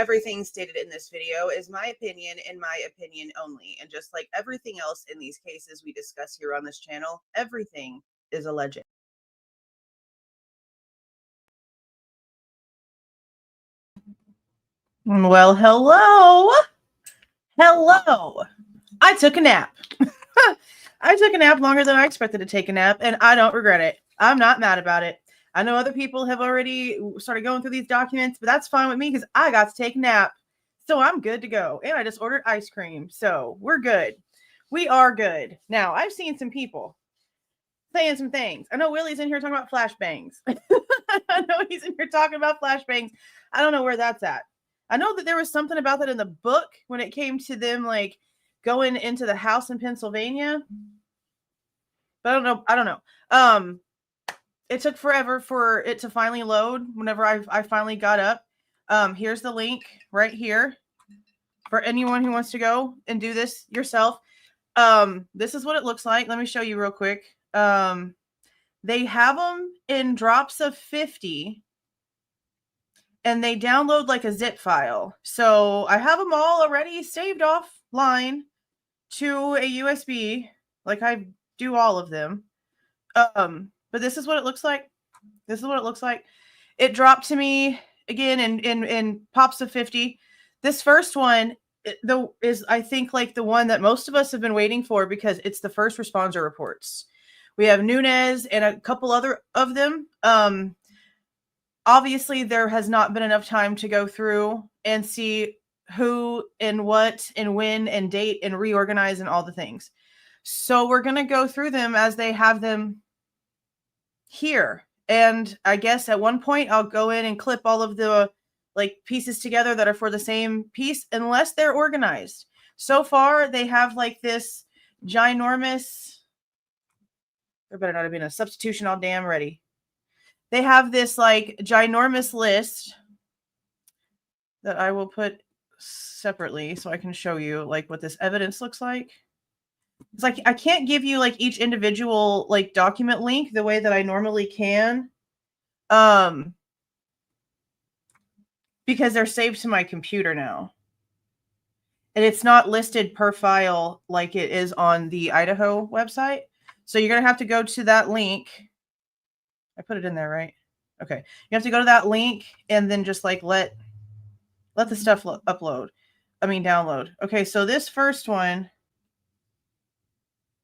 Everything stated in this video is my opinion and my opinion only. And just like everything else in these cases we discuss here on this channel, everything is alleged. Well, hello. Hello. I took a nap. I took a nap longer than I expected to take a nap, and I don't regret it. I'm not mad about it. I know other people have already started going through these documents, but that's fine with me because I got to take a nap. So I'm good to go. And I just ordered ice cream. So we're good. We are good. Now, I've seen some people saying some things. I know Willie's in here talking about flashbangs. I know he's in here talking about flashbangs. I don't know where that's at. I know that there was something about that in the book when it came to them like going into the house in Pennsylvania. But I don't know. It took forever for it to finally load whenever I finally got up. Here's the link right here for anyone who wants to go and do this yourself. This is what it looks like. Let me show you real quick. They have them in drops of 50 and they download like a zip file. So I have them all already saved offline to a USB, like I do all of them. But this is what it looks like. This is what it looks like. It dropped to me again in pops of 50. This first one is I think like the one that most of us have been waiting for because it's the first responder reports. We have Nunez and a couple other of them. Obviously, there has not been enough time to go through and see who and what and when and date and reorganize and all the things. So we're going to go through them as they have them here. And I guess at one point I'll go in and clip all of the like pieces together that are for the same piece unless they're organized. So far, they have like this ginormous, there better not have been a substitution all damn ready. They have this like ginormous list that I will put separately so I can show you like what this evidence looks like. It's like I can't give you like each individual like document link the way that I normally can. Because they're saved to my computer now. And it's not listed per file like it is on the Idaho website. So you're going to have to go to that link. I put it in there, right? Okay. You have to go to that link and then just like let the stuff download. Okay, so this first one.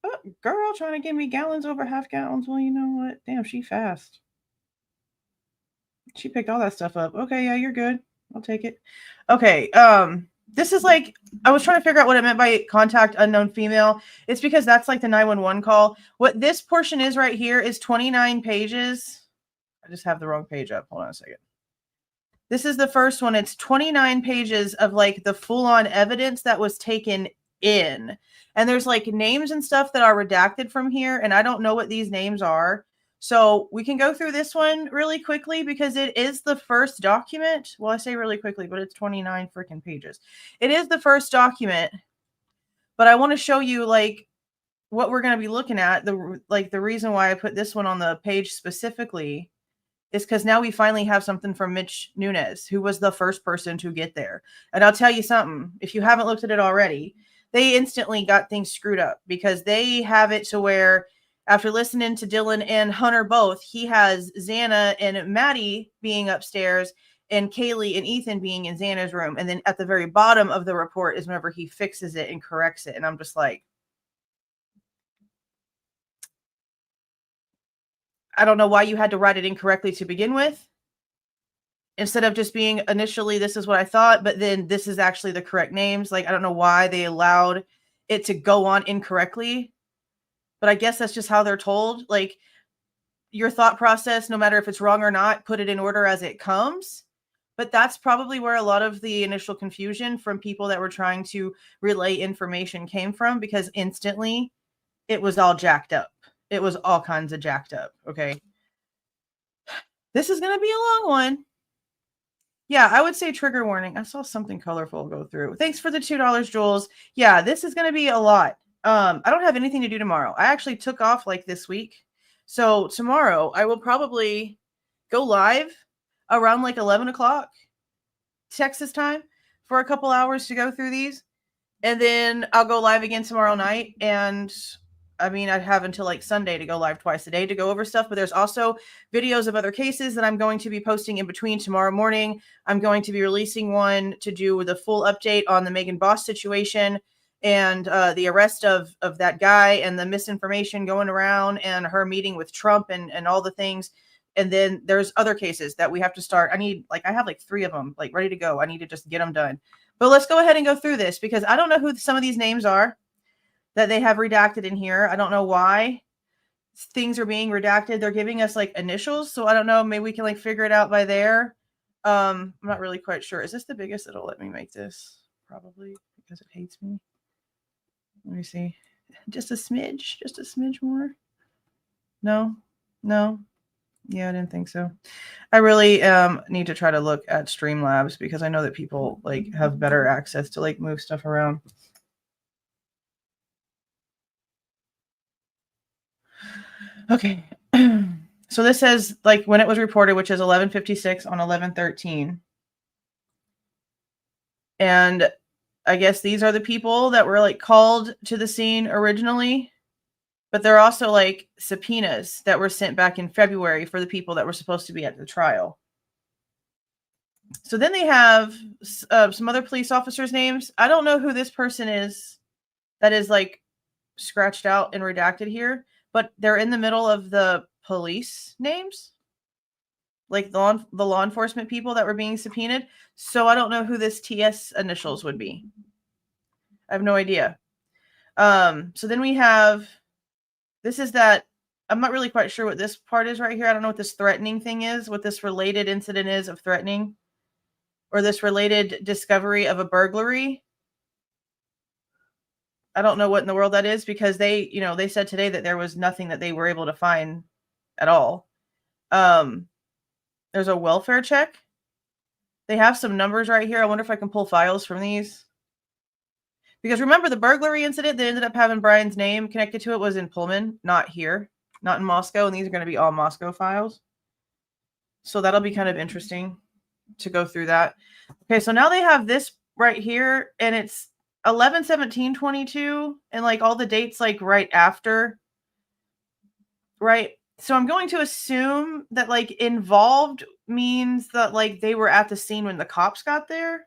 Oh, girl trying to give me gallons over half gallons. Well, you know what? Damn, she fast. She picked all that stuff up. Okay, yeah, you're good. I'll take it. Okay, this is like, I was trying to figure out what it meant by contact unknown female. It's because that's like the 911 call. What this portion is right here is 29 pages. I just have the wrong page up. Hold on a second. This is the first one. It's 29 pages of like the full-on evidence that was taken in. And there's like names and stuff that are redacted from here. And I don't know what these names are. So we can go through this one really quickly because it is the first document. Well, I say really quickly, but it's 29 freaking pages. It is the first document, but I want to show you like what we're going to be looking at. The reason why I put this one on the page specifically is because now we finally have something from Mitch Nunez, who was the first person to get there. And I'll tell you something, if you haven't looked at it already, they instantly got things screwed up because they have it to where after listening to Dylan and Hunter both, he has Xana and Maddie being upstairs and Kaylee and Ethan being in Xana's room. And then at the very bottom of the report is whenever he fixes it and corrects it. And I'm just like, I don't know why you had to write it incorrectly to begin with. Instead of just being initially, this is what I thought, but then this is actually the correct names. Like, I don't know why they allowed it to go on incorrectly. But I guess that's just how they're told. Like, your thought process, no matter if it's wrong or not, put it in order as it comes. But that's probably where a lot of the initial confusion from people that were trying to relay information came from, because instantly it was all jacked up. It was all kinds of jacked up. Okay. This is going to be a long one. Yeah, I would say trigger warning. I saw something colorful go through. Thanks for the $2, Jules. Yeah, this is going to be a lot. I don't have anything to do tomorrow. I actually took off like this week. So tomorrow I will probably go live around like 11 o'clock Texas time. for a couple hours to go through these. And then I'll go live again tomorrow night. And I mean, I'd have until like Sunday to go live twice a day to go over stuff. But there's also videos of other cases that I'm going to be posting in between tomorrow morning. I'm going to be releasing one to do with a full update on the Megan Boss situation and the arrest of that guy and the misinformation going around and her meeting with Trump and all the things. And then there's other cases that we have to start. I have like 3 of them like ready to go. I need to just get them done. But let's go ahead and go through this because I don't know who some of these names are that they have redacted in here. I don't know why things are being redacted. They're giving us like initials. So I don't know. Maybe we can like figure it out by there. I'm not really quite sure. Is this the biggest that'll let me make this? Probably because it hates me. Let me see. Just a smidge more. No. Yeah, I didn't think so. I really need to try to look at Streamlabs because I know that people like have better access to like move stuff around. Okay. So this says like when it was reported, which is 11:56 on 11/13. And I guess these are the people that were like called to the scene originally. But there are also like subpoenas that were sent back in February for the people that were supposed to be at the trial. So then they have some other police officers' names. I don't know who this person is that is like scratched out and redacted here, but they're in the middle of the police names, like the law enforcement people that were being subpoenaed. So I don't know who this TS initials would be. I have no idea. So then we have... This is that, I'm not really quite sure what this part is right here. I don't know what this threatening thing is, what this related incident is of threatening, or this related discovery of a burglary. I don't know what in the world that is because they said today that there was nothing that they were able to find at all. There's a welfare check. They have some numbers right here. I wonder if I can pull files from these. Because remember, the burglary incident that ended up having Bryan's name connected to it was in Pullman, not here, not in Moscow. And these are going to be all Moscow files. So that'll be kind of interesting to go through that. Okay, so now they have this right here, and it's 11/17/22, and like all the dates like right after. Right. So I'm going to assume that like involved means that like they were at the scene when the cops got there.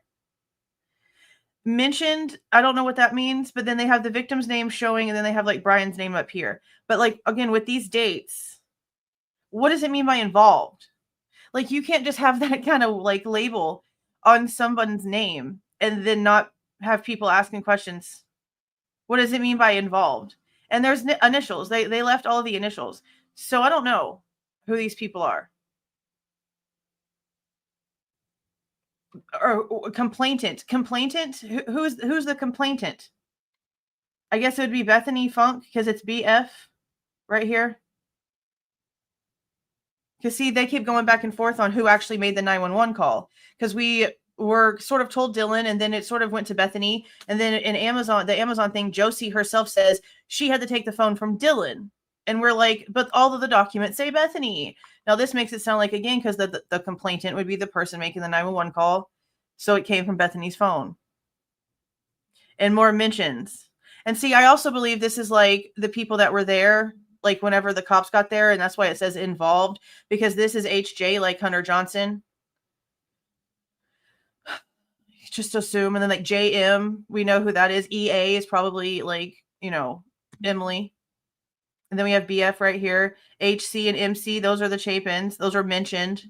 Mentioned, I don't know what that means, but then they have the victim's name showing and then they have like Bryan's name up here. But like again with these dates, what does it mean by involved? Like you can't just have that kind of like label on someone's name and then not have people asking questions. What does it mean by involved? And there's initials. They left all of the initials. So I don't know who these people are. Or complainant. Who's the complainant? I guess it would be Bethany Funk because it's BF right here. Because see, they keep going back and forth on who actually made the 911 call. Because we were sort of told Dylan, and then it sort of went to Bethany. And then in the Amazon thing, Josie herself says she had to take the phone from Dylan. And we're like, but all of the documents say Bethany. Now this makes it sound like, again, because the complainant would be the person making the 911 call. So it came from Bethany's phone. And more mentions. And see, I also believe this is like the people that were there, like whenever the cops got there. And that's why it says involved, because this is HJ, like Hunter Johnson. Just assume. And then like JM, we know who that is. EA is probably like, Emily. And then we have BF right here. HC and MC, those are the Chapins. Those are mentioned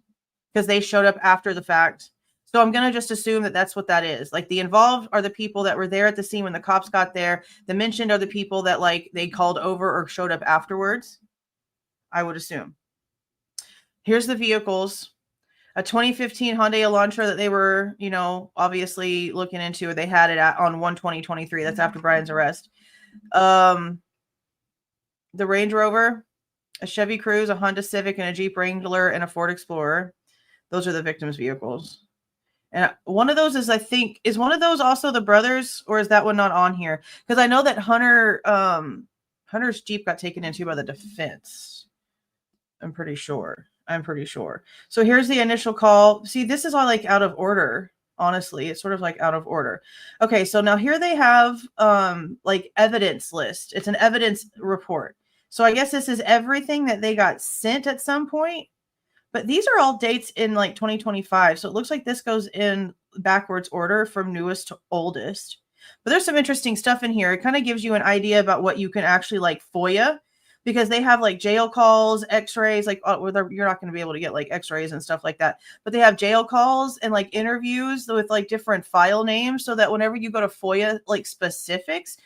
because they showed up after the fact. So I'm going to just assume that that's what that is. Like the involved are the people that were there at the scene when the cops got there. The mentioned are the people that like they called over or showed up afterwards. I would assume. Here's the vehicles. A 2015 Hyundai Elantra that they were, obviously looking into. They had it on 1/20/23. That's after Bryan's arrest. The Range Rover, a Chevy Cruze, a Honda Civic, and a Jeep Wrangler, and a Ford Explorer. Those are the victims' vehicles. And one of those is one of those also the brothers, or is that one not on here? Because I know that Hunter's Jeep got taken into by the defense. I'm pretty sure. So here's the initial call. See, this is all like out of order. Honestly, it's sort of like out of order. Okay, so now here they have like evidence list. It's an evidence report. So I guess this is everything that they got sent at some point. But these are all dates in like 2025. So it looks like this goes in backwards order from newest to oldest. But there's some interesting stuff in here. It kind of gives you an idea about what you can actually like FOIA, because they have like jail calls, x-rays, like you're not going to be able to get like x-rays and stuff like that. But they have jail calls and like interviews with like different file names, so that whenever you go to FOIA like specifics,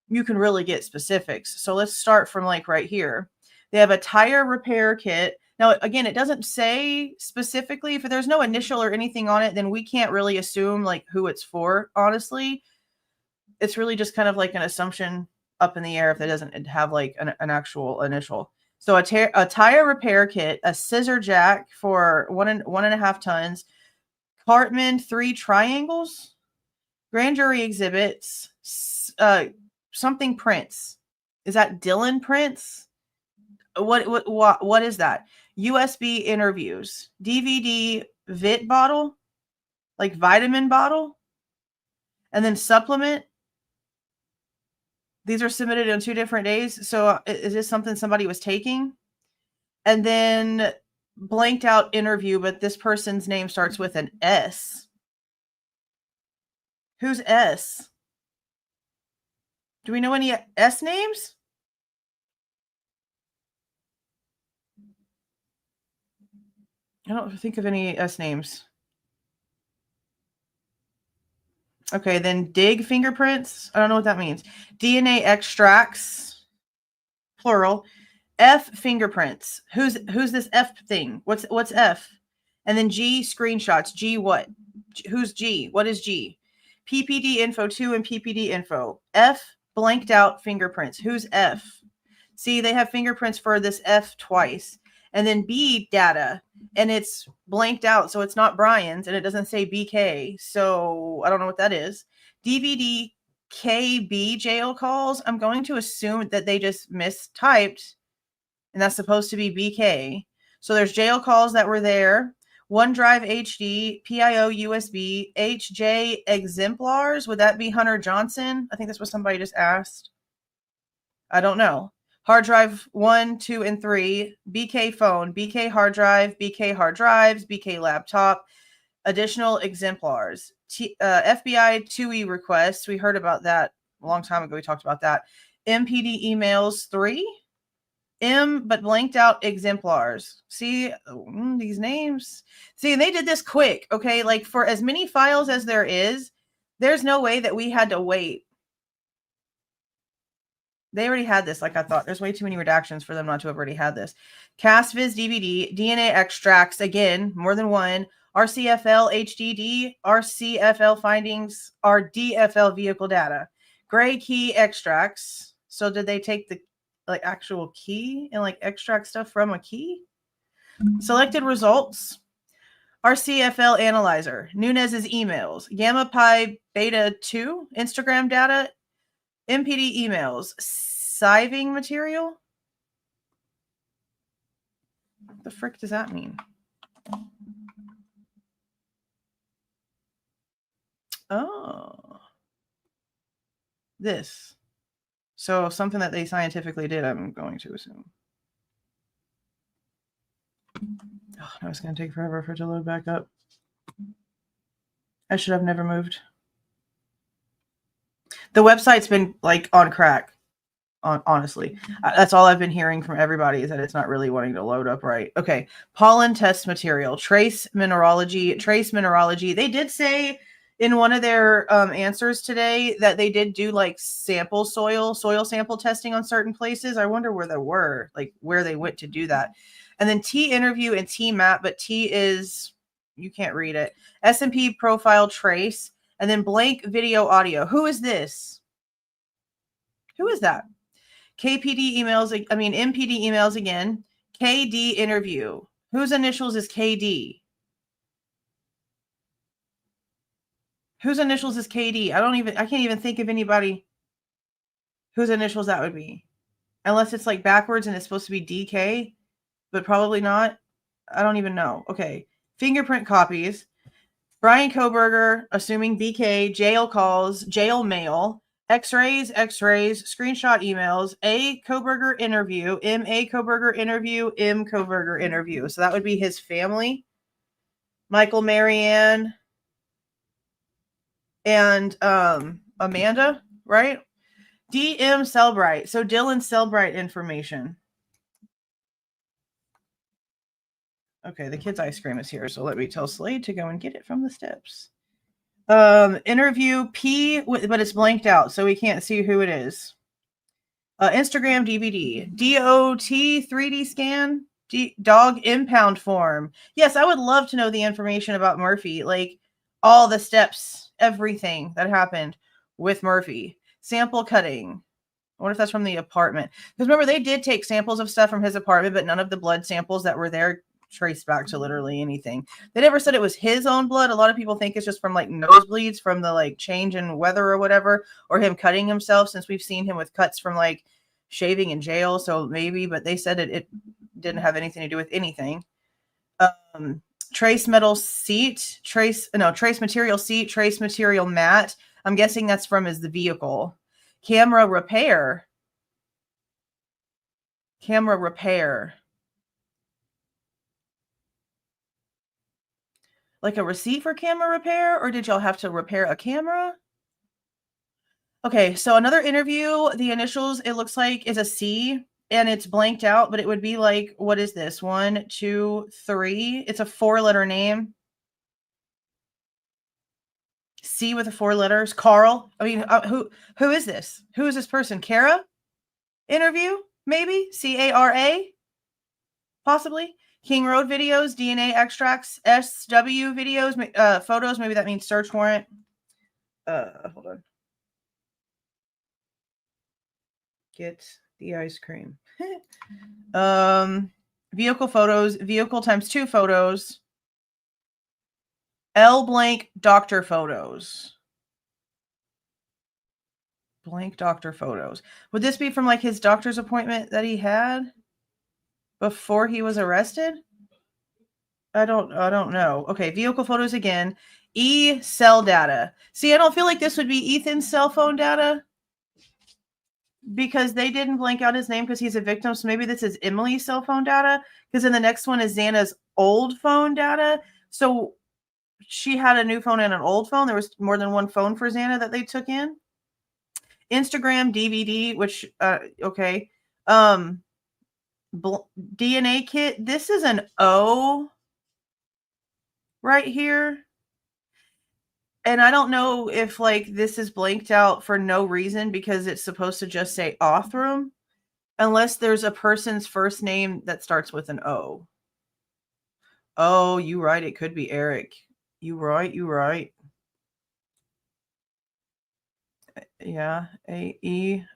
you can really get specifics. So let's start from like right here. They have a tire repair kit. Now, again, it doesn't say specifically. If there's no initial or anything on it, then we can't really assume like who it's for, honestly. It's really just kind of like an assumption up in the air if it doesn't have like an actual initial. So a tire repair kit, a scissor jack for 1.5 tons, Cartman 3 triangles, grand jury exhibits, something prints. Is that Dylan prints? What is that? USB interviews, DVD vit bottle, like vitamin bottle, and then supplement. These are submitted on 2 different days. So is this something somebody was taking? And then blanked out interview, but this person's name starts with an S. Who's S? Do we know any S names? I don't think of any S names. Okay, then dig fingerprints. I don't know what that means. DNA extracts, plural. F fingerprints. Who's this F thing? What's F? And then G screenshots. G what? Who's G? What is G? PPD info 2 and PPD info. F blanked out fingerprints. Who's F? See, they have fingerprints for this F twice. And then B data, and it's blanked out, so it's not Bryan's, and it doesn't say BK. So I don't know what that is. DVD KB jail calls. I'm going to assume that they just mistyped, and that's supposed to be BK. So there's jail calls that were there. OneDrive HD, PIO USB, HJ exemplars. Would that be Hunter Johnson? I think that's what somebody just asked. I don't know. Hard drive 1, 2, and 3, BK phone, BK hard drive, BK hard drives, BK laptop, additional exemplars, FBI 2E requests. We heard about that a long time ago. We talked about that. MPD emails 3, M, but blanked out exemplars. See these names. See, they did this quick. Okay, like for as many files as there is, there's no way that we had to wait. They already had this, like I thought. There's way too many redactions for them not to have already had this. CastViz DVD, DNA extracts, again, more than one. RCFL HDD, RCFL findings, RDFL vehicle data. Gray key extracts. So did they take the like actual key and like extract stuff from a key? Selected results. RCFL analyzer. Nunez's emails. Gamma Pi Beta 2, Instagram data. MPD emails, siving material. What the frick does that mean? Oh, this. So something that they scientifically did, I'm going to assume. Oh, now it's going to take forever for it to load back up. I should have never moved. The website's been like on crack, honestly. That's all I've been hearing from everybody, is that it's not really wanting to load up right. Okay, pollen test material, trace mineralogy. They did say in one of their answers today that they did do like soil sample testing on certain places. I wonder where they were, like where they went to do that. And then T interview and T map, but T is, you can't read it. S&P profile trace. And then blank video audio. Who is this? Who is that? MPD emails again. KD interview. Whose initials is KD? Whose initials is KD? I can't even think of anybody whose initials that would be. Unless it's like backwards and it's supposed to be DK, but probably not. I don't even know. Okay. Fingerprint copies. Bryan Kohberger, assuming BK, jail calls, jail mail, X-rays, screenshot emails, A. Kohberger interview, M. A. Kohberger interview, M. Kohberger interview. So that would be his family. Michael, Marianne, and Amanda, right? DM Selbright. So Dylan Selbright information. Okay, the kids' ice cream is here, so let me tell Slade to go and get it from the steps. Interview P, but it's blanked out, so we can't see who it is. Instagram DVD. DOT 3D scan. Dog impound form. Yes, I would love to know the information about Murphy, like all the steps, everything that happened with Murphy. Sample cutting. I wonder if that's from the apartment. Because remember, they did take samples of stuff from his apartment, but none of the blood samples that were there traced back to literally anything. They never said it was his own blood. A lot of people think it's just from like nosebleeds from the like change in weather or whatever, or him cutting himself, since we've seen him with cuts from like shaving in jail. So maybe, but they said it didn't have anything to do with anything. Trace metal seat, trace material seat, trace material mat. I'm guessing that's from the vehicle. Camera repair. Like a receipt for camera repair, or did y'all have to repair a camera? Okay, so another interview, the initials, it looks like, is a C, and it's blanked out, but it would be like, what is this? 1, 2, 3. It's a 4-letter name. C with the 4 letters. Carl. I mean, who is this? Who is this person? Kara? Interview? Maybe? CARA? Possibly. King Road videos, DNA extracts, SW videos, photos. Maybe that means search warrant. Hold on. Get the ice cream. Vehicle photos, vehicle times 2 photos. L blank doctor photos. Blank doctor photos. Would this be from like his doctor's appointment that he had before he was arrested? I don't know. Okay, vehicle photos again. E cell data. See, I don't feel like this would be Ethan's cell phone data because they didn't blank out his name because he's a victim. So maybe this is Emily's cell phone data, because then the next one is Xana's old phone data. So she had a new phone and an old phone. There was more than one phone for Xana that they took in. Instagram DVD, which okay. DNA kit. This is an O right here. And I don't know if like this is blanked out for no reason because it's supposed to just say Othram, unless there's a person's first name that starts with an O. Oh, you right. It could be Eric. You right. Yeah. AERIC.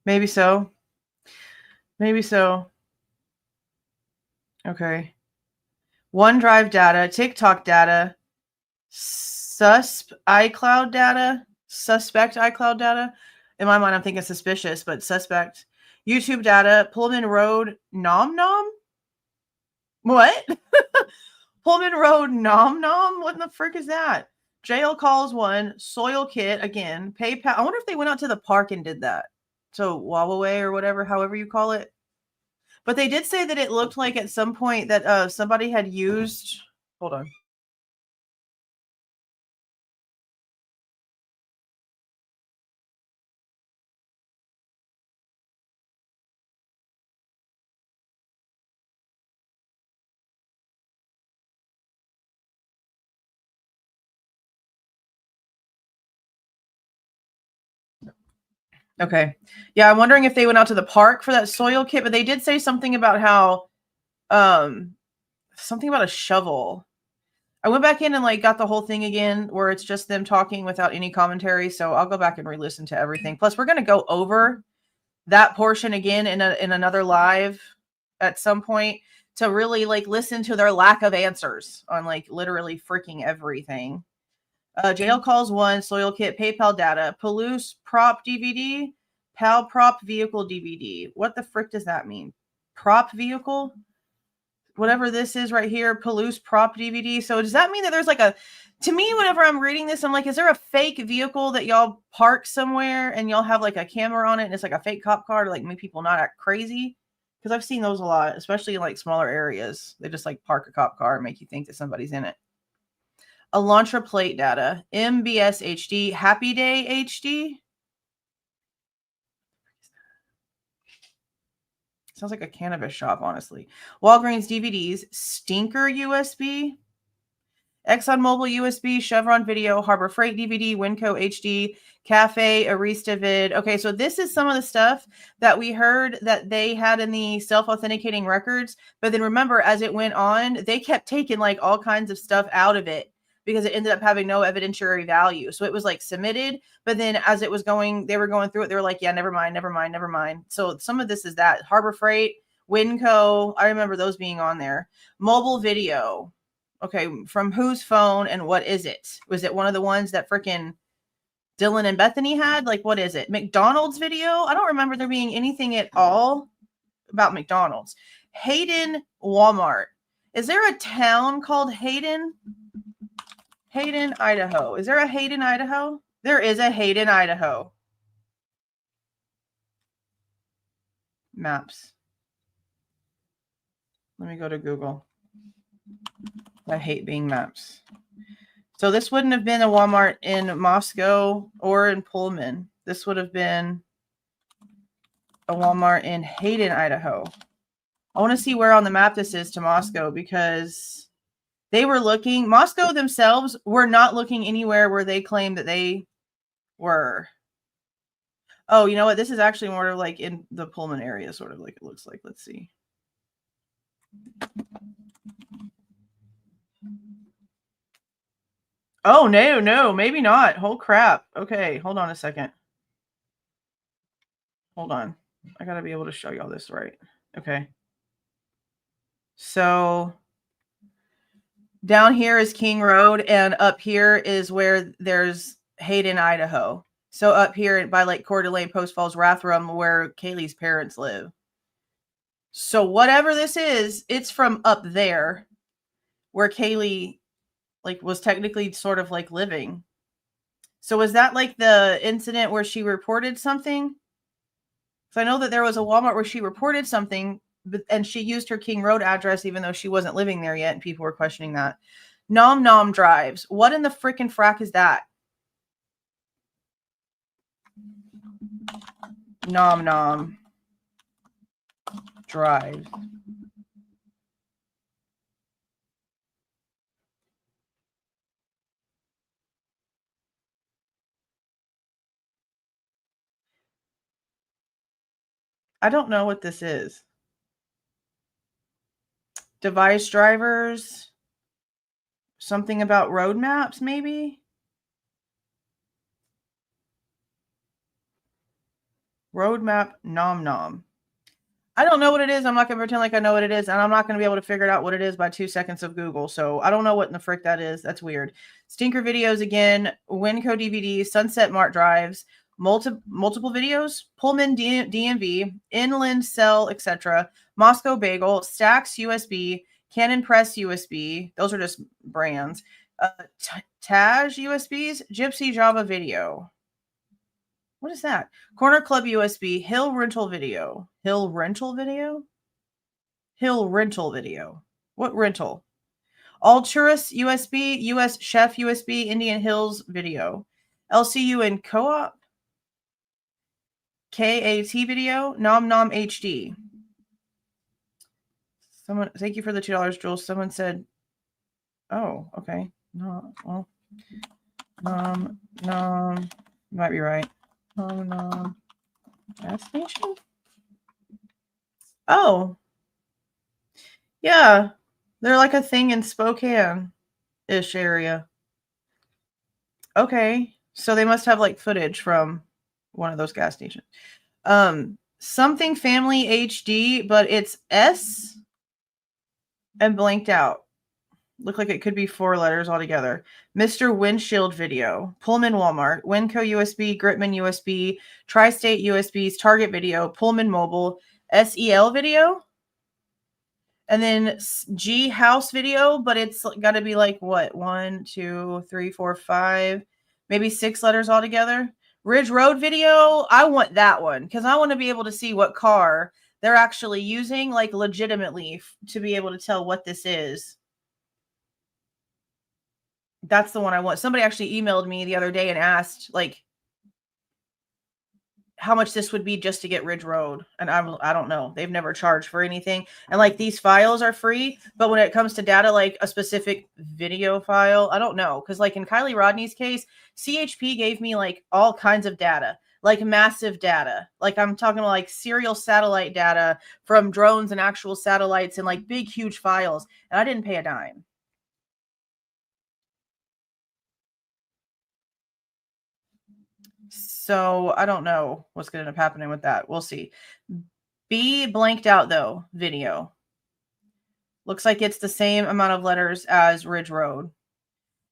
Maybe so. Okay. OneDrive data, TikTok data, suspect iCloud data. In my mind, I'm thinking suspicious, but suspect. YouTube data, Pullman Road, Nom Nom? What? Pullman Road, Nom Nom? What in the frick is that? Jail calls 1, soil kit again, PayPal. I wonder if they went out to the park and did that. So Huawei or whatever, however you call it. But they did say that it looked like at some point that somebody had used. Hold on. Okay. Yeah, I'm wondering if they went out to the park for that soil kit, but they did say something about how something about a shovel. I went back in and like got the whole thing again where it's just them talking without any commentary, so I'll go back and re-listen to everything. Plus, we're going to go over that portion again in another live at some point to really like listen to their lack of answers on like literally freaking everything. Jail calls 1, soil kit, PayPal data, Palouse prop DVD, Pal prop vehicle DVD. What the frick does that mean? Prop vehicle? whatever this is right here, Palouse Prop DVD. So does that mean that there's like a, to me, whenever I'm reading this, I'm like, is there a fake vehicle that y'all park somewhere and y'all have like a camera on it and it's like a fake cop car to like make people not act crazy? Because I've seen those a lot, especially in like smaller areas. They just like park a cop car and make you think that somebody's in it. Elantra plate data, MBS HD, Happy Day HD. Sounds like a cannabis shop, honestly. Walgreens DVDs, Stinker USB, ExxonMobil USB, Chevron Video, Harbor Freight DVD, Winco HD, Cafe, Arista Vid. Okay, so this is some of the stuff that we heard that they had in the self-authenticating records. But then remember, as it went on, they kept taking like all kinds of stuff out of it because it ended up having no evidentiary value. So it was like submitted, but then as it was going, they were going through it. They were like, yeah, never mind. So some of this is that Harbor Freight, Winco. I remember those being on there. Mobile video. Okay, from whose phone and what is it? Was it one of the ones that freaking Dylan and Bethany had? Like, what is it? McDonald's video? I don't remember there being anything at all about McDonald's. Hayden Walmart. Is there a town called Hayden? Hayden, Idaho. Is there a Hayden, Idaho? There is a Hayden, Idaho. Maps. Let me go to Google. I hate being maps. So this wouldn't have been a Walmart in Moscow or in Pullman. This would have been a Walmart in Hayden, Idaho. I want to see where on the map this is to Moscow because they were looking. Moscow themselves were not looking anywhere where they claimed that they were. Oh, you know what? This is actually more like in the Pullman area, sort of like it looks like. Let's see. Oh, no, maybe not. Oh, crap. Okay, hold on a second. Hold on. I got to be able to show y'all this right. Okay. So down here is King Road, and up here is where there's Hayden, Idaho. So up here by like Coeur d'Alene, Post Falls, Rathdrum, where Kaylee's parents live. So whatever this is, it's from up there where Kaylee like was technically sort of like living. So was that like the incident where she reported something? So I know that there was a Walmart where she reported something, and she used her King Road address even though she wasn't living there yet, and people were questioning that. Nom Nom Drives. What in the frickin' frack is that? Nom Nom Drives. I don't know what this is. Device drivers. Something about road maps, maybe? Roadmap Nom Nom. I don't know what it is. I'm not going to pretend like I know what it is, and I'm not going to be able to figure it out what it is by 2 seconds of Google. So I don't know what in the frick that is. That's weird. Stinker videos again. Winco DVDs. Sunset Mart drives. Multiple videos. Pullman DMV. Inland Cell, etc. Moscow Bagel. Stax USB. Canon Press USB. Those are just brands. Taj USBs. Gypsy Java Video. What is that? Corner Club USB, Hill Rental Video. Hill Rental Video? Hill Rental Video. What rental? Alturas USB, US Chef USB, Indian Hills Video. LCU and Co-op. KAT Video, Nom Nom HD. Someone, thank you for the $2, Jules. Someone said, oh, okay. No, well, Nom, might be right. Gas station? Oh. Yeah. They're like a thing in Spokane-ish area. Okay. So they must have like footage from one of those gas stations. Something Family HD, but it's S and blanked out. Look like it could be 4 letters altogether. Mr. Windshield Video, Pullman Walmart, Winco USB, Gritman USB, Tri-State USBs, Target Video, Pullman Mobile, SEL Video, And then G house video, but it's got to be like what? 1, 2, 3, 4, 5, maybe 6 letters altogether. Ridge Road video, I want that one because I want to be able to see what car they're actually using, like legitimately, to be able to tell what this is. That's the one I want. Somebody actually emailed me the other day and asked, like, how much this would be just to get Ridge Road. And I don't know. They've never charged for anything. And like these files are free, but when it comes to data, like a specific video file, I don't know. Cause like in Kylie Rodney's case, CHP gave me like all kinds of data, like massive data. Like I'm talking about like serial satellite data from drones and actual satellites and like big, huge files. And I didn't pay a dime. So I don't know what's going to end up happening with that. We'll see. B blanked out though video. Looks like it's the same amount of letters as Ridge Road.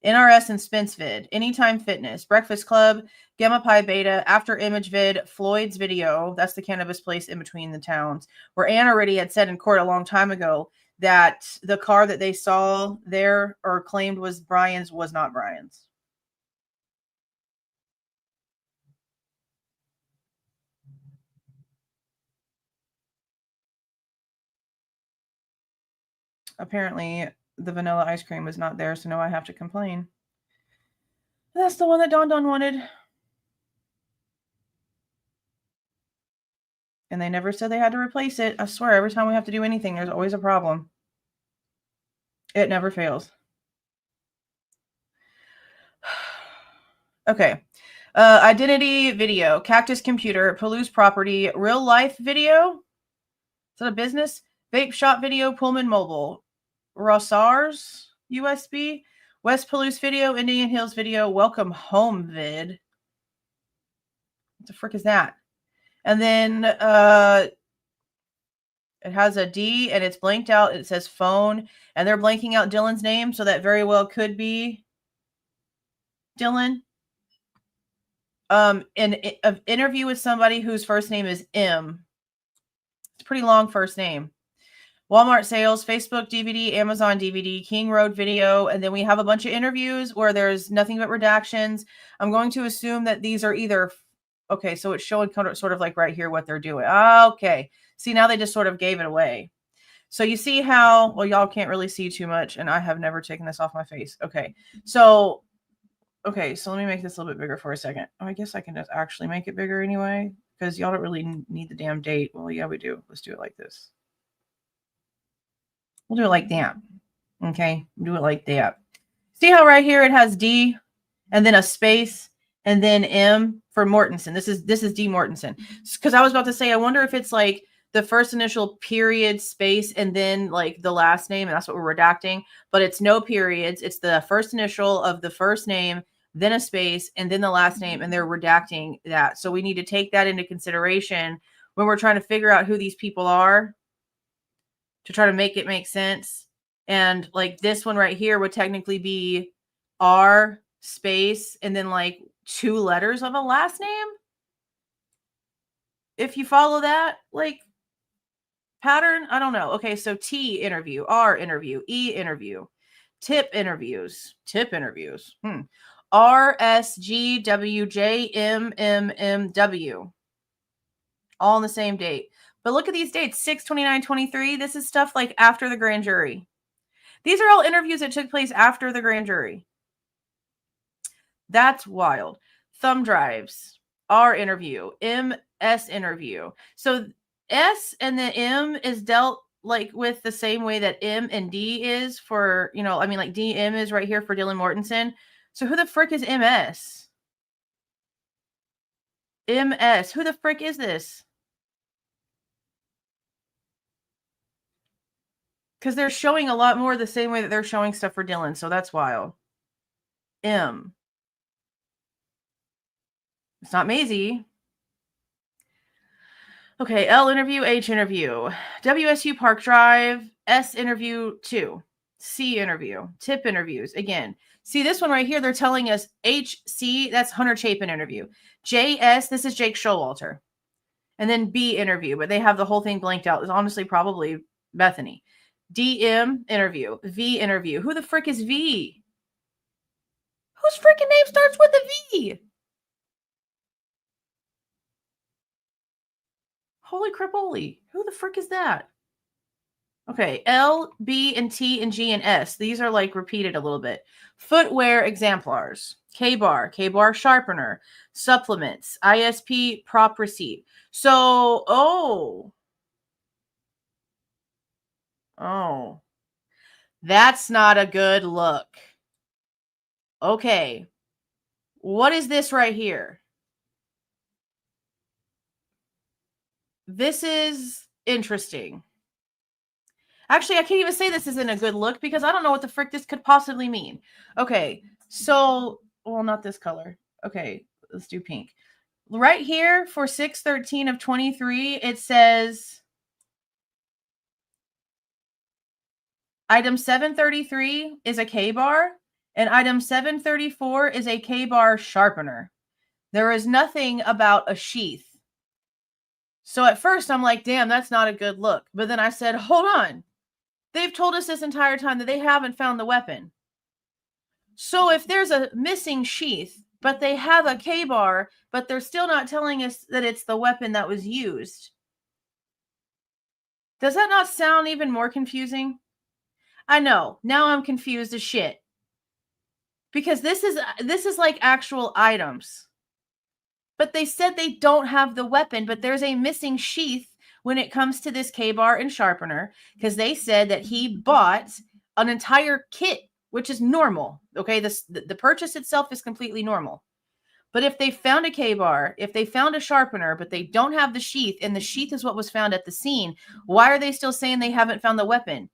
NRS and Spence vid. Anytime Fitness. Breakfast Club. Gamma Pi Beta. After Image vid. Floyd's video. That's the cannabis place in between the towns. Where Ann already had said in court a long time ago that the car that they saw there or claimed was Bryan's was not Bryan's. Apparently, the vanilla ice cream was not there, so now I have to complain. That's the one that Don wanted. And they never said they had to replace it. I swear, every time we have to do anything, there's always a problem. It never fails. Okay. Identity video. Cactus computer. Palouse property. Real life video. Is that a business? Vape shop video. Pullman mobile. Rossars USB. West Palouse video. Indian Hills video. Welcome home vid. What the frick is that? And then it has a D and it's blanked out. It says phone and they're blanking out Dylan's name. So that very well could be Dylan. An interview with somebody whose first name is M. It's a pretty long first name. Walmart sales, Facebook DVD, Amazon DVD, King Road video. And then we have a bunch of interviews where there's nothing but redactions. I'm going to assume that these are either, okay, so it's showing sort of like right here what they're doing. Okay. See, now they just sort of gave it away. So you see how, well, y'all can't really see too much and I have never taken this off my face. Okay. So let me make this a little bit bigger for a second. Oh, I guess I can just actually make it bigger anyway, because y'all don't really need the damn date. Well, yeah, we do. Let's do it like this. We'll do it like that. Okay, do it like that. See how right here it has D and then a space and then M for Mortensen. This is D Mortensen. Because I was about to say, I wonder if it's like the first initial period space and then like the last name, and that's what we're redacting. But it's no periods. It's the first initial of the first name, then a space, and then the last name, and they're redacting that. So we need to take that into consideration when we're trying to figure out who these people are, to try to make it make sense. And like this one right here would technically be R space and then like 2 letters of a last name. If you follow that like pattern, I don't know. Okay, so T interview, R interview, E interview, tip interviews. R, S, G, W, J, M, M, M, W. All on the same date. But look at these dates, 6/29/23. This is stuff like after the grand jury. These are all interviews that took place after the grand jury. That's wild. Thumb drives, R interview, M, S interview. So S and the M is dealt like with the same way that M and D is for, like DM is right here for Dylan Mortensen. So who the frick is MS? MS. Who the frick is this? Because they're showing a lot more the same way that they're showing stuff for Dylan. So that's wild. M. It's not Maisie. Okay, L interview, H interview. WSU Park Drive, S interview 2. C interview, tip interviews. Again, see this one right here, they're telling us HC, that's Hunter Chapin interview. JS, this is Jake Showalter. And then B interview, but they have the whole thing blanked out. It's honestly probably Bethany. DM interview. V interview. Who the frick is V? Whose freaking name starts with a V? Holy crapoli. Who the frick is that? Okay, L, B, and T, and G, and S. These are like repeated a little bit. Footwear exemplars. K-bar sharpener. Supplements. ISP prop receipt. So, oh. That's not a good look. Okay. What is this right here? This is interesting. Actually, I can't even say this isn't a good look because I don't know what the frick this could possibly mean. Okay, so, well, not this color. Okay, let's do pink. Right here for 6/13 of 23, it says item 733 is a K-bar and item 734 is a K-bar sharpener. There is nothing about a sheath. So at first I'm like, damn, that's not a good look. But then I said, hold on. They've told us this entire time that they haven't found the weapon. So if there's a missing sheath, but they have a K-bar, but they're still not telling us that it's the weapon that was used, does that not sound even more confusing? I know. Now I'm confused as shit. Because this is like actual items. But they said they don't have the weapon, but there's a missing sheath when it comes to this K-bar and sharpener, because they said that he bought an entire kit, which is normal. Okay, the purchase itself is completely normal. But if they found a K-bar, if they found a sharpener, but they don't have the sheath, and the sheath is what was found at the scene, why are they still saying they haven't found the weapon?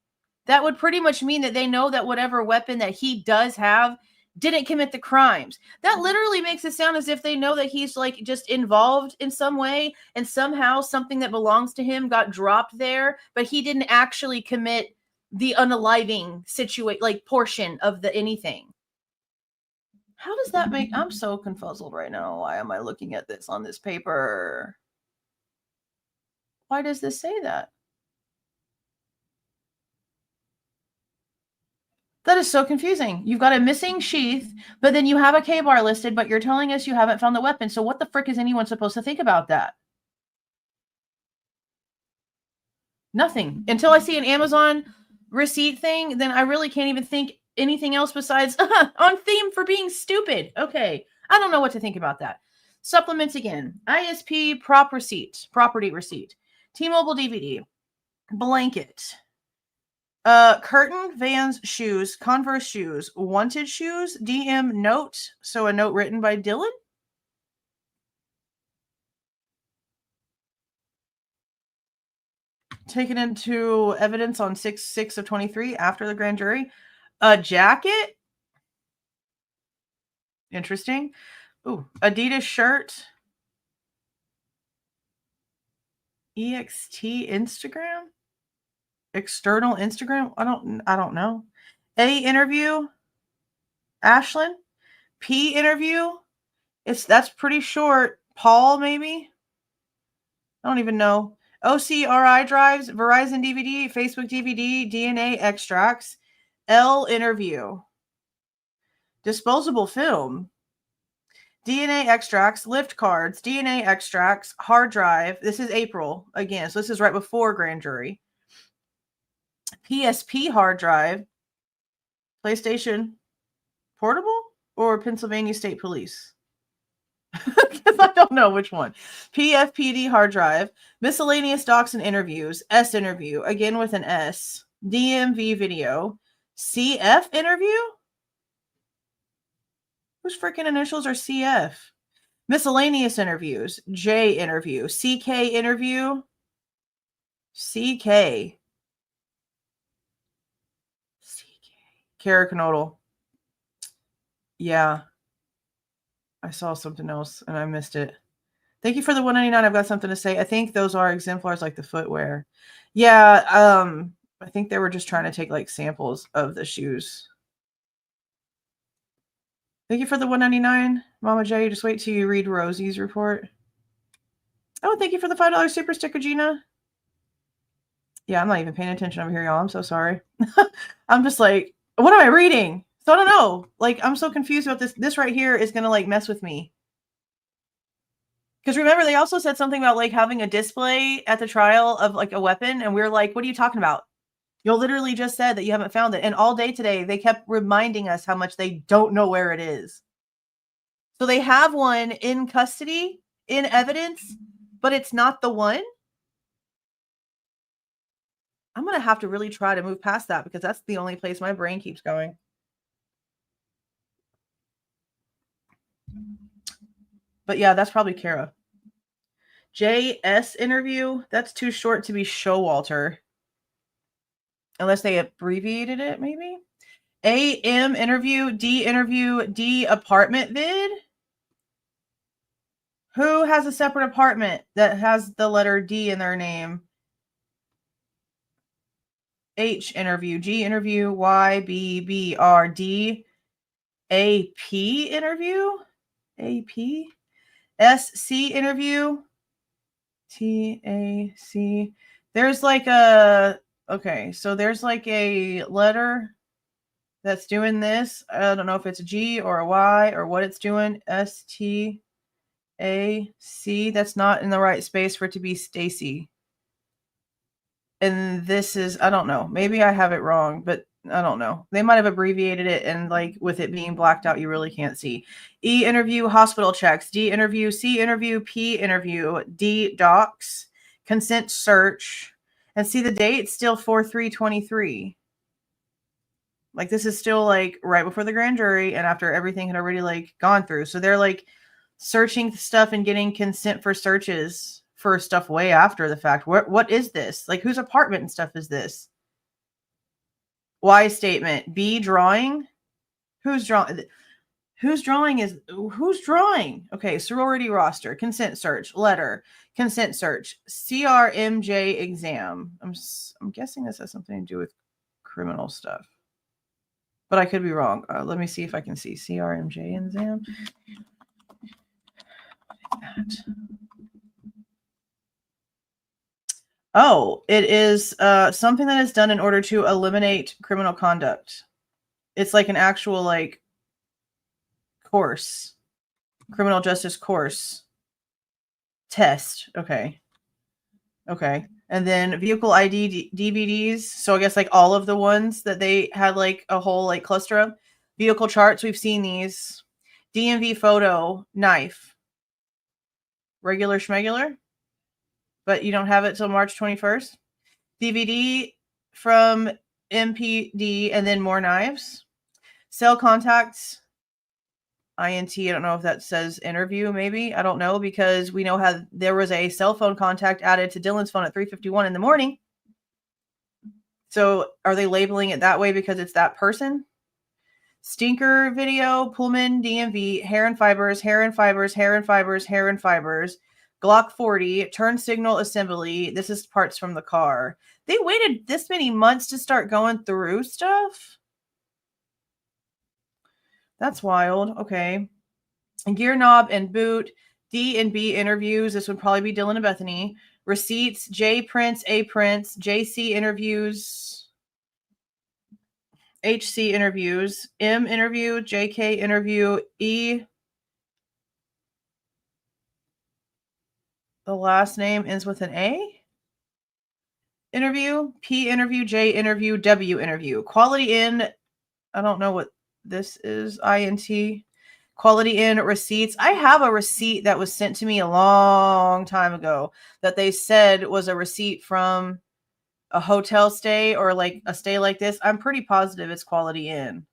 That would pretty much mean that they know that whatever weapon that he does have didn't commit the crimes. That literally makes it sound as if they know that he's like just involved in some way, and somehow something that belongs to him got dropped there, but he didn't actually commit the unaliving situation, like portion of the anything. How does that make? I'm so confuzzled right now. Why am I looking at this on this paper? Why does this say that? That is so confusing. You've got a missing sheath, but then you have a K-bar listed, but you're telling us you haven't found the weapon. So what the frick is anyone supposed to think about that? Nothing. Until I see an Amazon receipt thing, then I really can't even think anything else besides on theme for being stupid. Okay. I don't know what to think about that. Supplements again. ISP property receipt. T-Mobile DVD. Blanket. Curtain, Vans, shoes, Converse shoes, wanted shoes, DM note. So a note written by Dylan. Taken into evidence on 6/6 of 23 after the grand jury. A jacket. Interesting. Ooh, Adidas shirt. EXT Instagram. External Instagram. I don't know. A interview. Ashlyn. P interview. That's pretty short. Paul maybe. I don't even know. OCRI drives, Verizon DVD, Facebook DVD, DNA extracts, L interview, disposable film, DNA extracts, lift cards, DNA extracts, hard drive. This is April again, so this is right before grand jury. PSP hard drive, PlayStation Portable, or Pennsylvania State Police? Because I don't know which one. PFPD hard drive, miscellaneous docs and interviews, S interview, again with an S, DMV video, CF interview? Whose freaking initials are CF? Miscellaneous interviews, J interview, CK interview, CK. Kernodle. Yeah. I saw something else and I missed it. Thank you for the 199. I've got something to say. I think those are exemplars like the footwear. Yeah, I think they were just trying to take like samples of the shoes. Thank you for the 199, Mama J. Just wait till you read Rosie's report. Oh, thank you for the $5 super sticker, Gina. Yeah, I'm not even paying attention over here, y'all. I'm so sorry. I'm just like, what am I reading? So I don't know. Like, I'm so confused about this. This right here is going to like mess with me. Because remember, they also said something about like having a display at the trial of like a weapon. And we are like, what are you talking about? You literally just said that you haven't found it. And all day today, they kept reminding us how much they don't know where it is. So they have one in custody, in evidence, but it's not the one. I'm going to have to really try to move past that because that's the only place my brain keeps going. But yeah, that's probably Kara. JS interview, that's too short to be Showalter. Unless they abbreviated it, maybe. AM interview, D apartment vid. Who has a separate apartment that has the letter D in their name? H interview, G interview, Y, B, B, R, D, AP interview, AP, SC interview, TAC. There's like a, okay, so there's like a letter that's doing this. I don't know if it's a G or a Y or what it's doing. STAC. That's not in the right space for it to be Stacy. And this is, I don't know. Maybe I have it wrong, but I don't know. They might have abbreviated it, and like with it being blacked out, you really can't see. E interview, hospital checks. D interview, C interview, P interview, D docs, consent search. And see the date, still 4/3/23. Like this is still like right before the grand jury and after everything had already like gone through. So they're like searching stuff and getting consent for searches for stuff way after the fact. What is this? Like whose apartment and stuff is this? Y statement. B drawing. Who's drawing? Whose drawing is who's drawing? Okay, sorority roster, consent search, letter, consent search, CRMJ exam. I'm guessing this has something to do with criminal stuff, but I could be wrong. Let me see if I can see CRMJ exam. Oh, it is something that is done in order to eliminate criminal conduct. It's like an actual like course, criminal justice course test. Okay. And then vehicle ID DVDs. So I guess like all of the ones that they had like a whole like cluster of. Vehicle charts. We've seen these. DMV photo knife. Regular schmegular. But you don't have it till March 21st. DVD from MPD and then more knives. Cell contacts. INT. I don't know if that says interview, maybe. I don't know because we know how there was a cell phone contact added to Dylan's phone at 3:51 in the morning. So are they labeling it that way because it's that person? Stinker video, Pullman, DMV, hair and fibers, hair and fibers, hair and fibers, hair and fibers. Glock 40, turn signal assembly. This is parts from the car. They waited this many months to start going through stuff? That's wild. Okay. And gear knob and boot. D and B interviews. This would probably be Dylan and Bethany. Receipts. J prints, A prints. JC interviews. HC interviews. M interview. JK interview. E. The last name ends with an A. Interview. P interview. J interview. W interview. Quality in. I don't know what this is. INT. Quality in receipts. I have a receipt that was sent to me a long time ago that they said was a receipt from a hotel stay or like a stay like this. I'm pretty positive it's quality in.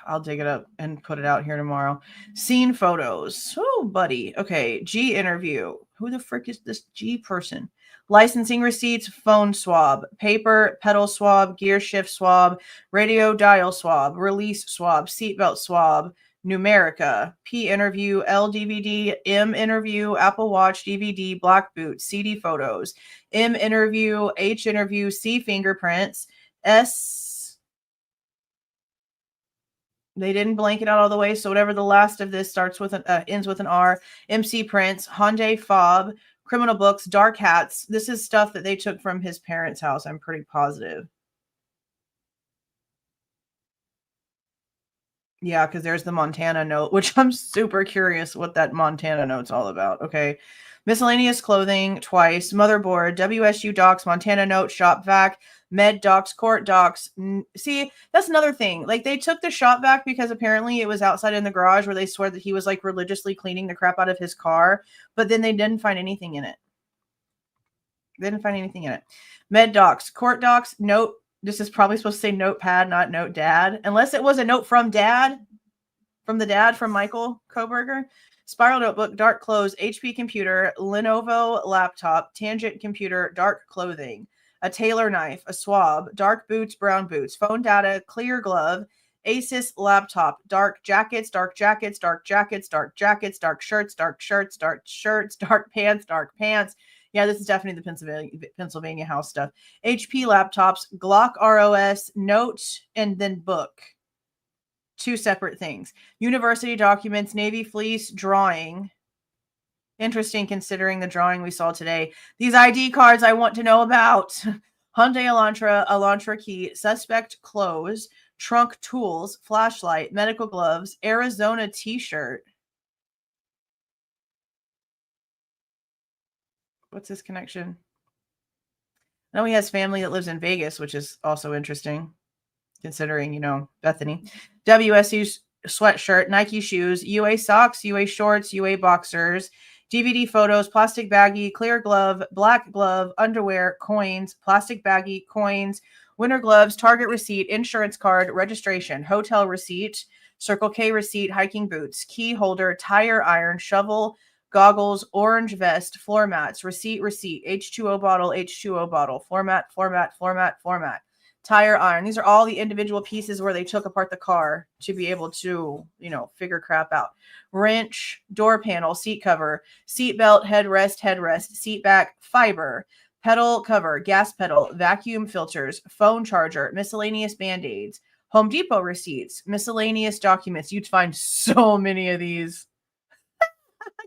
I'll dig it up and put it out here tomorrow. Scene photos. Oh, buddy. Okay. G interview. Who the frick is this G person? Licensing receipts, phone swab, paper, pedal swab, gear shift swab, radio dial swab, release swab, seatbelt swab, numerica, P interview, L DVD, M interview, Apple Watch, DVD, black boot, CD photos, M interview, H interview, C fingerprints, S. They didn't blank it out all the way, so whatever the last of this starts with an ends with an R. MC prints, Hyundai fob, criminal books, dark hats. This is stuff that they took from his parents' house. I'm pretty positive. Yeah, because there's the Montana note, which I'm super curious what that Montana note's all about. Okay. Miscellaneous clothing twice, motherboard, WSU docs, Montana note, shop vac, med docs, court docs. See, that's another thing. Like, they took the shop vac because apparently it was outside in the garage where they swear that he was like religiously cleaning the crap out of his car, but then they didn't find anything in it. They didn't find anything in it. Med docs, court docs, note. This is probably supposed to say notepad, not note dad. Unless it was a note from dad, from the dad, from Michael Kohberger. Spiral notebook, dark clothes, HP computer, Lenovo laptop, tangent computer, dark clothing, a tailor knife, a swab, dark boots, brown boots, phone data, clear glove, Asus laptop, dark jackets, dark jackets, dark jackets, dark jackets, dark shirts, dark shirts, dark shirts, dark pants, dark pants. Yeah, this is definitely the Pennsylvania house stuff. HP laptops, Glock ROS, note, and then book. Two separate things. University documents, Navy fleece, drawing. Interesting considering the drawing we saw today. These ID cards I want to know about. Hyundai Elantra key, suspect clothes, trunk tools, flashlight, medical gloves, Arizona t-shirt. What's his connection? I know he has family that lives in Vegas, which is also interesting considering, Bethany. WSU sweatshirt, Nike shoes, UA socks, UA shorts, UA boxers, DVD photos, plastic baggie, clear glove, black glove, underwear, coins, plastic baggie, coins, winter gloves, Target receipt, insurance card, registration, hotel receipt, Circle K receipt, hiking boots, key holder, tire iron, shovel, goggles, orange vest, floor mats, receipt, H2O bottle, floor mat, tire iron. These are all the individual pieces where they took apart the car to be able to, figure crap out. Wrench, door panel, seat cover, seat belt, headrest, seat back, fiber, pedal cover, gas pedal, vacuum filters, phone charger, miscellaneous band-aids, Home Depot receipts, miscellaneous documents. You'd find so many of these. I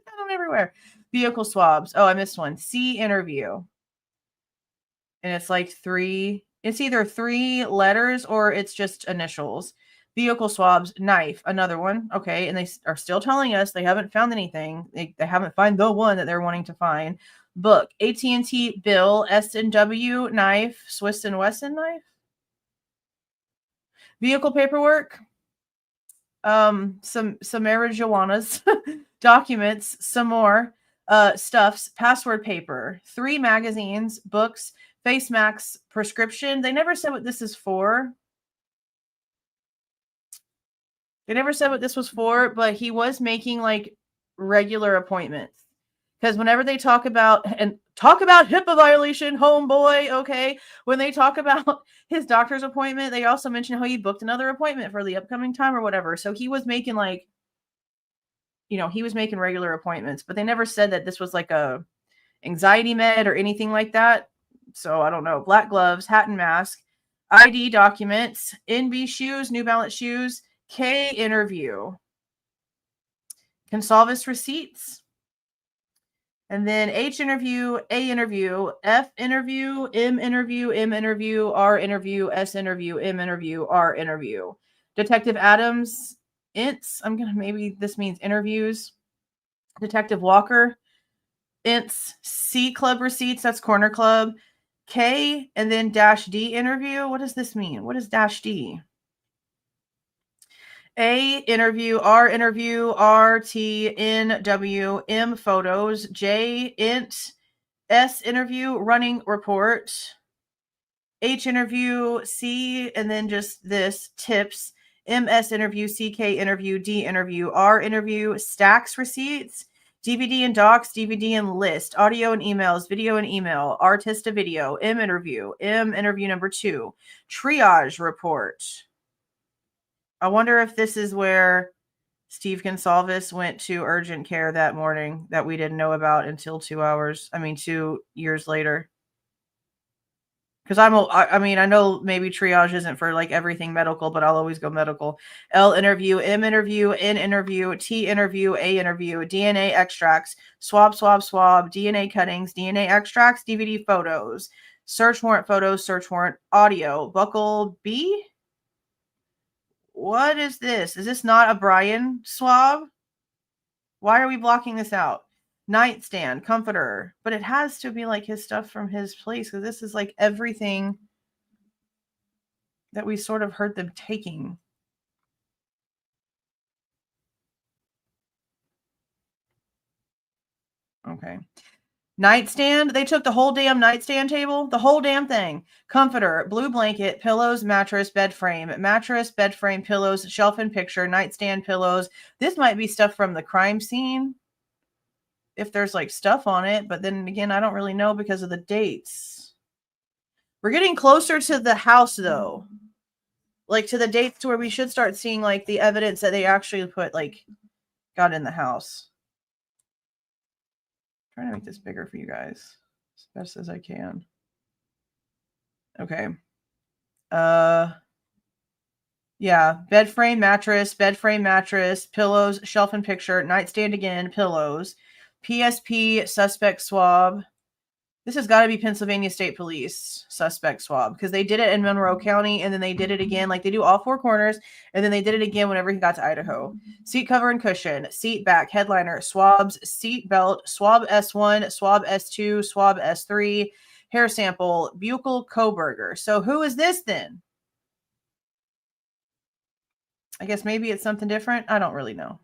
got them everywhere. Vehicle swabs. Oh, I missed one. C interview. And it's like it's either 3 letters or it's just initials. Vehicle swabs, knife, another one. Okay. And they are still telling us they haven't found anything. They haven't found the one that they're wanting to find. Book, AT&T bill, S&W knife, Swiss & Wesson knife. Vehicle paperwork, some marijuanas, documents, some more stuffs, password paper, 3 magazines, books, face masks, prescription. They never said what this is for. They never said what this was for, but he was making like regular appointments. Because whenever they talk about HIPAA violation, homeboy, okay, when they talk about his doctor's appointment, they also mention how he booked another appointment for the upcoming time or whatever. So he was making he was making regular appointments, but they never said that this was like a anxiety med or anything like that. So I don't know. Black gloves, hat and mask, ID documents, NB shoes, New Balance shoes, K interview, Goncalves receipts. And then H interview, A interview, F interview, M interview, R interview, S interview, M interview, R interview. Detective Adams, ints. Maybe this means interviews. Detective Walker, ints. C club receipts, that's corner club. K and then -D interview. What does this mean? What is -D? A interview, R interview, R T N W, M photos, J int, S interview, running report, H interview, C and then just this tips, MS interview, CK interview, D interview, R interview, stacks receipts, DVD and docs, DVD and list, audio and emails, video and email, artist a video, M interview number 2, triage report. I wonder if this is where Steve Goncalves went to urgent care that morning that we didn't know about until 2 years later. Because I mean, I know maybe triage isn't for like everything medical, but I'll always go medical. L interview, M interview, N interview, T interview, A interview, DNA extracts, swab, DNA cuttings, DNA extracts, DVD photos, search warrant photos, search warrant audio, buckle B. What is this? Is this not a Bryan swab? Why are we blocking this out? Nightstand, comforter, but it has to be like his stuff from his place because this is like everything that we sort of heard them taking. Okay. Nightstand. They took the whole damn nightstand table, the whole damn thing. Comforter, blue blanket, pillows, mattress, bed frame, pillows, shelf and picture, nightstand, pillows. This might be stuff from the crime scene if there's like stuff on it, but then again, I don't really know because of the dates. We're getting closer to the house though. Like to the dates to where we should start seeing like the evidence that they actually got in the house. I'm trying to make this bigger for you guys as best as I can. Okay. Yeah, bed frame, mattress, pillows, shelf and picture, nightstand again, pillows, PSP, suspect swab. This has got to be Pennsylvania State Police suspect swab because they did it in Monroe County and then they did it again. Like they do all four corners and then they did it again whenever he got to Idaho. Seat cover and cushion, seat back, headliner, swabs, seat belt, swab S1, swab S2, swab S3, hair sample, buccal Kohberger. So who is this then? I guess maybe it's something different. I don't really know.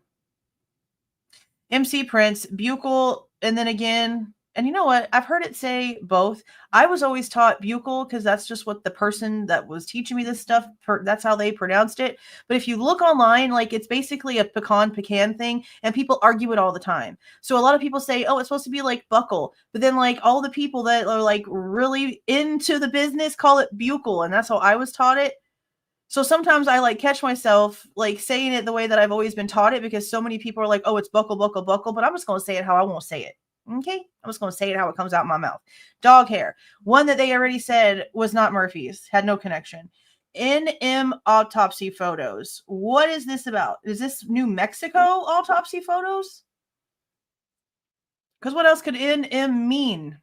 MC Prince, buccal, and then again, and you know what? I've heard it say both. I was always taught buccal because that's just what the person that was teaching me this stuff, that's how they pronounced it. But if you look online, like it's basically a pecan thing, and people argue it all the time. So a lot of people say, oh, it's supposed to be like buckle. But then like all the people that are like really into the business call it buccal, and that's how I was taught it. So sometimes I like catch myself like saying it the way that I've always been taught it because so many people are like, oh, it's buckle, but I'm just going to say it how I won't say it. Okay. I'm just going to say it how it comes out of my mouth. Dog hair. One that they already said was not Murphy's, had no connection. NM autopsy photos. What is this about? Is this New Mexico autopsy photos? Because what else could NM mean?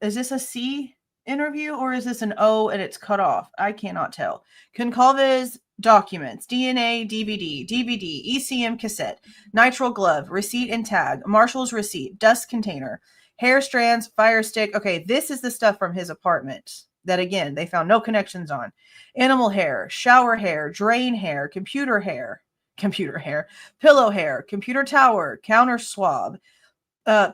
Is this a C interview or is this an O and it's cut off? I cannot tell. Goncalves documents, DNA, DVD, ECM cassette, nitrile glove, receipt and tag, marshal's receipt, dust container, hair strands, fire stick. Okay, this is the stuff from his apartment that again, they found no connections on. Animal hair, shower hair, drain hair, computer hair, pillow hair, computer tower, counter swab,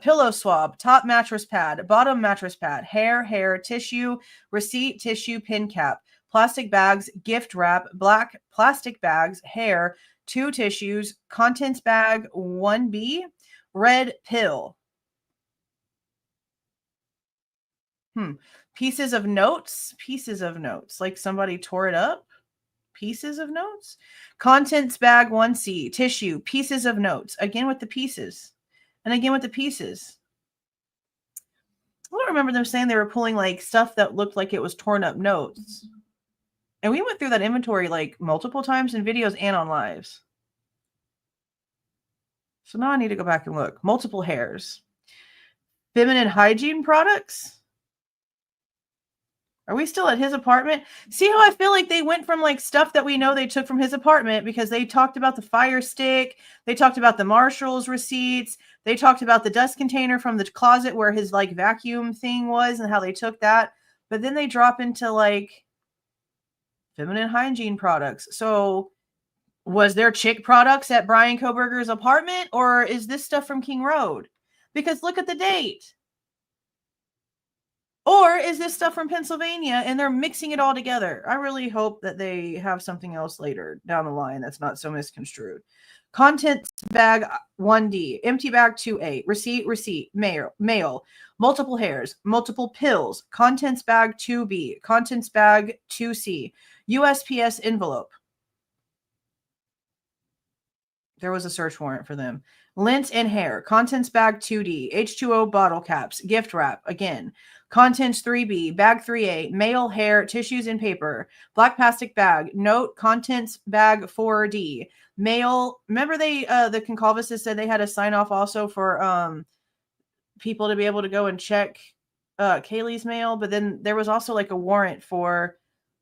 pillow swab, top mattress pad, bottom mattress pad, hair, tissue, receipt, tissue, pin cap, plastic bags, gift wrap, black plastic bags, hair, 2 tissues, contents bag, 1B, red pill. Pieces of notes, like somebody tore it up. Pieces of notes, contents bag, 1C, tissue, pieces of notes, again with the pieces. And again with the pieces. I don't remember them saying they were pulling like stuff that looked like it was torn up notes. And we went through that inventory like multiple times in videos and on lives. So now I need to go back and look. Multiple hairs. Feminine hygiene products. Are we still at his apartment? See how I feel like they went from like stuff that we know they took from his apartment because they talked about the fire stick. They talked about the marshal's receipts. They talked about the dust container from the closet where his like vacuum thing was and how they took that. But then they drop into like feminine hygiene products. So was there chick products at Bryan Kohberger's apartment or is this stuff from King Road? Because look at the date. Or is this stuff from Pennsylvania and they're mixing it all together? I really hope that they have something else later down the line that's not so misconstrued. Contents bag 1D, empty bag 2A, receipt, mail, multiple hairs, multiple pills, contents bag 2B, contents bag 2C, USPS envelope. There was a search warrant for them. Lint and hair. Contents bag 2D. H2O bottle caps. Gift wrap. Again. Contents 3B. Bag 3A. Mail, hair, tissues, and paper. Black plastic bag. Note. Contents bag 4D. Mail. Remember the Goncalves said they had a sign off also for people to be able to go and check Kaylee's mail, but then there was also like a warrant for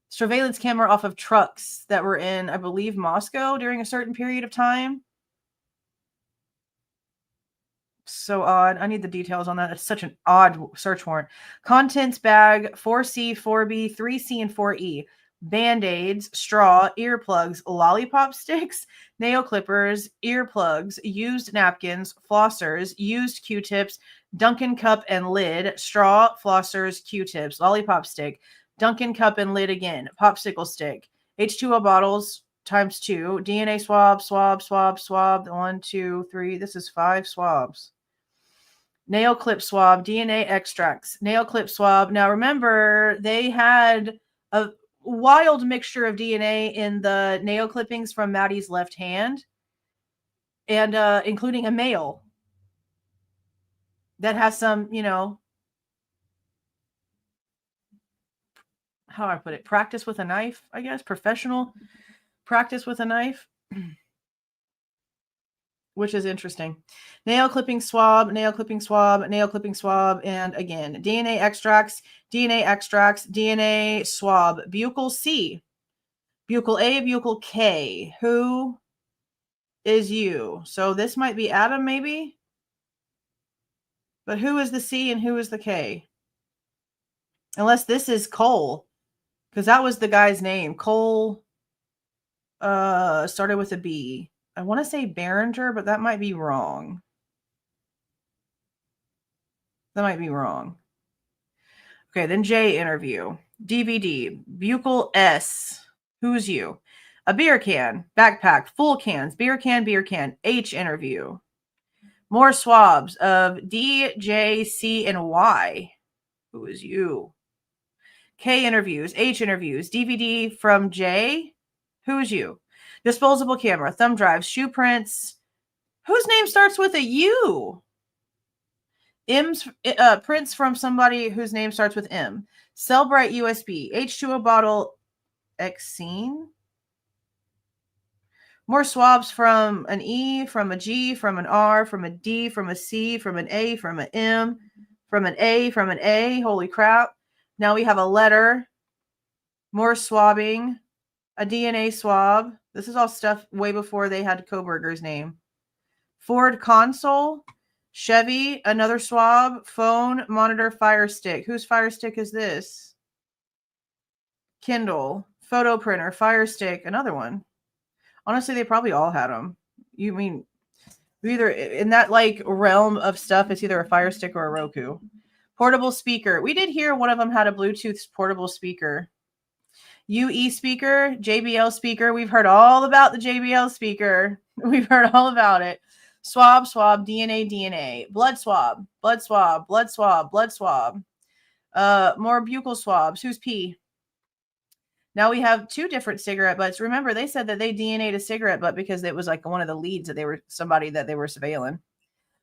surveillance camera off of trucks that were in, I believe, Moscow during a certain period of time. So odd. I need the details on that. It's such an odd search warrant. Contents bag 4C, 4B, 3C, and 4E. Band-aids, straw, earplugs, lollipop sticks, nail clippers, earplugs, used napkins, flossers, used Q-tips, Dunkin' cup and lid, straw, flossers, Q-tips, lollipop stick, Dunkin' cup and lid again, popsicle stick, H2O bottles times 2, DNA swab, swab, 1, 2, 3. This is 5 swabs. Nail clip swab, DNA extracts, nail clip swab. Now remember, they had a wild mixture of DNA in the nail clippings from Maddie's left hand, and including a male that has some, how do I put it? Practice with a knife, I guess. Professional practice with a knife. Which is interesting. Nail clipping swab, nail clipping swab, nail clipping swab, and again, DNA extracts, DNA swab, buccal C, buccal A, buccal K. Who is you? So this might be Adam, maybe? But who is the C and who is the K? Unless this is Cole, because that was the guy's name. Cole started with a B. I want to say Behringer, but that might be wrong. Okay, then J interview. DVD. Buccal S. Who's you? A beer can. Backpack. Full cans. Beer can. H interview. More swabs of D, J, C, and Y. Who is you? K interviews. H interviews. DVD from J. Who is you? Disposable camera. Thumb drives. Shoe prints. Whose name starts with a U? M's prints from somebody whose name starts with M. Cellbrite USB. H2O bottle. Xene. More swabs from an E, from a G, from an R, from a D, from a C, from an A, from an M, from an A, from an A. Holy crap. Now we have a letter. More swabbing. A DNA swab. This is all stuff way before they had Kohberger's name. Ford console. Chevy. Another swab. Phone. Monitor. Fire stick. Whose fire stick is this? Kindle. Photo printer. Fire stick. Another one. Honestly, they probably all had them. You mean either in that like realm of stuff, it's either a Fire Stick or a Roku. Portable speaker. We did hear one of them had a Bluetooth portable speaker. UE speaker, JBL speaker. We've heard all about the JBL speaker. We've heard all about it. Swab, DNA. Blood swab. More buccal swabs. Who's P? Now we have 2 different cigarette butts. Remember, they said that they DNA'd a cigarette butt because it was like one of the leads that they were surveilling.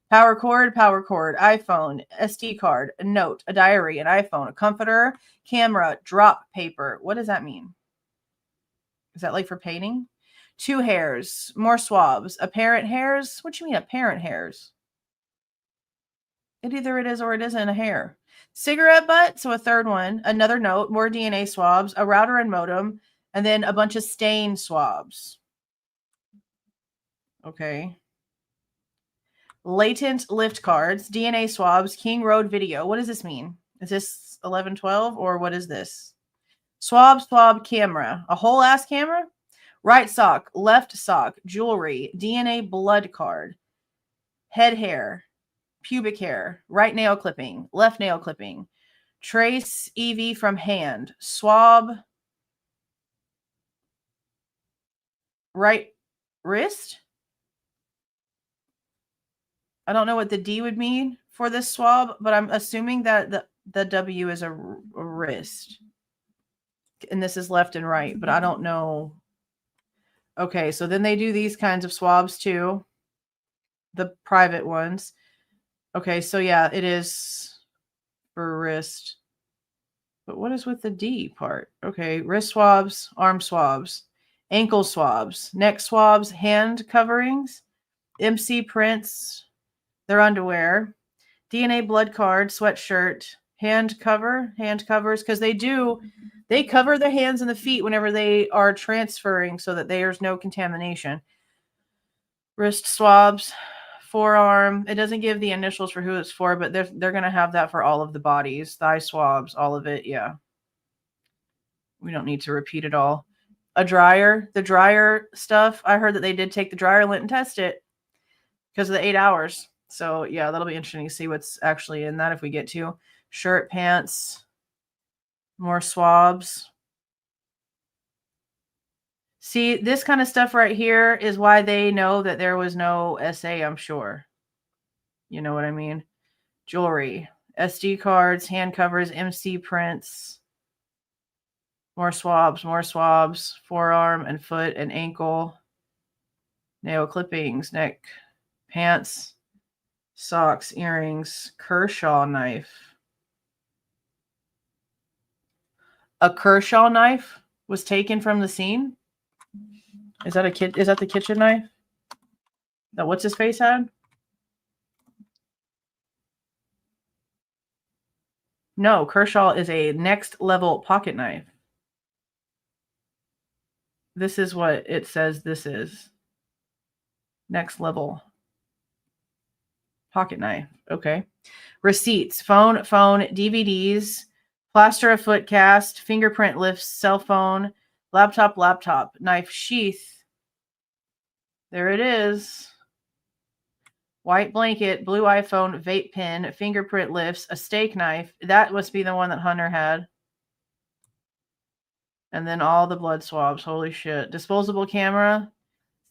Power cord, iPhone, SD card, a note, a diary, an iPhone, a comforter, camera, drop paper. What does that mean? Is that like for painting? 2 hairs, more swabs, apparent hairs. What do you mean apparent hairs? It either it is or it isn't a hair. Cigarette butt, so a 3rd one, another note, more DNA swabs, a router and modem, and then a bunch of stain swabs. Okay. Latent lift cards, DNA swabs, King Road video. What does this mean? Is this 1112 or what is this? Swab camera. A whole ass camera? Right sock, left sock, jewelry, DNA blood card, head hair, pubic hair, right nail clipping, left nail clipping, trace EV from hand, swab, right wrist. I don't know what the D would mean for this swab, but I'm assuming that the W is a wrist. And this is left and right, but I don't know. Okay, so then they do these kinds of swabs too. the private ones. Okay, so yeah, it is for wrist. But what is with the D part? Okay, wrist swabs, arm swabs, ankle swabs, neck swabs, hand coverings, MC prints, their underwear, DNA blood card, sweatshirt, hand covers, because they cover the hands and the feet whenever they are transferring so that there's no contamination. Wrist swabs, forearm. It doesn't give the initials for who it's for, but they're going to have that for all of the bodies. Thigh swabs, all of it. Yeah. We don't need to repeat it all. A dryer, the dryer stuff. I heard that they did take the dryer lint and test it because of the 8 hours. So yeah, that'll be interesting to see what's actually in that if we get to. Shirt, pants, more swabs. See, this kind of stuff right here is why they know that there was no SA, I'm sure. You know what I mean? Jewelry, SD cards, hand covers, MC prints, more swabs, forearm and foot and ankle, nail clippings, neck, pants, socks, earrings, Kershaw knife. A Kershaw knife was taken from the scene? Is that the kitchen knife that what's his face had? No, Kershaw is a next level pocket knife. This is what it says this is. Next level pocket knife. Okay. Receipts, phone, DVDs, plaster of foot cast, fingerprint lifts, cell phone, laptop, knife sheath. There it is. White blanket, blue iPhone, vape pen, fingerprint lifts, a steak knife. That must be the one that Hunter had. And then all the blood swabs. Holy shit. Disposable camera.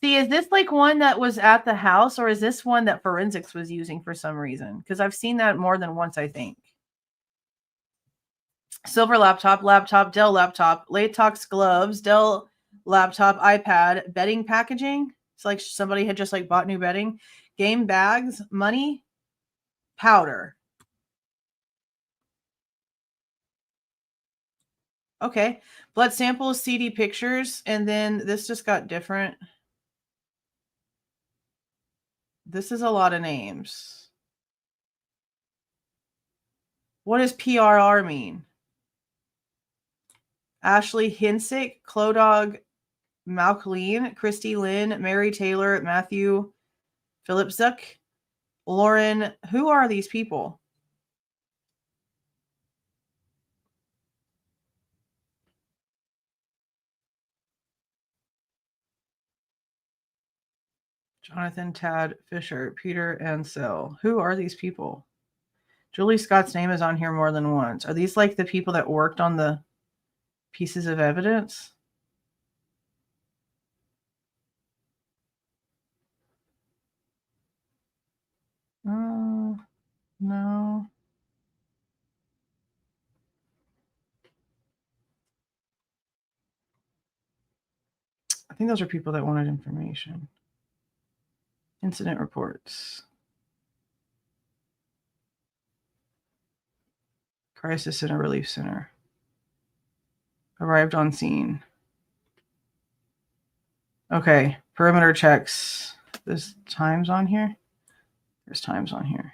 See, is this like one that was at the house, or is this one that forensics was using for some reason? Because I've seen that more than once, I think. Silver laptop, Dell laptop, latex gloves, Dell laptop, iPad, bedding packaging. It's like somebody had just like bought new bedding. Game bags, money, powder. Okay. Blood samples, CD pictures, and then this just got different. This is a lot of names. What does PRR mean? Ashley Hinsick, Clodog Malcolleen, Christy Lynn, Mary Taylor, Matthew Philipsuk, Lauren. Who are these people? Jonathan, Tad, Fisher, Peter, Ansel. Who are these people? Julie Scott's name is on here more than once. Are these like the people that worked on the pieces of evidence? No. I think those are people that wanted information. Incident reports. Crisis Center, Relief Center. Arrived on scene. Okay, perimeter checks. There's times on here? There's times on here.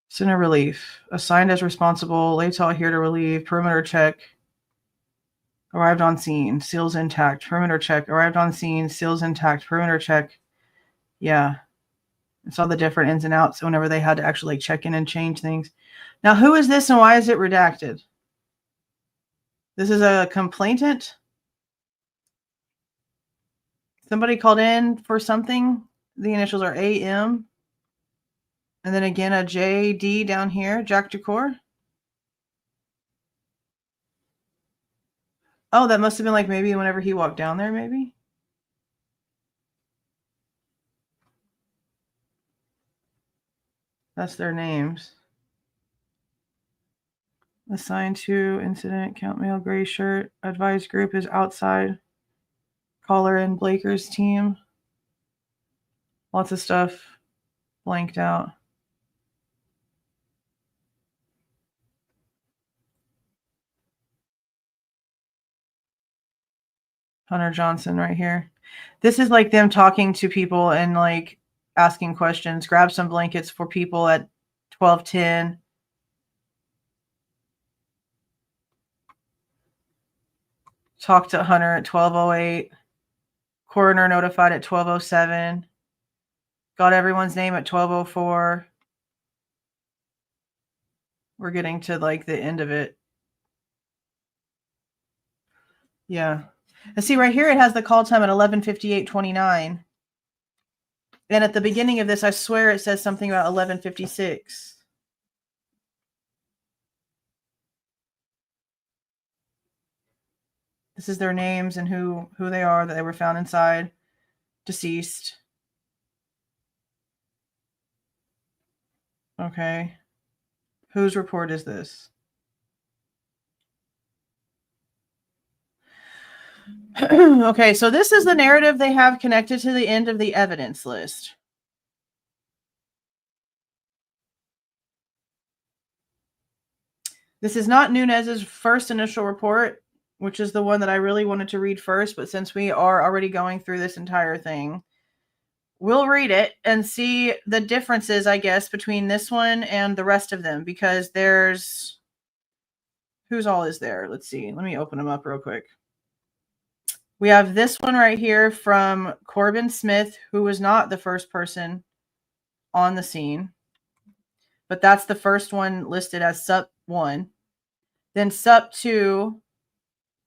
Center relief. Assigned as responsible. Latal here to relieve. Perimeter check. Arrived on scene. Seals intact. Perimeter check. Arrived on scene. Seals intact. Perimeter check. Yeah. I saw the different ins and outs whenever they had to actually check in and change things. Now, who is this and why is it redacted? This is a complainant? Somebody called in for something. The initials are AM. And then again, a JD down here, Jack Jacor. Oh, that must have been like maybe whenever he walked down there, maybe. That's their names. Assigned to incident, count male, gray shirt. Advised group is outside. Caller and Blaker's team. Lots of stuff blanked out. Hunter Johnson right here. This is like them talking to people and like asking questions. Grab some blankets for people at 12:10. Talk to Hunter at 12:08. Coroner notified at 12:07. Got everyone's name at 12:04. We're getting to like the end of it. Yeah. And see right here, it has the call time at 11:58:29. And at the beginning of this, I swear it says something about 11:56. This is their names and who they are, that they were found inside, deceased. Okay. Whose report is this? Okay, so this is the narrative they have connected to the end of the evidence list. This is not Nunez's first initial report, which is the one that I really wanted to read first, but since we are already going through this entire thing, we'll read it and see the differences, I guess, between this one and the rest of them, because there's... Whose all is there? Let's see. Let me open them up real quick. We have this one right here from Corbin Smith, who was not the first person on the scene, but that's the first one listed as SUP 1. Then SUP 2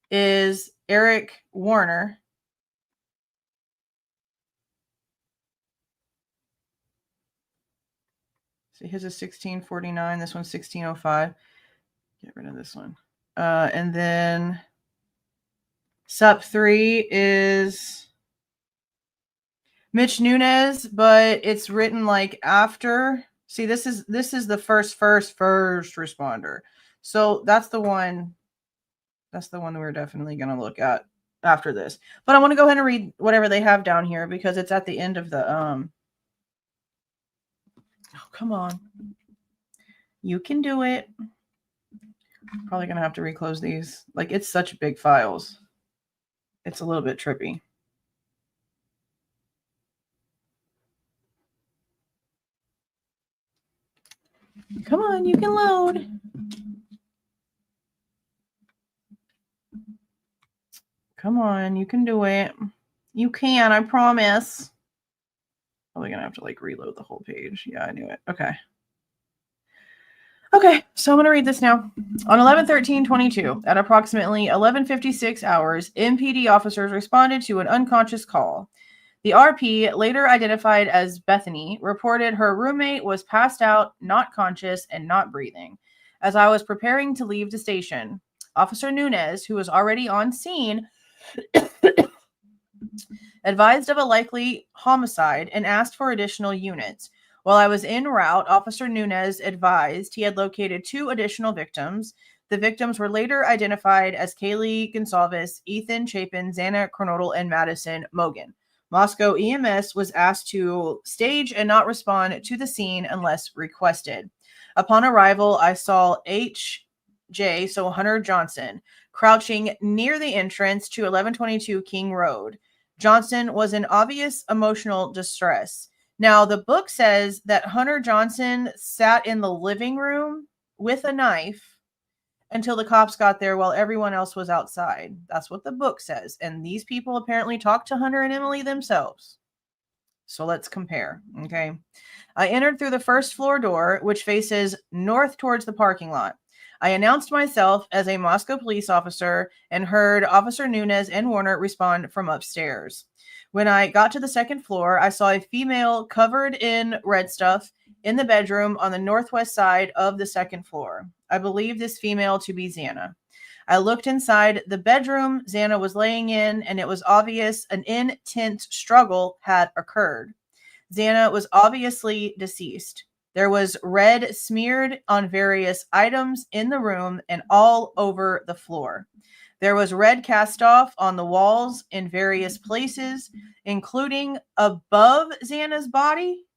is Eric Warner. So his is 1649. This one's 1605. Get rid of this one. And then SUP 3 is Mitch Nunez, but it's written like after. See, this is the first responder. So that's the one. That's the one that we're definitely going to look at after this. But I want to go ahead and read whatever they have down here because it's at the end of the Oh, come on. You can do it. Probably going to have to reclose these. Like, it's such big files. It's a little bit trippy. Come on, you can load. Come on, you can do it. You can, I promise. Probably going to have to like reload the whole page. Yeah, I knew it. Okay. Okay, so I'm going to read this now. On 11/13/22, at approximately 11:56 hours, MPD officers responded to an unconscious call. The RP, later identified as Bethany, reported her roommate was passed out, not conscious, and not breathing. As I was preparing to leave the station, Officer Nunez, who was already on scene, advised of a likely homicide and asked for additional units. While I was en route, Officer Nunez advised he had located 2 additional victims. The victims were later identified as Kaylee Goncalves, Ethan Chapin, Xana, Kernodle, and Maddie Mogen. Moscow EMS was asked to stage and not respond to the scene unless requested. Upon arrival, I saw H.J., so Hunter Johnson, crouching near the entrance to 1122 King Road. Johnson was in obvious emotional distress. Now, the book says that Hunter Johnson sat in the living room with a knife until the cops got there while everyone else was outside. That's what the book says. And these people apparently talked to Hunter and Emily themselves. So let's compare, okay? I entered through the first floor door, which faces north towards the parking lot. I announced myself as a Moscow police officer and heard Officer Nunez and Warner respond from upstairs. When I got to the second floor, I saw a female covered in red stuff in the bedroom on the northwest side of the second floor. I believe this female to be Xana. I looked inside the bedroom Xana was laying in, and it was obvious an intense struggle had occurred. Xana was obviously deceased. There was red smeared on various items in the room and all over the floor. There was red cast off on the walls in various places, including above Xana's body.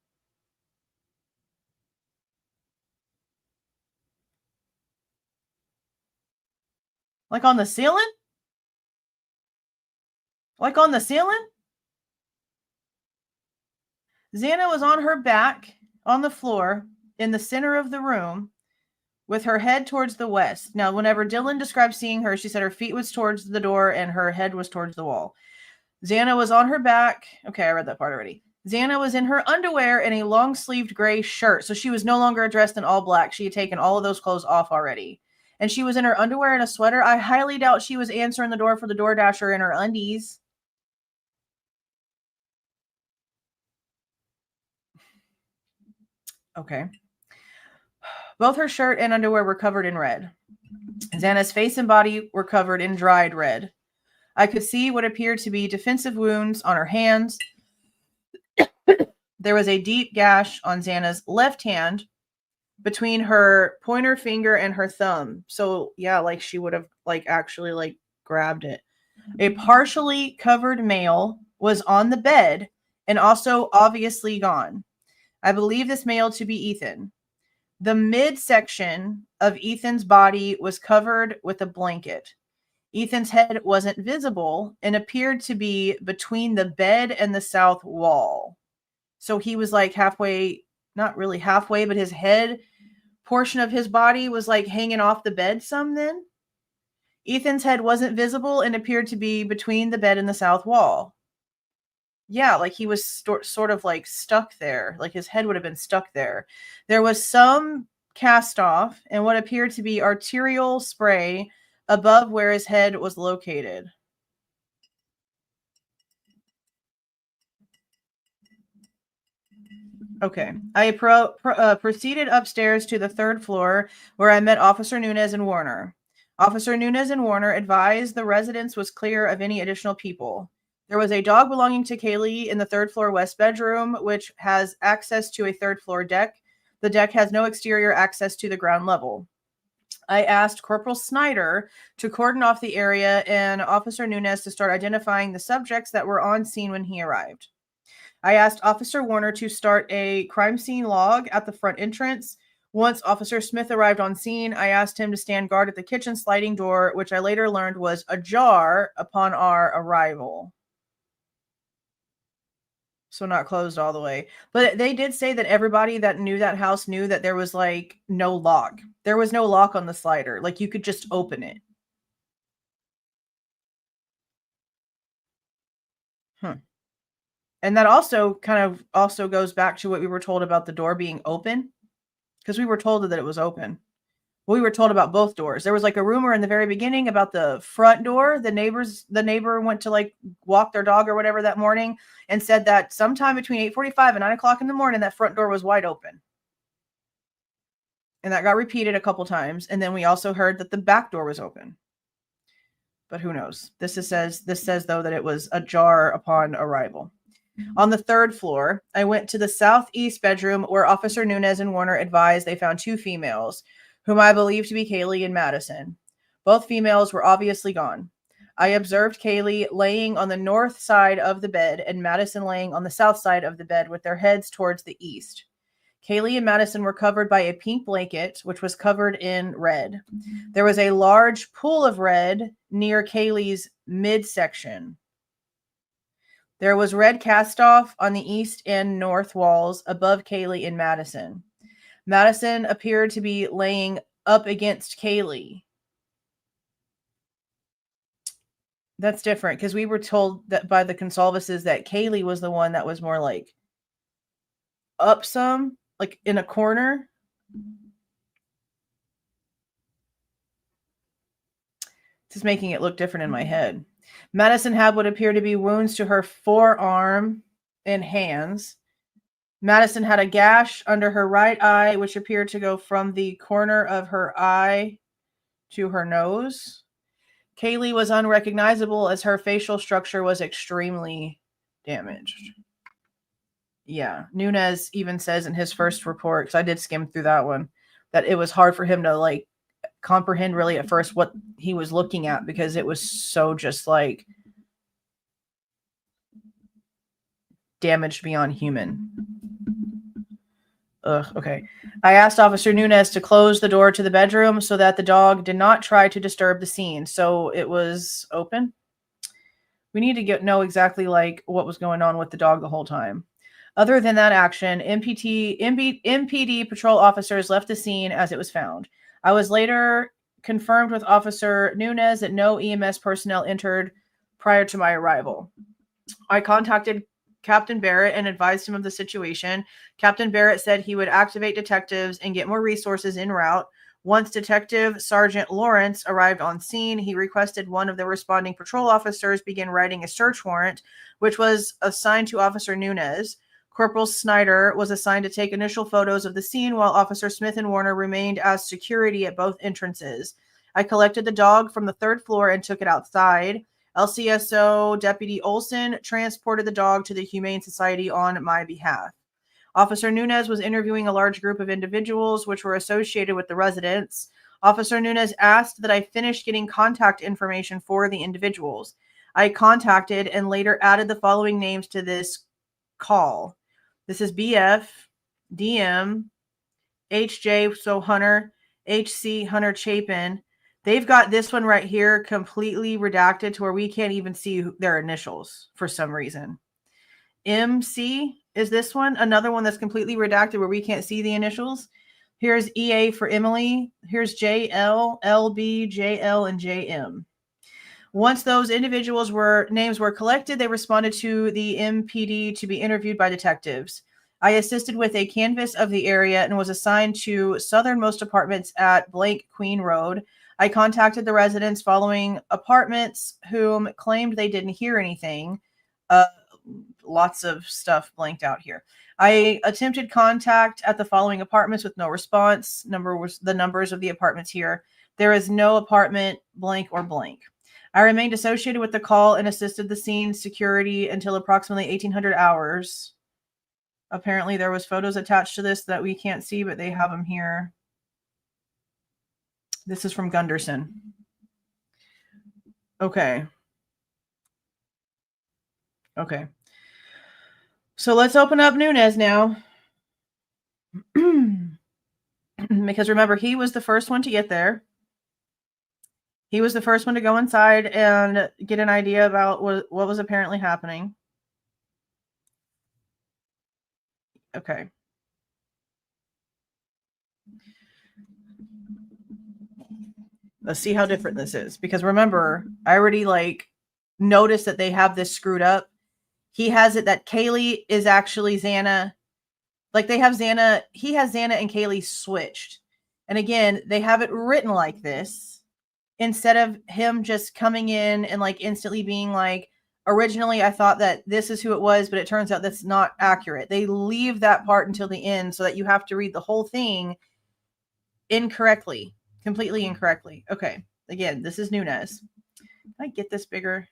Like on the ceiling? Like on the ceiling? Xana was on her back on the floor in the center of the room with her head towards the west. Now, whenever Dylan described seeing her, she said her feet was towards the door and her head was towards the wall. Xana was on her back. Okay, I read that part already. Xana was in her underwear and a long-sleeved gray shirt. So she was no longer dressed in all black. She had taken all of those clothes off already. And she was in her underwear and a sweater. I highly doubt she was answering the door for the DoorDasher in her undies. Okay. Both her shirt and underwear were covered in red. Xana's face and body were covered in dried red. I could see what appeared to be defensive wounds on her hands. There was a deep gash on Xana's left hand between her pointer finger and her thumb. So, yeah, like she would have actually grabbed it. A partially covered male was on the bed and also obviously gone. I believe this male to be Ethan. The midsection of Ethan's body was covered with a blanket. Ethan's head wasn't visible and appeared to be between the bed and the south wall. So he was like halfway, not really halfway, but his head portion of his body was like hanging off the bed some then. Ethan's head wasn't visible and appeared to be between the bed and the south wall. Yeah, like he was sort of like stuck there. Like his head would have been stuck there. There was some cast off and what appeared to be arterial spray above where his head was located. Okay. I proceeded upstairs to the third floor where I met Officer Nunez and Warner. Officer Nunez and Warner advised the residence was clear of any additional people. There was a dog belonging to Kaylee in the third floor west bedroom, which has access to a third floor deck. The deck has no exterior access to the ground level. I asked Corporal Snyder to cordon off the area and Officer Nunez to start identifying the subjects that were on scene when he arrived. I asked Officer Warner to start a crime scene log at the front entrance. Once Officer Smith arrived on scene, I asked him to stand guard at the kitchen sliding door, which I later learned was ajar upon our arrival. So not closed all the way. But they did say that everybody that knew that house knew that there was like no lock. There was no lock on the slider. Like you could just open it. And that also goes back to what we were told about the door being open. Because we were told that it was open. We were told about both doors. There was like a rumor in the very beginning about the front door. The neighbor went to like walk their dog or whatever that morning and said that sometime between 8:45 and 9 o'clock in the morning, that front door was wide open. And that got repeated a couple times. And then we also heard that the back door was open. But who knows? This says though that it was ajar upon arrival. On the third floor, I went to the southeast bedroom where Officer Nunez and Warner advised they found two females, whom I believe to be Kaylee and Madison. Both females were obviously gone. I observed Kaylee laying on the north side of the bed and Madison laying on the south side of the bed with their heads towards the east. Kaylee and Madison were covered by a pink blanket, which was covered in red. There was a large pool of red near Kaylee's midsection. There was red cast off on the east and north walls above Kaylee and Madison. Madison appeared to be laying up against Kaylee. That's different because we were told that by the Goncalveses that Kaylee was the one that was more like up some, like in a corner. Just making it look different in my head. Madison had what appeared to be wounds to her forearm and hands. Madison had a gash under her right eye, which appeared to go from the corner of her eye to her nose. Kaylee was unrecognizable as her facial structure was extremely damaged. Yeah. Nunez even says in his first report, because I did skim through that one, that it was hard for him to like comprehend really at first what he was looking at because it was so just like damaged beyond human. Ugh, okay. I asked Officer Nunez to close the door to the bedroom so that the dog did not try to disturb the scene. So it was open. We need to know exactly like what was going on with the dog the whole time. Other than that action, MPD patrol officers left the scene as it was found. I was later confirmed with Officer Nunez that no EMS personnel entered prior to my arrival. I contacted Captain Barrett and advised him of the situation. Captain Barrett said he would activate detectives and get more resources en route. Once Detective Sergeant Lawrence arrived on scene, he requested one of the responding patrol officers begin writing a search warrant, which was assigned to Officer Nunez. Corporal Snyder was assigned to take initial photos of the scene while Officer Smith and Warner remained as security at both entrances. I collected the dog from the third floor and took it outside. LCSO Deputy Olson transported the dog to the Humane Society on my behalf. Officer Nunez was interviewing a large group of individuals which were associated with the residents. Officer Nunez asked that I finish getting contact information for the individuals. I contacted and later added the following names to this call. This is BF, DM, HJ, so Hunter, HC, Hunter Chapin. They've got this one right here completely redacted to where we can't even see their initials for some reason. MC is this one, another one that's completely redacted where we can't see the initials. Here's EA for Emily. Here's JL, LB, JL, and JM. Once those individuals' names were collected, they responded to the MPD to be interviewed by detectives. I assisted with a canvass of the area and was assigned to southernmost apartments at Blank Queen Road. I contacted the residents following apartments whom claimed they didn't hear anything. Lots of stuff blanked out here. I attempted contact at the following apartments with no response. The numbers of the apartments here. There is no apartment blank or blank. I remained associated with the call and assisted the scene security until approximately 1800 hours. Apparently there was photos attached to this that we can't see, but they have them here. This is from Gunderson. Okay. Okay. So let's open up Nunez now. Because remember, he was the first one to get there. He was the first one to go inside and get an idea about what was apparently happening. Okay. Let's see how different this is. Because remember, I already noticed that they have this screwed up. He has it that Kaylee is actually Xana. Like they have Xana, he has Xana and Kaylee switched. And again, they have it written like this instead of him just coming in and instantly being like, originally I thought that this is who it was, but it turns out that's not accurate. They leave that part until the end so that you have to read the whole thing incorrectly, completely incorrectly. Okay. Again, this is Nunez. Can I get this bigger?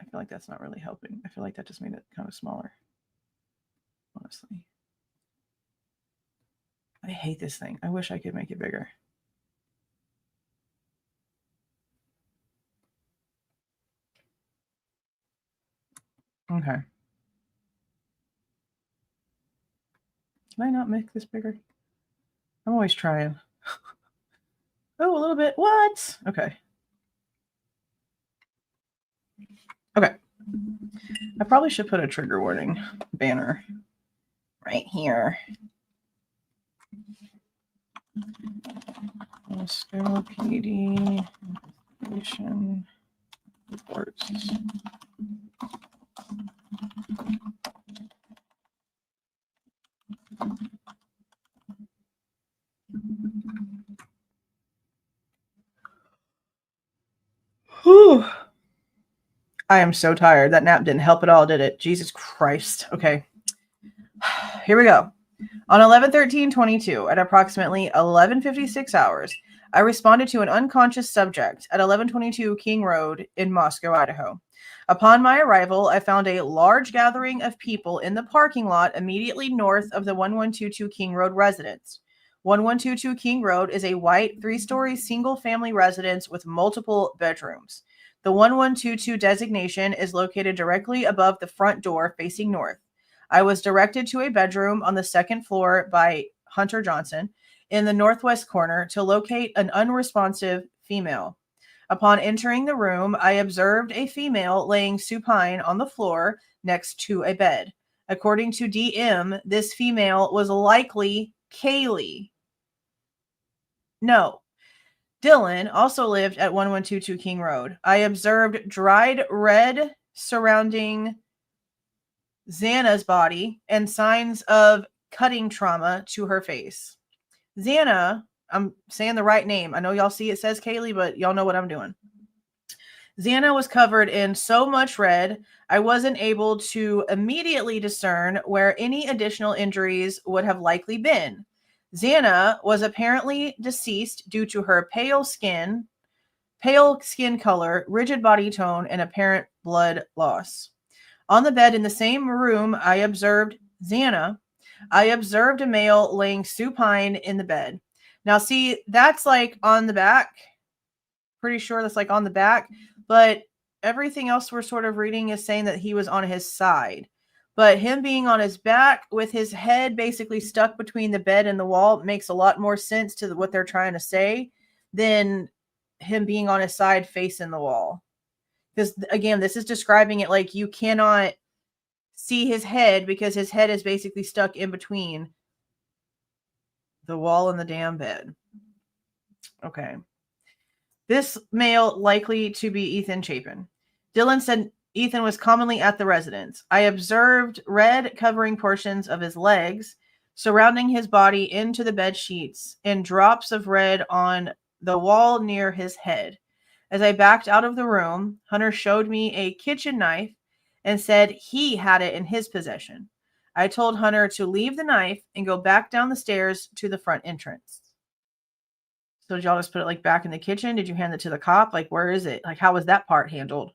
I feel like that's not really helping. I feel like that just made it kind of smaller. Honestly. I hate this thing. I wish I could make it bigger. Okay. Can I not make this bigger? I'm always trying. Oh, a little bit. What? Okay. Okay. I probably should put a trigger warning banner right here. Moscow PD investigation reports. Whew. I am so tired. That nap didn't help at all, did it? Jesus Christ. Okay. Here we go. On 11/13/22, at approximately 11:56 hours, I responded to an unconscious subject at 1122 King Road in Moscow, Idaho. Upon my arrival, I found a large gathering of people in the parking lot immediately north of the 1122 King Road residence. 1122 King Road is a white, 3-story single-family residence with multiple bedrooms. The 1122 designation is located directly above the front door facing north. I was directed to a bedroom on the second floor by Hunter Johnson in the northwest corner to locate an unresponsive female. Upon entering the room, I observed a female laying supine on the floor next to a bed. According to DM, this female was likely Kaylee. No. Dylan also lived at 1122 King Road. I observed dried red surrounding Xana's body and signs of cutting trauma to her face. Xana, I'm saying the right name. I know y'all see it says Kaylee, but y'all know what I'm doing. Xana was covered in so much red, I wasn't able to immediately discern where any additional injuries would have likely been. Xana was apparently deceased due to her pale skin color, rigid body tone, and apparent blood loss. On the bed in the same room I observed Xana, I observed a male laying supine in the bed. Now, see, that's like on the back. Pretty sure that's like on the back. But everything else we're sort of reading is saying that he was on his side. But him being on his back with his head basically stuck between the bed and the wall makes a lot more sense to what they're trying to say than him being on his side facing the wall. Because, again, this is describing it like you cannot see his head because his head is basically stuck in between the wall and the damn bed. Okay. This male likely to be Ethan Chapin. Dylan said Ethan was commonly at the residence. I observed red covering portions of his legs, surrounding his body into the bed sheets, and drops of red on the wall near his head. As I backed out of the room, Hunter showed me a kitchen knife and said he had it in his possession. I told Hunter to leave the knife and go back down the stairs to the front entrance. So did y'all just put it like back in the kitchen? Did you hand it to the cop? Like, where is it? Like, how was that part handled?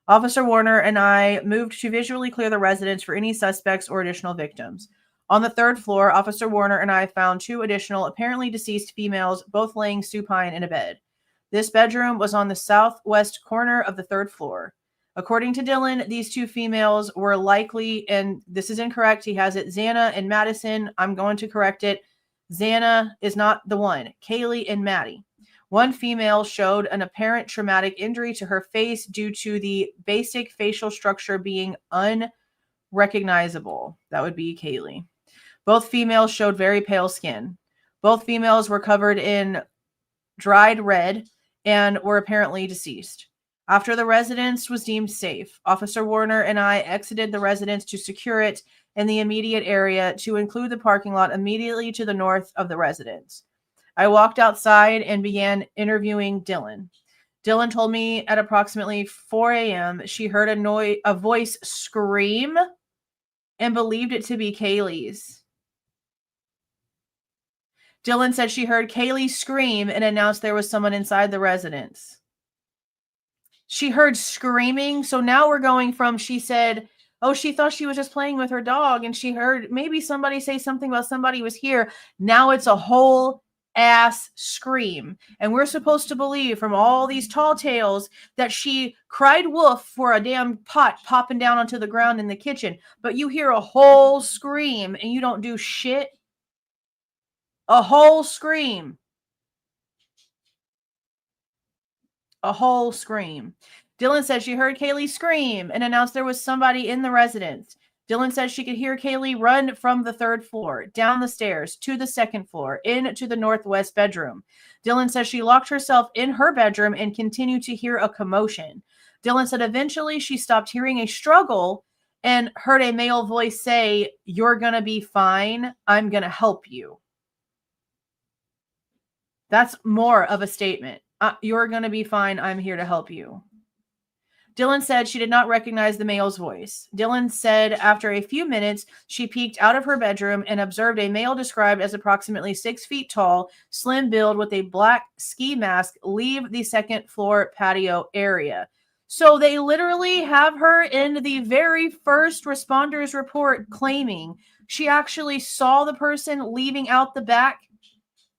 Officer Warner and I moved to visually clear the residence for any suspects or additional victims. On the third floor, Officer Warner and I found 2 additional apparently deceased females, both laying supine in a bed. This bedroom was on the southwest corner of the third floor. According to Dylan, these 2 females were likely, and this is incorrect, he has it Xana and Madison. I'm going to correct it. Xana is not the one. Kaylee and Maddie. One female showed an apparent traumatic injury to her face due to the basic facial structure being unrecognizable. That would be Kaylee. Both females showed very pale skin. Both females were covered in dried red and were apparently deceased. After the residence was deemed safe, Officer Warner and I exited the residence to secure it in the immediate area, to include the parking lot immediately to the north of the residence. I walked outside and began interviewing Dylan. Dylan told me at approximately 4 a.m. she heard a voice scream and believed it to be Kaylee's. Dylan said she heard Kaylee scream and announced there was someone inside the residence. She heard screaming. So now we're going from, she said, oh, she thought she was just playing with her dog and she heard maybe somebody say something about somebody was here. Now it's a whole ass scream. And we're supposed to believe from all these tall tales that she cried wolf for a damn pot popping down onto the ground in the kitchen. But you hear a whole scream and you don't do shit. A whole scream. A whole scream. Dylan said she heard Kaylee scream and announced there was somebody in the residence. Dylan said she could hear Kaylee run from the third floor, down the stairs, to the second floor, into the northwest bedroom. Dylan says she locked herself in her bedroom and continued to hear a commotion. Dylan said eventually she stopped hearing a struggle and heard a male voice say, "You're going to be fine. I'm going to help you." That's more of a statement. You're going to be fine. I'm here to help you. Dylan said she did not recognize the male's voice. Dylan said after a few minutes, she peeked out of her bedroom and observed a male described as approximately 6 feet tall, slim build with a black ski mask leave the second floor patio area. So they literally have her in the very first responders report claiming she actually saw the person leaving out the back.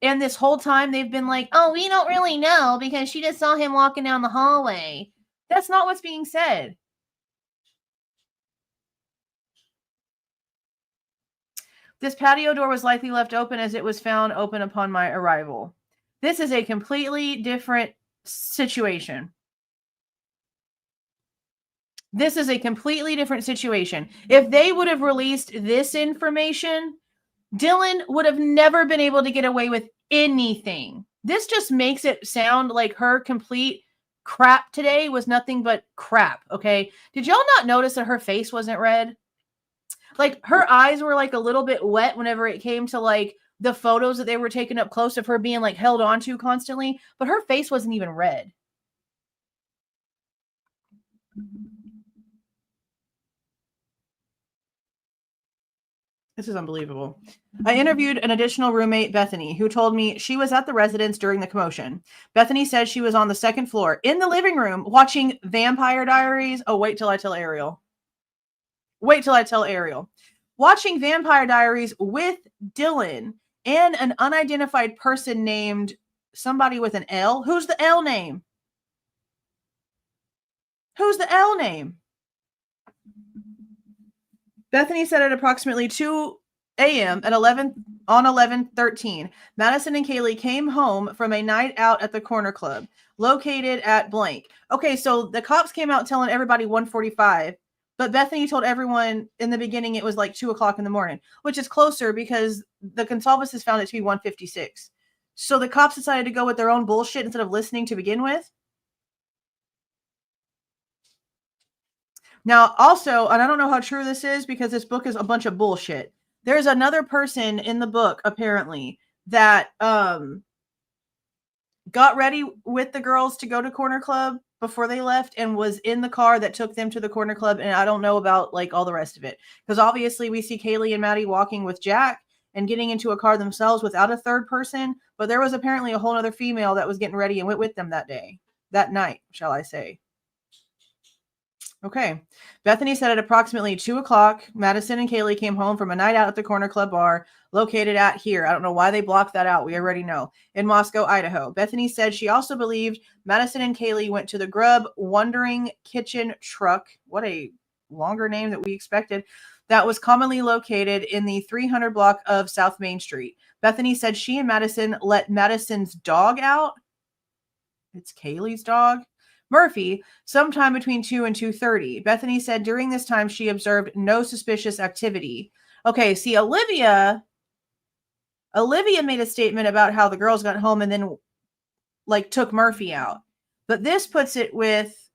And this whole time they've been like, oh, we don't really know because she just saw him walking down the hallway. That's not what's being said. This patio door was likely left open as it was found open upon my arrival. This is a completely different situation. This is a completely different situation. If they would have released this information, Dylan would have never been able to get away with anything. This just makes it sound like her complete crap today was nothing but crap, okay? Did y'all not notice that her face wasn't red? Like, her eyes were like a little bit wet whenever it came to like the photos that they were taking up close of her being like held onto constantly, but her face wasn't even red. This is unbelievable. I interviewed an additional roommate, Bethany, who told me she was at the residence during the commotion. Bethany said she was on the second floor in the living room watching Vampire Diaries. Oh, wait till I tell Ariel. Wait till I tell Ariel. Watching Vampire Diaries with Dylan and an unidentified person named somebody with an L. Who's the L name? Who's the L name? Bethany said at approximately 2 a.m. at 11:13, Madison and Kaylee came home from a night out at the Corner Club, located at blank. Okay, so the cops came out telling everybody 1:45, but Bethany told everyone in the beginning it was like 2 o'clock in the morning, which is closer because the Goncalves found it to be 1:56. So the cops decided to go with their own bullshit instead of listening to begin with. Now, also, and I don't know how true this is because this book is a bunch of bullshit. There's another person in the book, apparently, that got ready with the girls to go to Corner Club before they left and was in the car that took them to the Corner Club. And I don't know about like all the rest of it. Because obviously we see Kaylee and Maddie walking with Jack and getting into a car themselves without a third person. But there was apparently a whole other female that was getting ready and went with them that night, shall I say. Okay. Bethany said at approximately 2 o'clock, Madison and Kaylee came home from a night out at the Corner Club bar located at here. I don't know why they blocked that out. We already know. In Moscow, Idaho. Bethany said she also believed Madison and Kaylee went to the Grub Wandering Kitchen Truck. What a longer name that we expected. That was commonly located in the 300 block of South Main Street. Bethany said she and Madison let Madison's dog out. It's Kaylee's dog. Murphy, sometime between 2 and 2:30. Bethany said during this time she observed no suspicious activity. Okay, see, Olivia made a statement about how the girls got home and then like took Murphy out. But this puts it with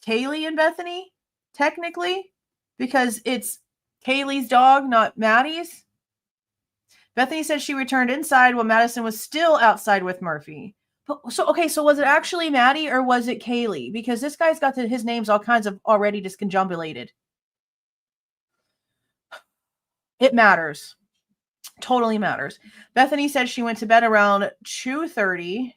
Kaylee and Bethany, technically, because it's Kaylee's dog, not Maddie's. Bethany said she returned inside while Madison was still outside with Murphy. So was it actually Maddie or was it Kaylee? Because this guy's got his names all kinds of already disconjumbulated. It matters. Totally matters. Bethany said she went to bed around 2:30.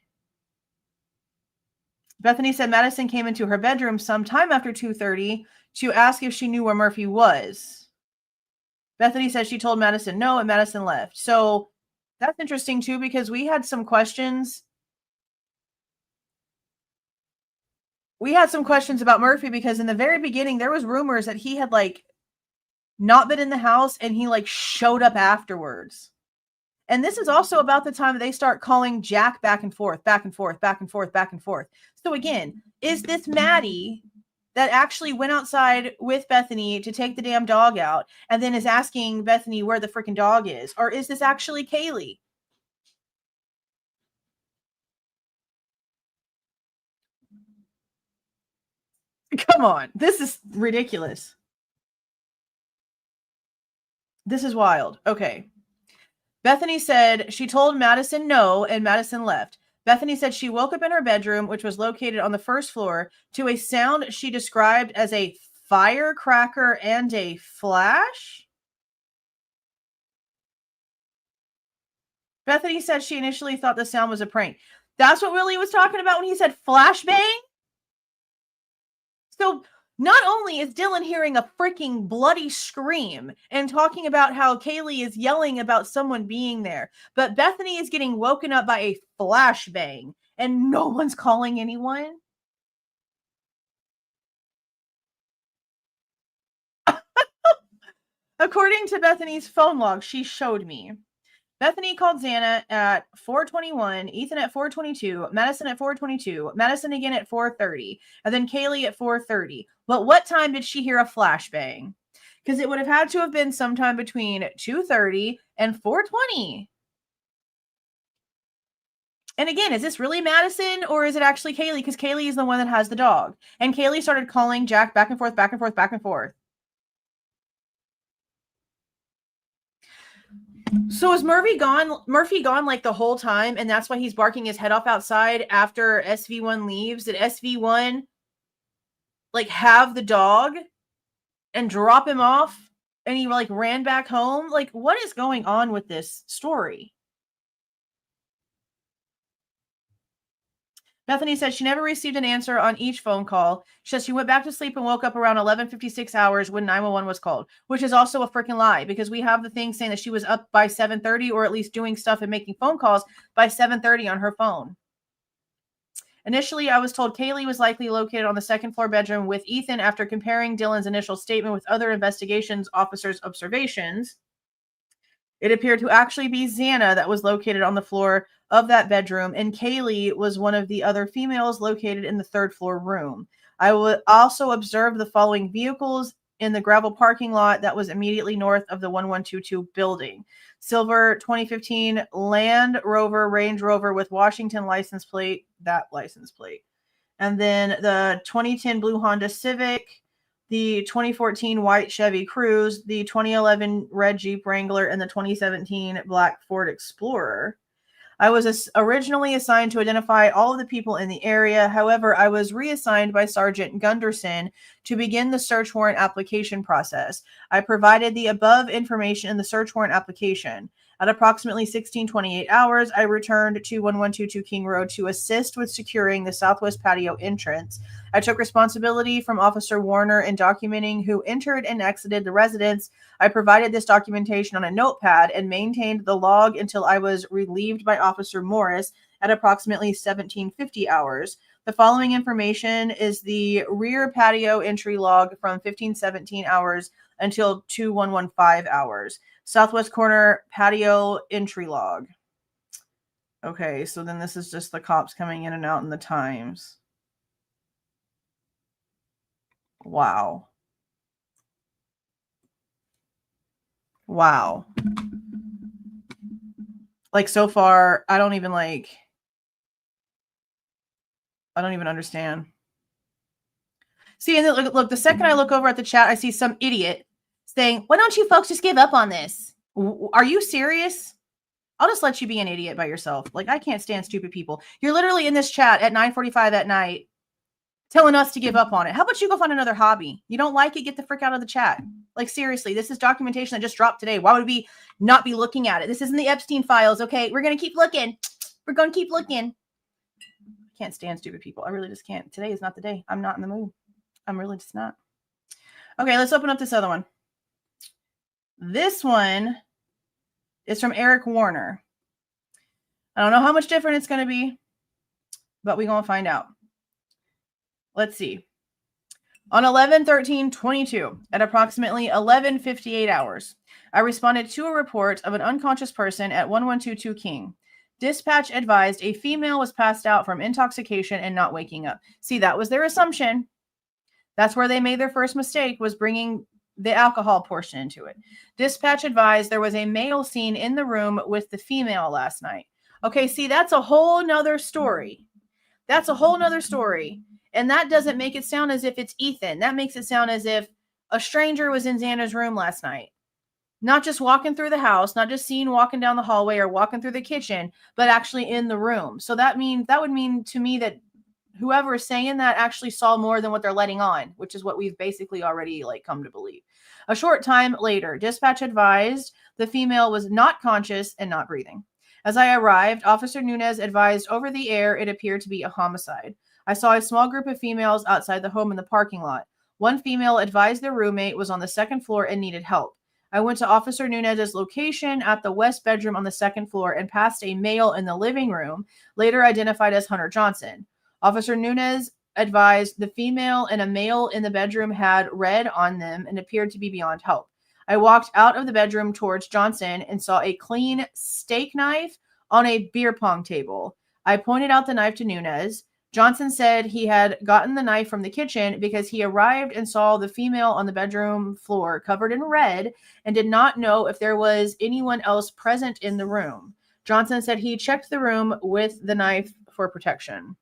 Bethany said Madison came into her bedroom sometime after 2:30 to ask if she knew where Murphy was. Bethany said she told Madison no, and Madison left. So that's interesting too, because we had some questions. We had some questions about Murphy because in the very beginning, there was rumors that he had like not been in the house and he like showed up afterwards. And this is also about the time that they start calling Jack back and forth, back and forth, back and forth, back and forth. So again, is this Maddie that actually went outside with Bethany to take the damn dog out and then is asking Bethany where the freaking dog is? Or is this actually Kaylee? Come on. This is ridiculous. This is wild. Okay. Bethany said she told Madison no, and Madison left. Bethany said she woke up in her bedroom, which was located on the first floor, to a sound she described as a firecracker and a flash. Bethany said she initially thought the sound was a prank. That's what Willie was talking about when he said flashbang? So not only is Dylan hearing a freaking bloody scream and talking about how Kaylee is yelling about someone being there, but Bethany is getting woken up by a flashbang and no one's calling anyone. According to Bethany's phone log she showed me, Bethany called Xana at 4:21, Ethan at 4:22, Madison at 4:22, Madison again at 4:30, and then Kaylee at 4:30. But what time did she hear a flashbang? Because it would have had to have been sometime between 2:30 and 4:20. And again, is this really Madison or is it actually Kaylee? Because Kaylee is the one that has the dog. And Kaylee started calling Jack back and forth, back and forth, back and forth. So is Murphy gone like the whole time, and that's why he's barking his head off outside after SV1 leaves? Did SV1 like have the dog and drop him off and he like ran back home? Like, what is going on with this story? Bethany says she never received an answer on each phone call. She says she went back to sleep and woke up around 11:56 hours when 911 was called, which is also a freaking lie because we have the thing saying that she was up by 7:30 or at least doing stuff and making phone calls by 7:30 on her phone. Initially, I was told Kaylee was likely located on the second floor bedroom with Ethan after comparing Dylan's initial statement with other investigations officers' observations. It appeared to actually be Xana that was located on the floor of that bedroom, and Kaylee was one of the other females located in the third floor room. I would also observe the following vehicles in the gravel parking lot that was immediately north of the 1122 building. Silver 2015 Land Rover Range Rover with Washington license plate, that license plate. And then the 2010 blue Honda Civic, the 2014 white Chevy Cruze, the 2011 red Jeep Wrangler, and the 2017 black Ford Explorer. I was originally assigned to identify all of the people in the area. However, I was reassigned by Sergeant Gunderson to begin the search warrant application process. I provided the above information in the search warrant application. At approximately 16:28 hours, I returned to 1122 King Road to assist with securing the southwest patio entrance. I took responsibility from Officer Warner in documenting who entered and exited the residence. I provided this documentation on a notepad and maintained the log until I was relieved by Officer Morris at approximately 17:50 hours. The following information is the rear patio entry log from 15:17 hours until 2115 hours. Southwest corner patio entry log. Okay, so then this is just the cops coming in and out in the times. Wow. Wow. Like so far, I don't even understand. See, and look, the second I look over at the chat, I see some idiot saying, why don't you folks just give up on this? Are you serious? I'll just let you be an idiot by yourself. Like, I can't stand stupid people. You're literally in this chat at 9:45 at night telling us to give up on it. How about you go find another hobby? You don't like it? Get the frick out of the chat. Like, seriously, this is documentation that just dropped today. Why would we not be looking at it? This isn't the Epstein files, okay? We're going to keep looking. We're going to keep looking. I can't stand stupid people. I really just can't. Today is not the day. I'm not in the mood. I'm really just not. Okay, let's open up this other one. This one is from Eric Warner. I don't know how much different it's going to be, but we're going to find out. Let's see. On 11/13/22, at approximately 11:58 hours, I responded to a report of an unconscious person at 1122 King. Dispatch advised a female was passed out from intoxication and not waking up. See, that was their assumption. That's where they made their first mistake, was bringing the alcohol portion into it. Dispatch advised there was a male seen in the room with the female last night. Okay, see, that's a whole nother story. That's a whole nother story. And that doesn't make it sound as if it's Ethan. That makes it sound as if a stranger was in Xana's room last night. Not just walking through the house, not just seen walking down the hallway or walking through the kitchen, but actually in the room. So that would mean to me that whoever is saying that actually saw more than what they're letting on, which is what we've basically already come to believe. A short time later, dispatch advised the female was not conscious and not breathing. As I arrived, Officer Nunez advised over the air it appeared to be a homicide. I saw a small group of females outside the home in the parking lot. One female advised their roommate was on the second floor and needed help. I went to Officer Nunez's location at the west bedroom on the second floor and passed a male in the living room, later identified as Hunter Johnson. Officer Nunez advised the female and a male in the bedroom had red on them and appeared to be beyond help. I walked out of the bedroom towards Johnson and saw a clean steak knife on a beer pong table. I pointed out the knife to Nunez. Johnson said he had gotten the knife from the kitchen because he arrived and saw the female on the bedroom floor covered in red and did not know if there was anyone else present in the room. Johnson said he checked the room with the knife for protection.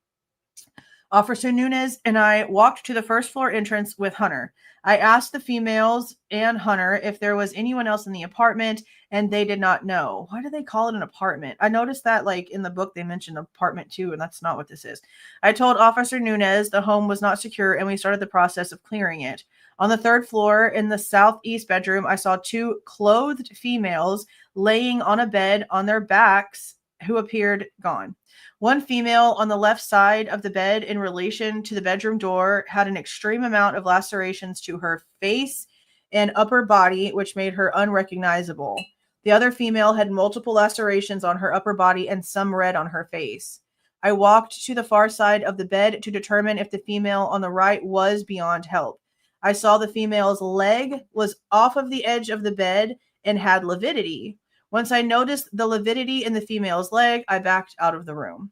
Officer Nunez and I walked to the first floor entrance with Hunter. I asked the females and Hunter if there was anyone else in the apartment, and they did not know. Why do they call it an apartment? I noticed that in the book they mentioned apartment too, and that's not what this is. I told Officer Nunez the home was not secure, and we started the process of clearing it. On the third floor in the southeast bedroom, I saw two clothed females laying on a bed on their backs who appeared gone. One female on the left side of the bed in relation to the bedroom door had an extreme amount of lacerations to her face and upper body, which made her unrecognizable. The other female had multiple lacerations on her upper body and some red on her face. I walked to the far side of the bed to determine if the female on the right was beyond help. I saw the female's leg was off of the edge of the bed and had lividity. Once I noticed the lividity in the female's leg, I backed out of the room.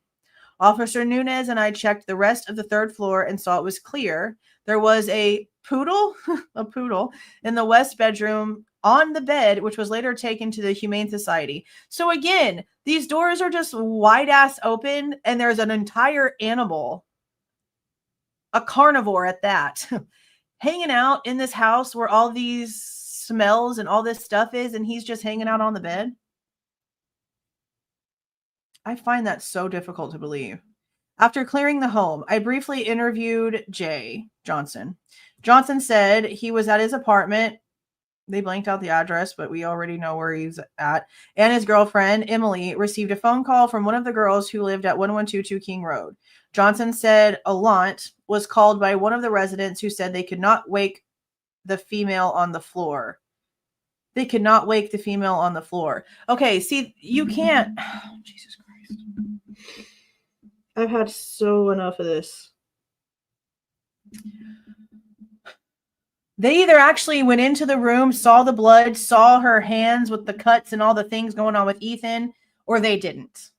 Officer Nunez and I checked the rest of the third floor and saw it was clear. There was a poodle in the west bedroom on the bed, which was later taken to the Humane Society. So again, these doors are just wide ass open, and there's an entire animal, a carnivore at that, hanging out in this house where all these smells and all this stuff is, and he's just hanging out on the bed. I find that so difficult to believe. After clearing the home, I briefly interviewed Jay Johnson. Johnson said he was at his apartment. They blanked out the address, but we already know where he's at. And his girlfriend, Emily, received a phone call from one of the girls who lived at 1122 King Road. Johnson said Alant was called by one of the residents who said they could not wake the female on the floor. They could not wake the female on the floor. Okay, see, you can't. Oh, Jesus Christ. I've had so enough of this. They either actually went into the room, saw the blood, saw her hands with the cuts and all the things going on with Ethan, or they didn't.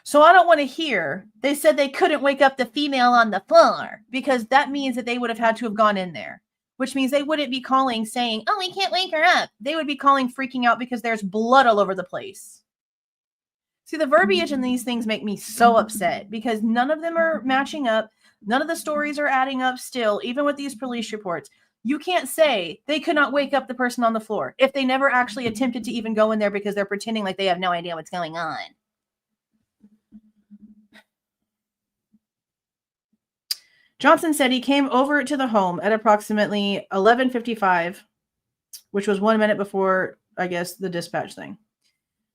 So I don't want to hear they said they couldn't wake up the female on the floor, because that means that they would have had to have gone in there, which means they wouldn't be calling saying, oh, we can't wake her up. They would be calling freaking out because there's blood all over the place. See, the verbiage in these things make me so upset because none of them are matching up. None of the stories are adding up still, even with these police reports. You can't say they could not wake up the person on the floor if they never actually attempted to even go in there because they're pretending like they have no idea what's going on. Johnson said he came over to the home at approximately 11:55, which was 1 minute before, I guess, the dispatch thing.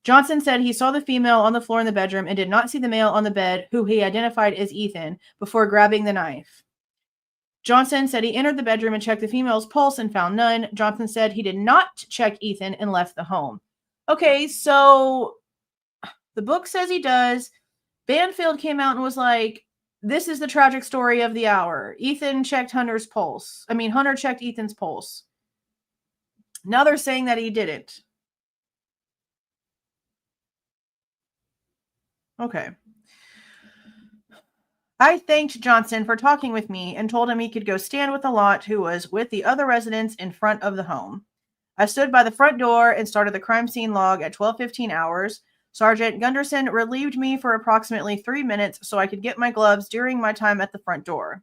Johnson said he saw the female on the floor in the bedroom and did not see the male on the bed, who he identified as Ethan, before grabbing the knife. Johnson said he entered the bedroom and checked the female's pulse and found none. Johnson said he did not check Ethan and left the home. Okay, so the book says he does. Banfield came out and was like, this is the tragic story of the hour. Ethan checked Hunter's pulse. Hunter checked Ethan's pulse. Now they're saying that he didn't. Okay. I thanked Johnson for talking with me and told him he could go stand with Alant, who was with the other residents in front of the home. I stood by the front door and started the crime scene log at 12:15 hours. Sergeant Gunderson relieved me for approximately 3 minutes so I could get my gloves during my time at the front door.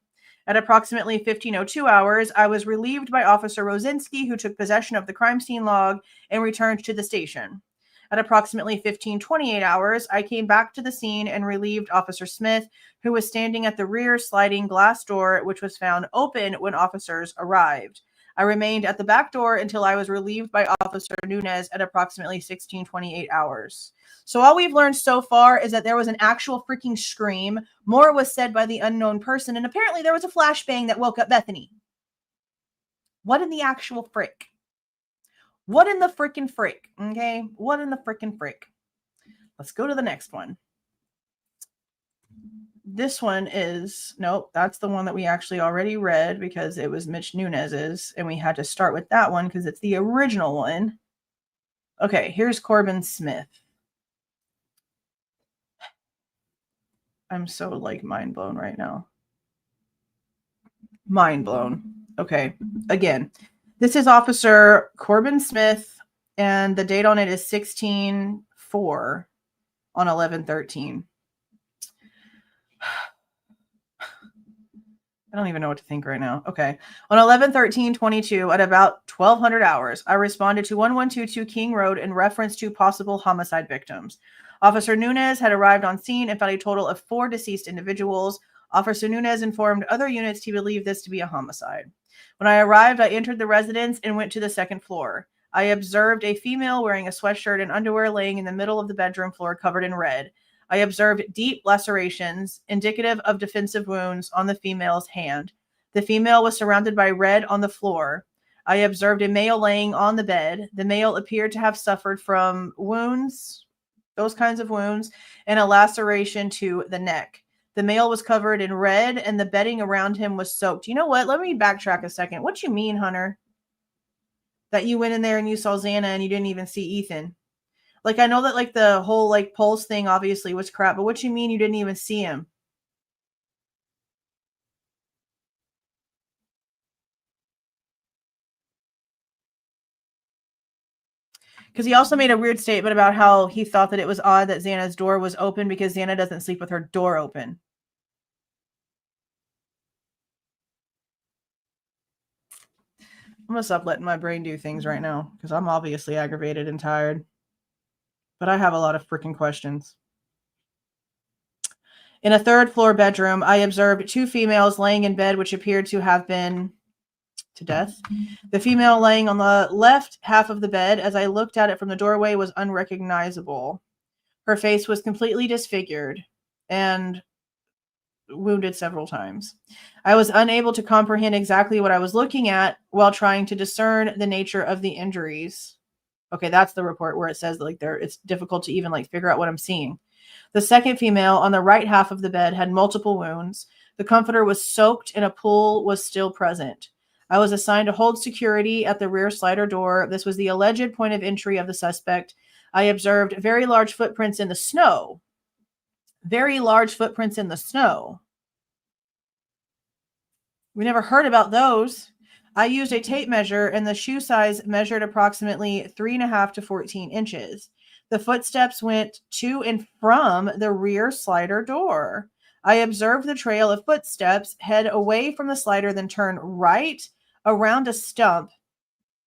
At approximately 15:02 hours, I was relieved by Officer Rosinski, who took possession of the crime scene log and returned to the station. At approximately 15:28 hours, I came back to the scene and relieved Officer Smith, who was standing at the rear sliding glass door, which was found open when officers arrived. I remained at the back door until I was relieved by Officer Nunez at approximately 16:28 hours. So all we've learned so far is that there was an actual freaking scream. More was said by the unknown person, and apparently there was a flashbang that woke up Bethany. What in the actual frick? What in the freaking frick? Okay, what in the freaking frick? Let's go to the next one. This one is, nope, that's the one that we actually already read because it was Mitch Nunez's, and we had to start with that one because it's the original one. Okay, here's Corbin Smith. I'm so like mind blown right now. Mind blown. Okay, again, this is Officer Corbin Smith, and the date on it is 16/4 on 11/13. I don't even know what to think right now. Okay. On 11/13/22 at about 1200 hours, I responded to 1122 King Road in reference to possible homicide victims. Officer Nunez had arrived on scene and found a total of 4 deceased individuals. Officer Nunez informed other units he believed this to be a homicide. When I arrived, I entered the residence and went to the second floor. I observed a female wearing a sweatshirt and underwear laying in the middle of the bedroom floor covered in red. I observed deep lacerations, indicative of defensive wounds, on the female's hand. The female was surrounded by red on the floor. I observed a male laying on the bed. The male appeared to have suffered from wounds, those kinds of wounds, and a laceration to the neck. The male was covered in red, and the bedding around him was soaked. You know what? Let me backtrack a second. What you mean, Hunter? That you went in there and you saw Xana and you didn't even see Ethan? Like, I know that, like, the whole, like, pulse thing obviously was crap, but what you mean you didn't even see him? Because he also made a weird statement about how he thought that it was odd that Xana's door was open because Xana doesn't sleep with her door open. I'm going to stop letting my brain do things right now because I'm obviously aggravated and tired. But I have a lot of freaking questions. In a third floor bedroom, I observed 2 females laying in bed which appeared to have been to death. The female laying on the left half of the bed, as I looked at it from the doorway, was unrecognizable. Her face was completely disfigured and wounded several times. I was unable to comprehend exactly what I was looking at while trying to discern the nature of the injuries. Okay, that's the report where it says like it's difficult to even like figure out what I'm seeing. The second female on the right half of the bed had multiple wounds. The comforter was soaked and a pool was still present. I was assigned to hold security at the rear slider door. This was the alleged point of entry of the suspect. I observed very large footprints in the snow. Very large footprints in the snow. We never heard about those. I used a tape measure and the shoe size measured approximately 3.5 to 14 inches. The footsteps went to and from the rear slider door. I observed the trail of footsteps head away from the slider, then turn right around a stump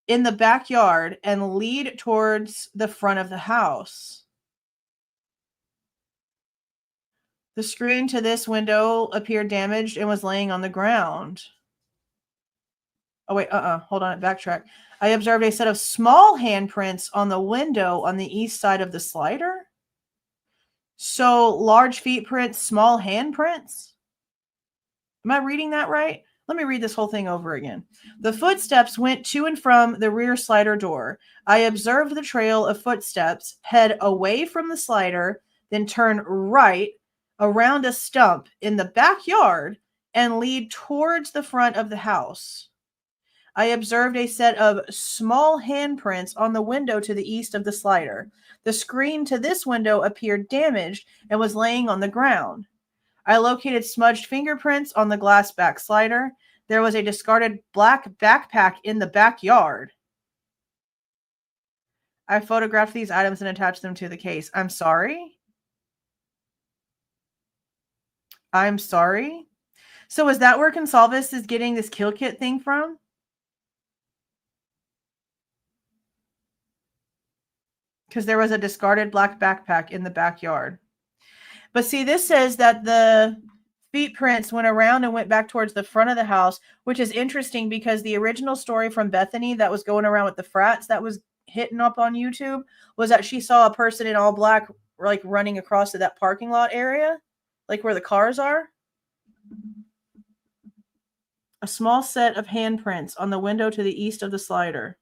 in the backyard and lead towards the front of the house. The screen to this window appeared damaged and was laying on the ground. Oh, wait, hold on, backtrack. I observed a set of small handprints on the window on the east side of the slider. So large feet prints, small handprints? Am I reading that right? Let me read this whole thing over again. The footsteps went to and from the rear slider door. I observed the trail of footsteps head away from the slider, then turn right around a stump in the backyard and lead towards the front of the house. I observed a set of small handprints on the window to the east of the slider. The screen to this window appeared damaged and was laying on the ground. I located smudged fingerprints on the glass back slider. There was a discarded black backpack in the backyard. I photographed these items and attached them to the case. I'm sorry? I'm sorry? So is that where Goncalves is getting this kill kit thing from? Because there was a discarded black backpack in the backyard. But see, this says that the feet prints went around and went back towards the front of the house, which is interesting because the original story from Bethany that was going around with the frats that was hitting up on YouTube was that she saw a person in all black like running across to that parking lot area, like where the cars are. A small set of handprints on the window to the east of the slider.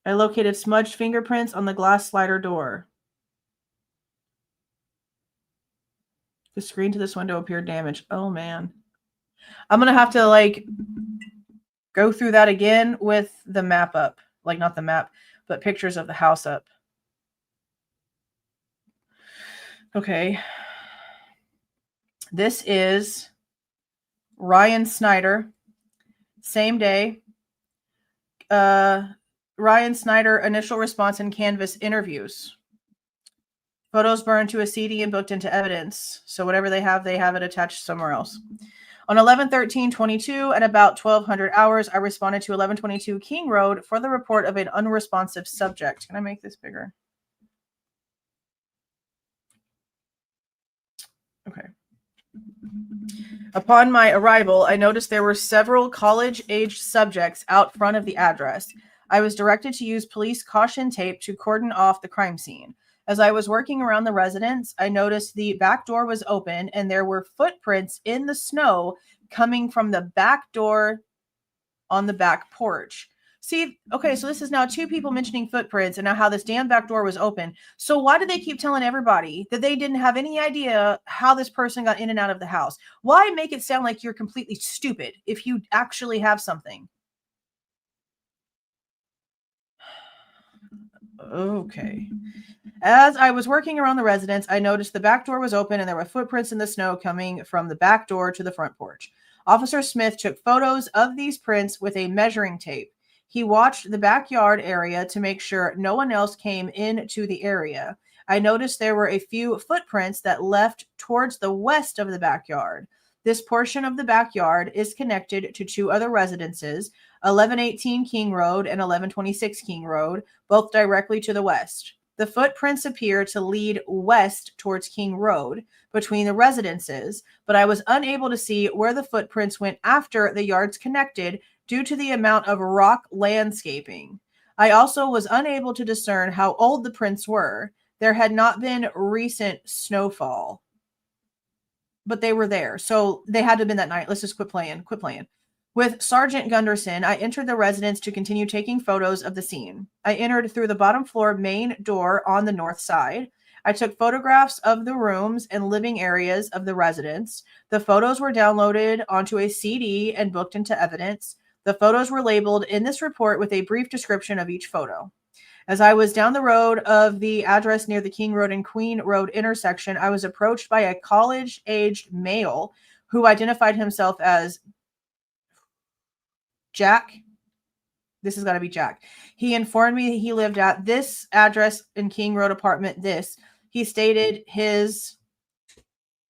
I located smudged fingerprints on the glass slider door. The screen to this window appeared damaged. Oh, man. I'm going to have to, like, go through that again with the map up. Like, not the map, but pictures of the house up. Okay. This is Ryan Snyder. Same day. Ryan Snyder, initial response and canvas interviews. Photos burned to a CD and booked into evidence. So whatever they have it attached somewhere else. On 11/13/22 at about 1200 hours, I responded to 1122 King Road for the report of an unresponsive subject. Can I make this bigger? Okay. Upon my arrival, I noticed there were several college-aged subjects out front of the address. I was directed to use police caution tape to cordon off the crime scene. As I was working around the residence, I noticed the back door was open and there were footprints in the snow coming from the back door on the back porch. See, okay, so this is now two people mentioning footprints and now how this damn back door was open. So why did they keep telling everybody that they didn't have any idea how this person got in and out of the house? Why make it sound like you're completely stupid if you actually have something? Okay. As I was working around the residence, I noticed the back door was open and there were footprints in the snow coming from the back door to the front porch. Officer Smith took photos of these prints with a measuring tape. He watched the backyard area to make sure no one else came into the area. I noticed there were a few footprints that left towards the west of the backyard. This portion of the backyard is connected to two other residences, 1118 King Road and 1126 King Road, both directly to the west. The footprints appear to lead west towards King Road between the residences, but I was unable to see where the footprints went after the yards connected due to the amount of rock landscaping. I also was unable to discern how old the prints were. There had not been recent snowfall, but they were there. So they had to have been that night. Let's just quit playing. With Sergeant Gunderson, I entered the residence to continue taking photos of the scene. I entered through the bottom floor main door on the north side. I took photographs of the rooms and living areas of the residence. The photos were downloaded onto a CD and booked into evidence. The photos were labeled in this report with a brief description of each photo. As I was down the road of the address near the King Road and Queen Road intersection, I was approached by a college-aged male who identified himself as Jack. This has got to be Jack. He informed me he lived at this address in King Road apartment. He stated his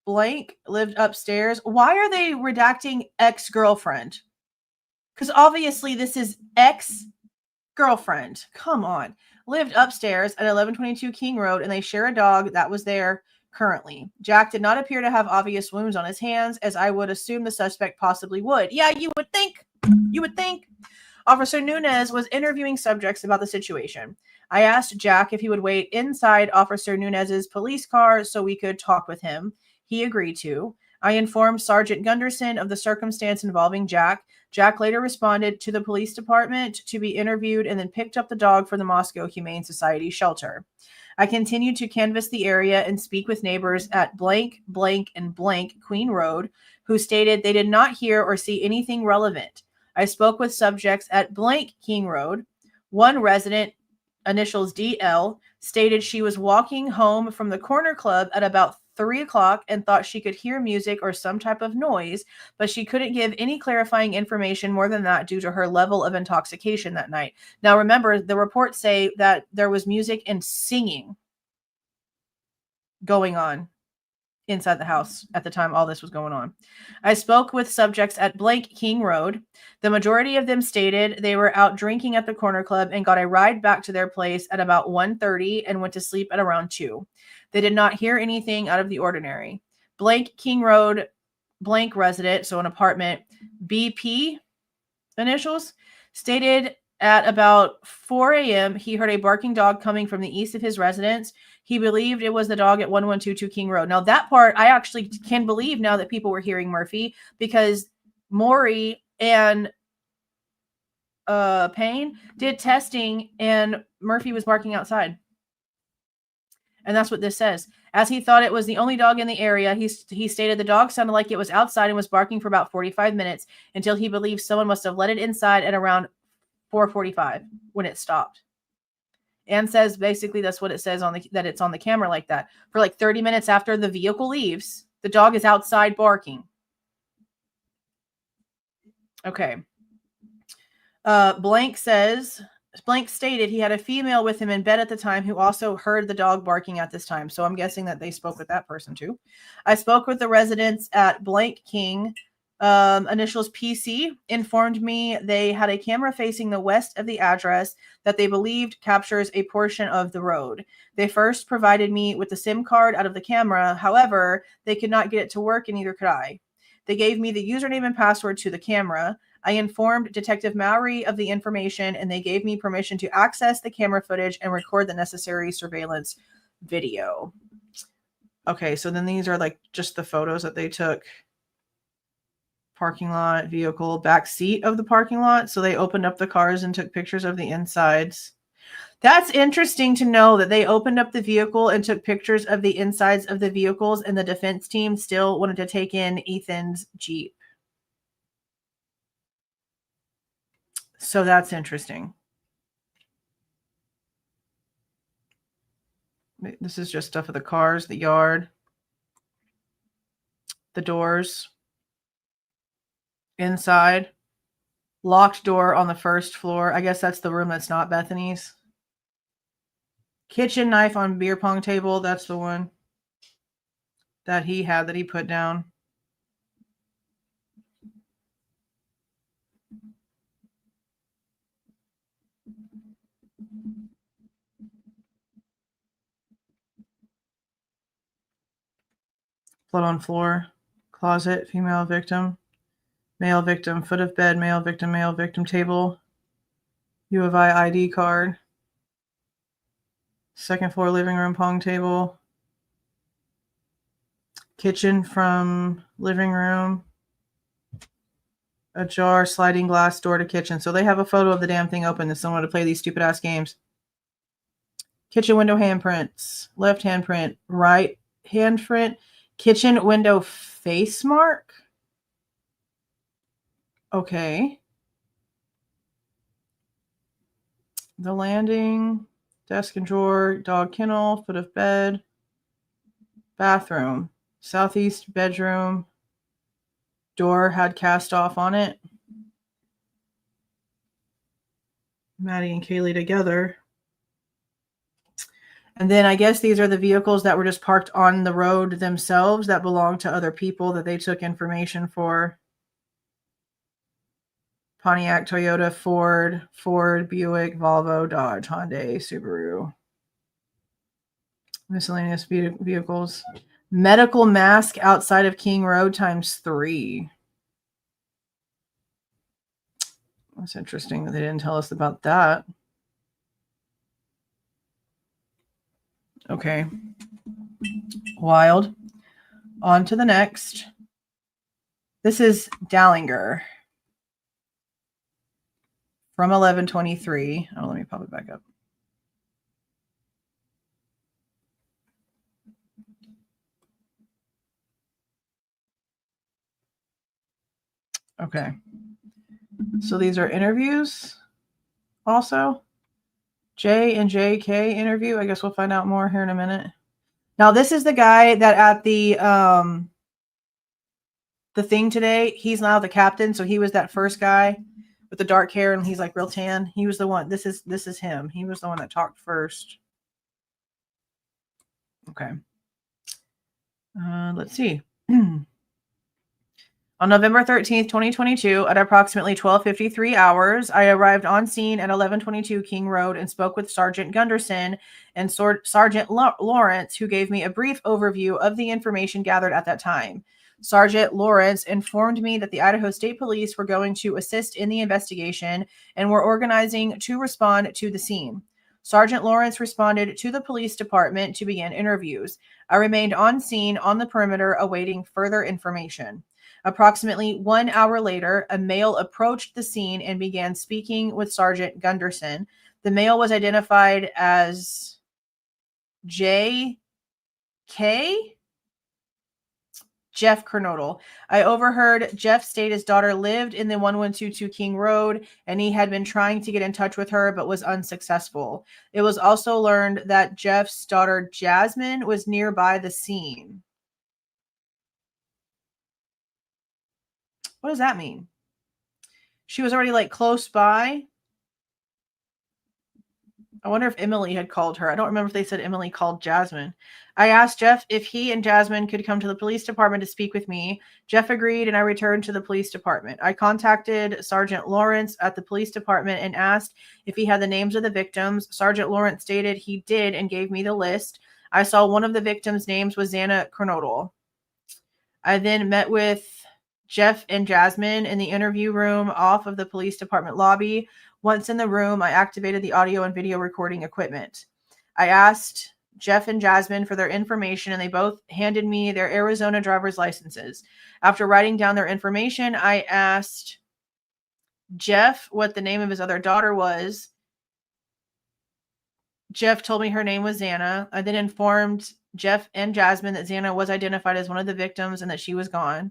blank lived upstairs. Why are they redacting ex-girlfriend? Because obviously this is ex-girlfriend. Come on. Lived upstairs at 1122 King Road, and they share a dog that was there currently. Jack did not appear to have obvious wounds on his hands, as I would assume the suspect possibly would. Yeah, you would think. Officer Nunez was interviewing subjects about the situation. I asked Jack if he would wait inside Officer Nunez's police car so we could talk with him. He agreed to. I informed Sergeant Gunderson of the circumstance involving Jack. Jack later responded to the police department to be interviewed and then picked up the dog from the Moscow Humane Society shelter. I continued to canvass the area and speak with neighbors at blank, blank, and blank Queen Road, who stated they did not hear or see anything relevant. I spoke with subjects at blank King Road. One resident, initials DL, stated she was walking home from the corner club at about 3 o'clock and thought she could hear music or some type of noise, but she couldn't give any clarifying information more than that due to her level of intoxication that night. Now, remember, the reports say that there was music and singing going on inside the house at the time all this was going on. I spoke with subjects at blank King Road. The majority of them stated they were out drinking at the corner club and got a ride back to their place at about 1:30 and went to sleep at around 2. They did not hear anything out of the ordinary. Blank King Road, blank resident, so an apartment, BP initials, stated at about 4 a.m. he heard a barking dog coming from the east of his residence. He believed it was the dog at 1122 King Road. Now, that part I actually can believe now that people were hearing Murphy, because Maury and Payne did testing and Murphy was barking outside. And that's what this says. As he thought it was the only dog in the area, he stated the dog sounded like it was outside and was barking for about 45 minutes until he believed someone must have let it inside at around 4:45 when it stopped. And says basically that's what it says on that it's on the camera like that. For like 30 minutes after the vehicle leaves, the dog is outside barking. Okay. Blank stated he had a female with him in bed at the time who also heard the dog barking at this time. So I'm guessing that they spoke with that person too. I spoke with the residents at blank King, initials PC, informed me they had a camera facing the west of the address that they believed captures a portion of the road. They first provided me with the SIM card out of the camera. However, they could not get it to work and neither could I. They gave me the username and password to the camera. I informed Detective Mowry of the information and they gave me permission to access the camera footage and record the necessary surveillance video. Okay, so then these are like just the photos that they took. Parking lot, vehicle, back seat of the parking lot. So they opened up the cars and took pictures of the insides. That's interesting to know that they opened up the vehicle and took pictures of the insides of the vehicles, and the defense team still wanted to take in Ethan's Jeep. So that's interesting. This is just stuff of the cars, the yard, the doors. Inside, locked door on the first floor. I guess that's the room that's not Bethany's. Kitchen knife on beer pong table. That's the one that he had that he put down. Blood on floor. Closet, female victim. Male victim, foot of bed, male victim table. U of I ID card. Second floor living room pong table. Kitchen from living room. Ajar, sliding glass door to kitchen. So they have a photo of the damn thing open. There's someone to play these stupid ass games. Kitchen window handprints. Left handprint. Right handprint. Kitchen window face mark. Okay. The landing, desk and drawer, dog kennel, foot of bed, bathroom, southeast bedroom, door had cast off on it. Maddie and Kaylee together. And then I guess these are the vehicles that were just parked on the road themselves that belong to other people that they took information for. Pontiac, Toyota, Ford, Buick, Volvo, Dodge, Hyundai, Subaru. Miscellaneous vehicles. Medical mask outside of King Road ×3. That's interesting that they didn't tell us about that. Okay. Wild. On to the next. This is Dallinger. From 11/23. Oh, let me pop it back up. Okay. So these are interviews also. J and JK interview. I guess we'll find out more here in a minute. Now, this is the guy that at the thing today, he's now the captain. So he was that first guy with the dark hair and he's like real tan. He was the one. This is him. He was the one that talked first. Okay. Let's see. On November 13th, 2022, at approximately 12:53 hours, I arrived on scene at 1122 King Road and spoke with Sergeant Gunderson and Sergeant Lawrence, who gave me a brief overview of the information gathered at that time. Sergeant Lawrence informed me that the Idaho State Police were going to assist in the investigation and were organizing to respond to the scene. Sergeant Lawrence responded to the police department to begin interviews. I remained on scene on the perimeter awaiting further information. Approximately 1 hour later, a male approached the scene and began speaking with Sergeant Gunderson. The male was identified as J.K. Jeff Kernodle. I overheard Jeff state his daughter lived in the 1122 King Road, and he had been trying to get in touch with her but was unsuccessful. It was also learned that Jeff's daughter Jasmine was nearby the scene. What does that mean? She was already like close by. I wonder if Emily had called her. I don't remember if they said Emily called Jasmine. I asked Jeff if he and Jasmine could come to the police department to speak with me. Jeff agreed, and I returned to the police department. I contacted Sergeant Lawrence at the police department and asked if he had the names of the victims. Sergeant Lawrence stated he did and gave me the list. I saw one of the victims' names was Xana Kernodle. I then met with Jeff and Jasmine in the interview room off of the police department lobby. Once in the room, I activated the audio and video recording equipment. I asked Jeff and Jasmine for their information, and they both handed me their Arizona driver's licenses. After writing down their information, I asked Jeff what the name of his other daughter was. Jeff told me her name was Xana. I then informed Jeff and Jasmine that Xana was identified as one of the victims and that she was gone.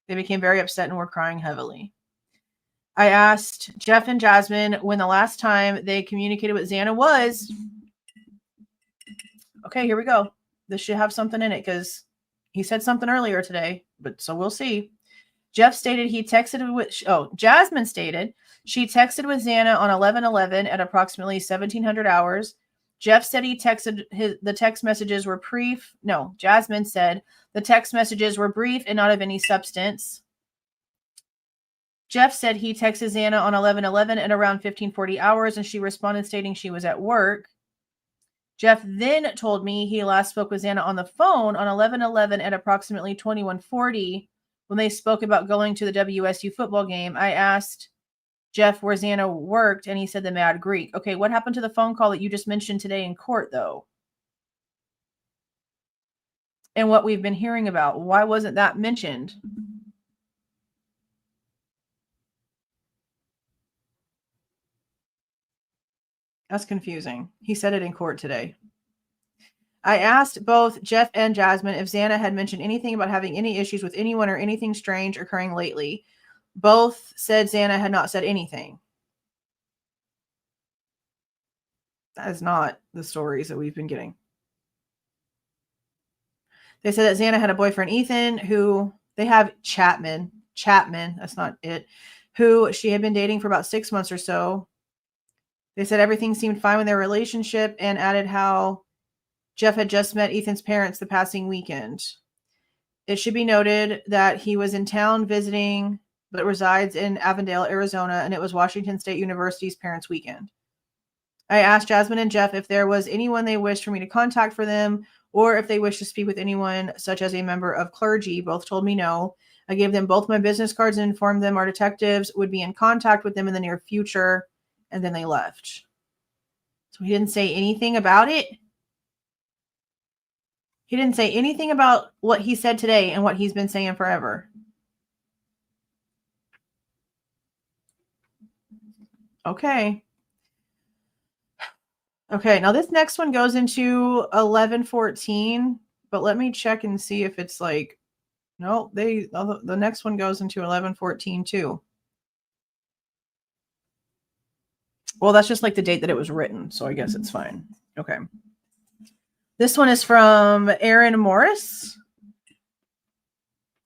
They became very upset and were crying heavily. I asked Jeff and Jasmine when the last time they communicated with Xana was. Okay, here we go. This should have something in it because he said something earlier today, but so we'll see. Jeff stated he texted with, Jasmine stated she texted with Xana on 11/11 at approximately 1700 hours. Jeff said he texted the text messages were brief. No, Jasmine said the text messages were brief and not of any substance. Jeff said he texted Xana on 11/11 at around 1540 hours, and she responded stating she was at work. Jeff then told me he last spoke with Xana on the phone on 11/11 at approximately 2140 when they spoke about going to the WSU football game. I asked Jeff where Xana worked, and he said the Mad Greek. Okay, what happened to the phone call that you just mentioned today in court, though? And what we've been hearing about. Why wasn't that mentioned? That's confusing. He said it in court today. I asked both Jeff and Jasmine if Xana had mentioned anything about having any issues with anyone or anything strange occurring lately. Both said Xana had not said anything. That is not the stories that we've been getting. They said that Xana had a boyfriend, Ethan, who they have Chapin, that's not it, who she had been dating for about 6 months or so. They said everything seemed fine with their relationship and added how Jeff had just met Ethan's parents the passing weekend. It should be noted that he was in town visiting, but resides in Avondale, Arizona, and it was Washington State University's parents' weekend. I asked Jasmine and Jeff if there was anyone they wished for me to contact for them, or if they wished to speak with anyone, such as a member of clergy. Both told me no. I gave them both my business cards and informed them our detectives would be in contact with them in the near future, and then they left. So he didn't say anything about it. He didn't say anything about what he said today and what he's been saying forever. Okay. Okay, now this next one goes into 11:14, but let me check and see if it's like, no, the next one goes into 11:14 too. Well, that's just like the date that it was written, so I guess it's fine. Okay. This one is from Aaron Morris.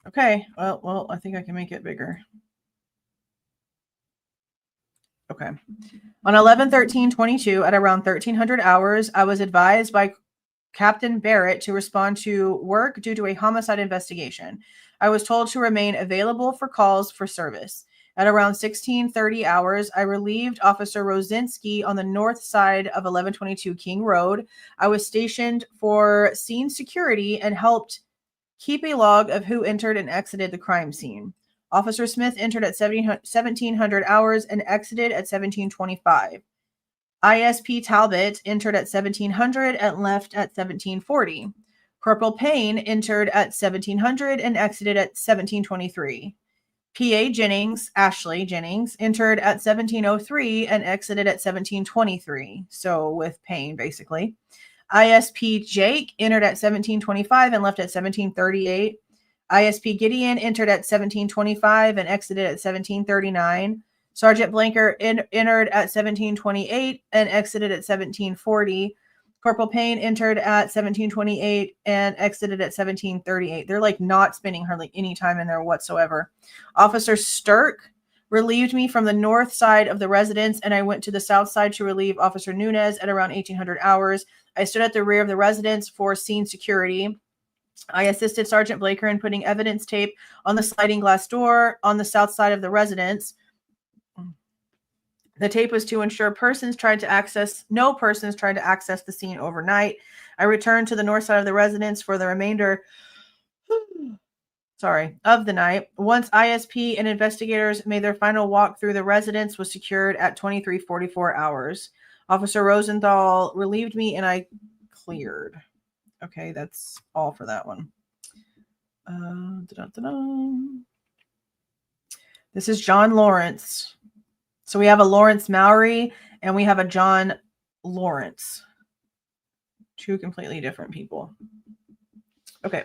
Okay, well, I think I can make it bigger. Okay. On 11/13/22 at around 1300 hours, I was advised by Captain Barrett to respond to work due to a homicide investigation. I was told to remain available for calls for service. At around 16:30 hours, I relieved Officer Rosinski on the north side of 1122 King Road. I was stationed for scene security and helped keep a log of who entered and exited the crime scene. Officer Smith entered at 1700 hours and exited at 1725. ISP Talbot entered at 1700 and left at 1740. Corporal Payne entered at 1700 and exited at 1723. PA Jennings, Ashley Jennings, entered at 1703 and exited at 1723. So with Payne, basically. ISP Jake entered at 1725 and left at 1738. ISP Gideon entered at 1725 and exited at 1739. Sergeant Blanker entered at 1728 and exited at 1740. Corporal Payne entered at 1728 and exited at 1738. They're like not spending hardly any time in there whatsoever. Officer Sturck relieved me from the north side of the residence, and I went to the south side to relieve Officer Nunez at around 1800 hours. I stood at the rear of the residence for scene security. I assisted Sergeant Blaker in putting evidence tape on the sliding glass door on the south side of the residence. The tape was to ensure no persons tried to access the scene overnight. I returned to the north side of the residence for the remainder of the night. Once ISP and investigators made their final walk through, the residence was secured at 23:44 hours. Officer Rosenthal relieved me and I cleared. Okay, that's all for that one. This is John Lawrence. So we have a Lawrence Mowry and we have a John Lawrence. Two completely different people. Okay.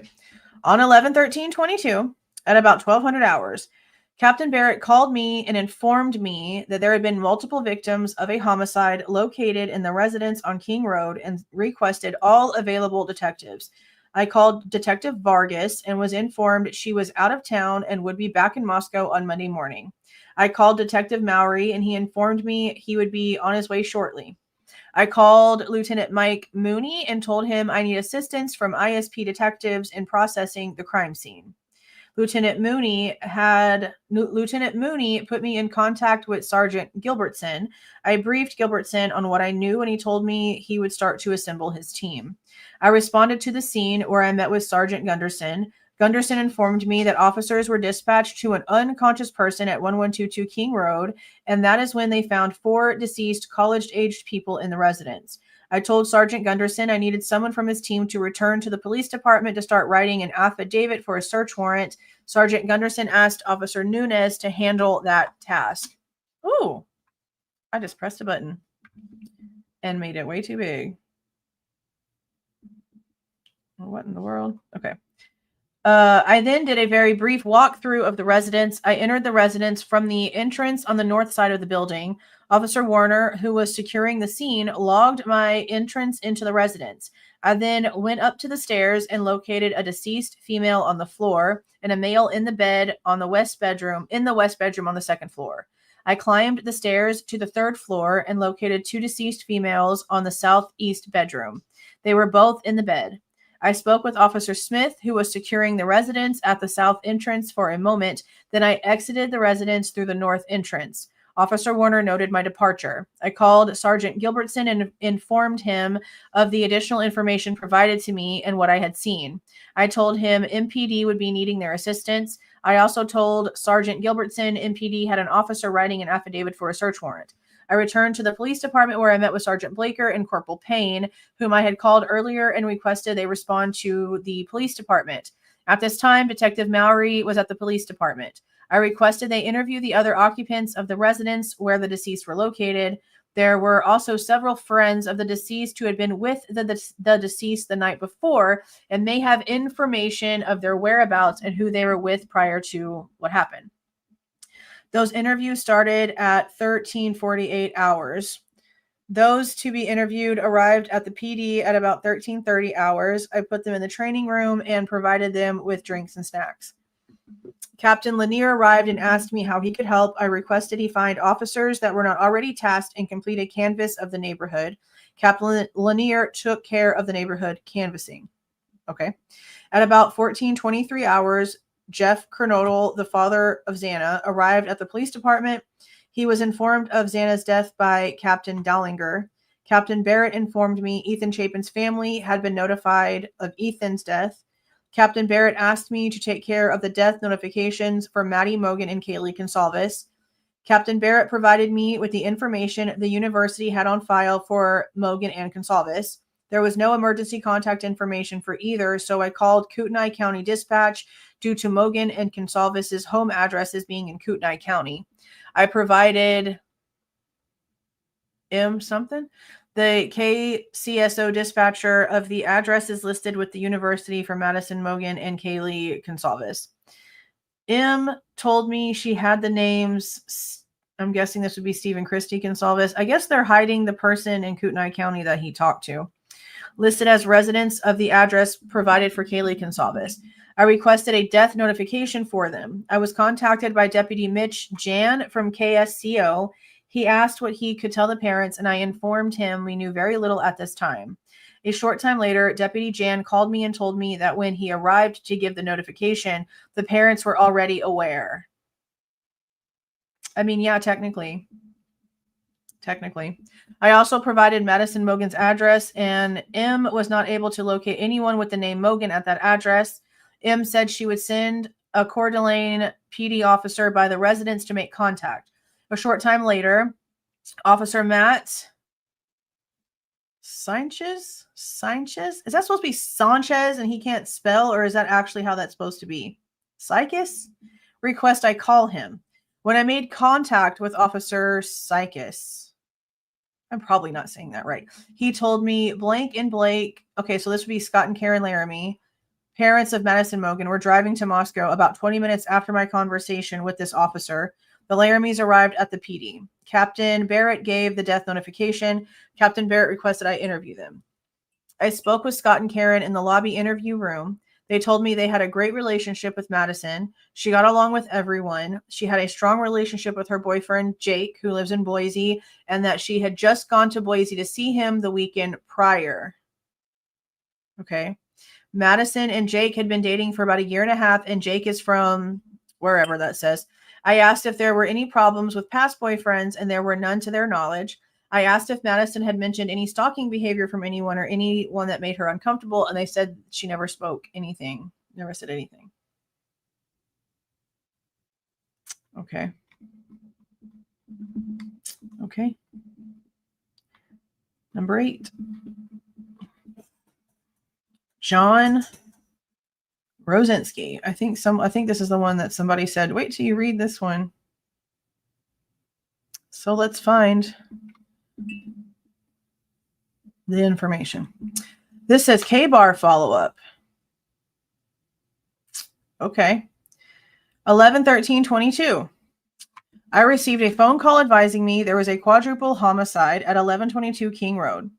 On 11/13/22, at about 1200 hours, Captain Barrett called me and informed me that there had been multiple victims of a homicide located in the residence on King Road and requested all available detectives. I called Detective Vargas and was informed she was out of town and would be back in Moscow on Monday morning. I called Detective Mowry and he informed me he would be on his way shortly. I called Lieutenant Mike Mooney and told him I need assistance from ISP detectives in processing the crime scene. Lieutenant Mooney put me in contact with Sergeant Gilbertson. I briefed Gilbertson on what I knew and he told me he would start to assemble his team. I responded to the scene where I met with Sergeant Gunderson. Gunderson informed me that officers were dispatched to an unconscious person at 1122 King Road, and that is when they found 4 deceased college-aged people in the residence. I told Sergeant Gunderson I needed someone from his team to return to the police department to start writing an affidavit for a search warrant. Sergeant Gunderson asked Officer Nunez to handle that task. Ooh, I just pressed a button and made it way too big. What in the world? Okay. I then did a very brief walkthrough of the residence. I entered the residence from the entrance on the north side of the building. Officer Warner, who was securing the scene, logged my entrance into the residence. I then went up to the stairs and located a deceased female on the floor and a male in the bed on the west bedroom on the second floor. I climbed the stairs to the third floor and located 2 deceased females on the southeast bedroom. They were both in the bed. I spoke with Officer Smith, who was securing the residence at the south entrance for a moment. Then I exited the residence through the north entrance. Officer Warner noted my departure. I called Sergeant Gilbertson and informed him of the additional information provided to me and what I had seen. I told him MPD would be needing their assistance. I also told Sergeant Gilbertson MPD had an officer writing an affidavit for a search warrant. I returned to the police department where I met with Sergeant Blaker and Corporal Payne, whom I had called earlier and requested they respond to the police department. At this time, Detective Mowry was at the police department. I requested they interview the other occupants of the residence where the deceased were located. There were also several friends of the deceased who had been with the deceased the night before and may have information of their whereabouts and who they were with prior to what happened. Those interviews started at 13:48 hours. Those to be interviewed arrived at the PD at about 13:30 hours. I put them in the training room and provided them with drinks and snacks. Captain Lanier arrived and asked me how he could help. I requested he find officers that were not already tasked and complete a canvass of the neighborhood. Captain Lanier took care of the neighborhood canvassing. Okay. At about 14:23 hours, Jeff Kernodle, the father of Xana, arrived at the police department. He was informed of Xana's death by Captain Dallinger. Captain Barrett informed me Ethan Chapin's family had been notified of Ethan's death. Captain Barrett asked me to take care of the death notifications for Maddie Mogen and Kaylee Goncalves. Captain Barrett provided me with the information the university had on file for Mogen and Goncalves. There was no emergency contact information for either, so I called Kootenai County Dispatch due to Mogen and Goncalves' home addresses being in Kootenai County. I provided the KCSO dispatcher of the addresses listed with the university for Madison Mogen and Kaylee Goncalves. Told me she had the names. I'm guessing this would be Stephen Christie Goncalves. I guess they're hiding the person in Kootenai County that he talked to. Listed as residents of the address provided for Kaylee Goncalves. I requested a death notification for them. I was contacted by Deputy Mitch Jan from KSCO. He asked what he could tell the parents, and I informed him we knew very little at this time. A short time later, Deputy Jan called me and told me that when he arrived to give the notification, the parents were already aware. I mean, yeah, technically. I also provided Madison Mogen's address, and M was not able to locate anyone with the name Mogen at that address. M said she would send a Coeur d'Alene PD officer by the residence to make contact. A short time later, Officer Matt Sanchez? Is that supposed to be Sanchez and he can't spell, or is that actually how that's supposed to be? Psychus? Request I call him. When I made contact with Officer Psychus, I'm probably not saying that right. He told me blank and Blake. Okay, so this would be Scott and Karen Laramie, parents of Madison Mogen, were driving to Moscow about 20 minutes after my conversation with this officer. The Laramies arrived at the PD. Captain Barrett gave the death notification. Captain Barrett requested I interview them. I spoke with Scott and Karen in the lobby interview room. They told me they had a great relationship with Madison. She got along with everyone. She had a strong relationship with her boyfriend, Jake, who lives in Boise, and that she had just gone to Boise to see him the weekend prior. Okay. Madison and Jake had been dating for about a year and a half, and Jake is from wherever that says. I asked if there were any problems with past boyfriends, and there were none to their knowledge. I asked if Madison had mentioned any stalking behavior from anyone or anyone that made her uncomfortable, and they said she never spoke anything, never said anything. Okay. Number 8. John Rosinski. I think this is the one that somebody said, wait till you read this one. So let's find the information. This says K-bar follow-up. Okay. 11/13/22. I received a phone call advising me there was a quadruple homicide at 1122 King Road.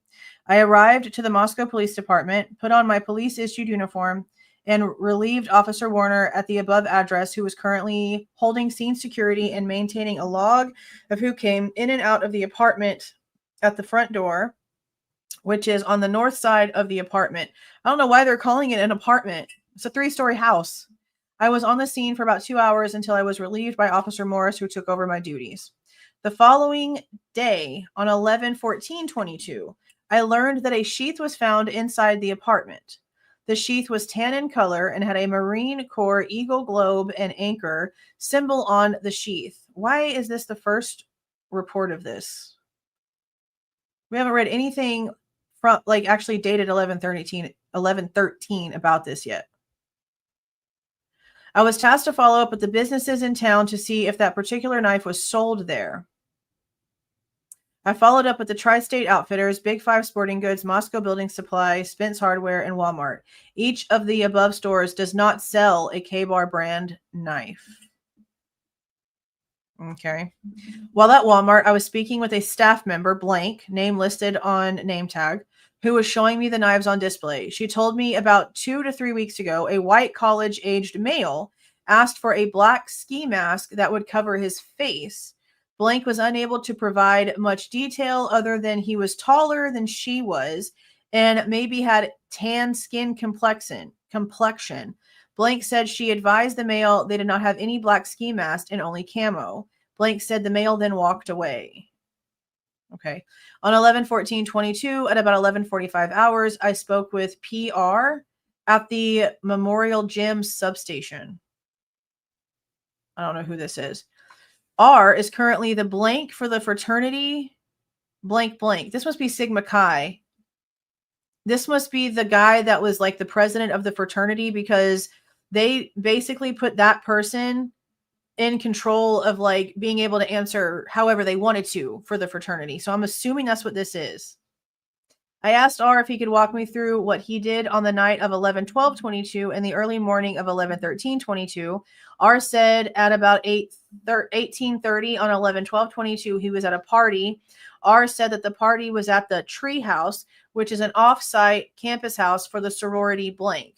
I arrived to the Moscow Police Department, put on my police-issued uniform, and relieved Officer Warner at the above address, who was currently holding scene security and maintaining a log of who came in and out of the apartment at the front door, which is on the north side of the apartment. I don't know why they're calling it an apartment. It's a 3-story house. I was on the scene for about 2 hours until I was relieved by Officer Morris, who took over my duties. The following day, on 11/14/22, I learned that a sheath was found inside the apartment. The sheath was tan in color and had a Marine Corps Eagle Globe and anchor symbol on the sheath. Why is this the first report of this? We haven't read anything from actually dated 11/13 about this yet. I was tasked to follow up with the businesses in town to see if that particular knife was sold there. I followed up with the Tri-State Outfitters, Big 5 Sporting Goods, Moscow Building Supply, Spence Hardware, and Walmart. Each of the above stores does not sell a K-Bar brand knife. Okay. While at Walmart, I was speaking with a staff member, blank, name listed on name tag, who was showing me the knives on display. She told me about 2 to 3 weeks ago, a white college-aged male asked for a black ski mask that would cover his face. Blank was unable to provide much detail other than he was taller than she was and maybe had tan skin complexion. Blank said she advised the male they did not have any black ski mask and only camo. Blank said the male then walked away. Okay. On 11/14/22 at about 11:45 hours, I spoke with PR at the Memorial Gym substation. I don't know who this is. R is currently the blank for the fraternity blank blank. This must be Sigma Chi. This must be the guy that was like the president of the fraternity, because they basically put that person in control of like being able to answer however they wanted to for the fraternity. So I'm assuming that's what this is. I asked R if he could walk me through what he did on the night of 11/12/22 and the early morning of 11/13/22. R said at about 18:30 on 11/12/22 he was at a party. R said that the party was at the Tree House, which is an off-site campus house for the sorority blank.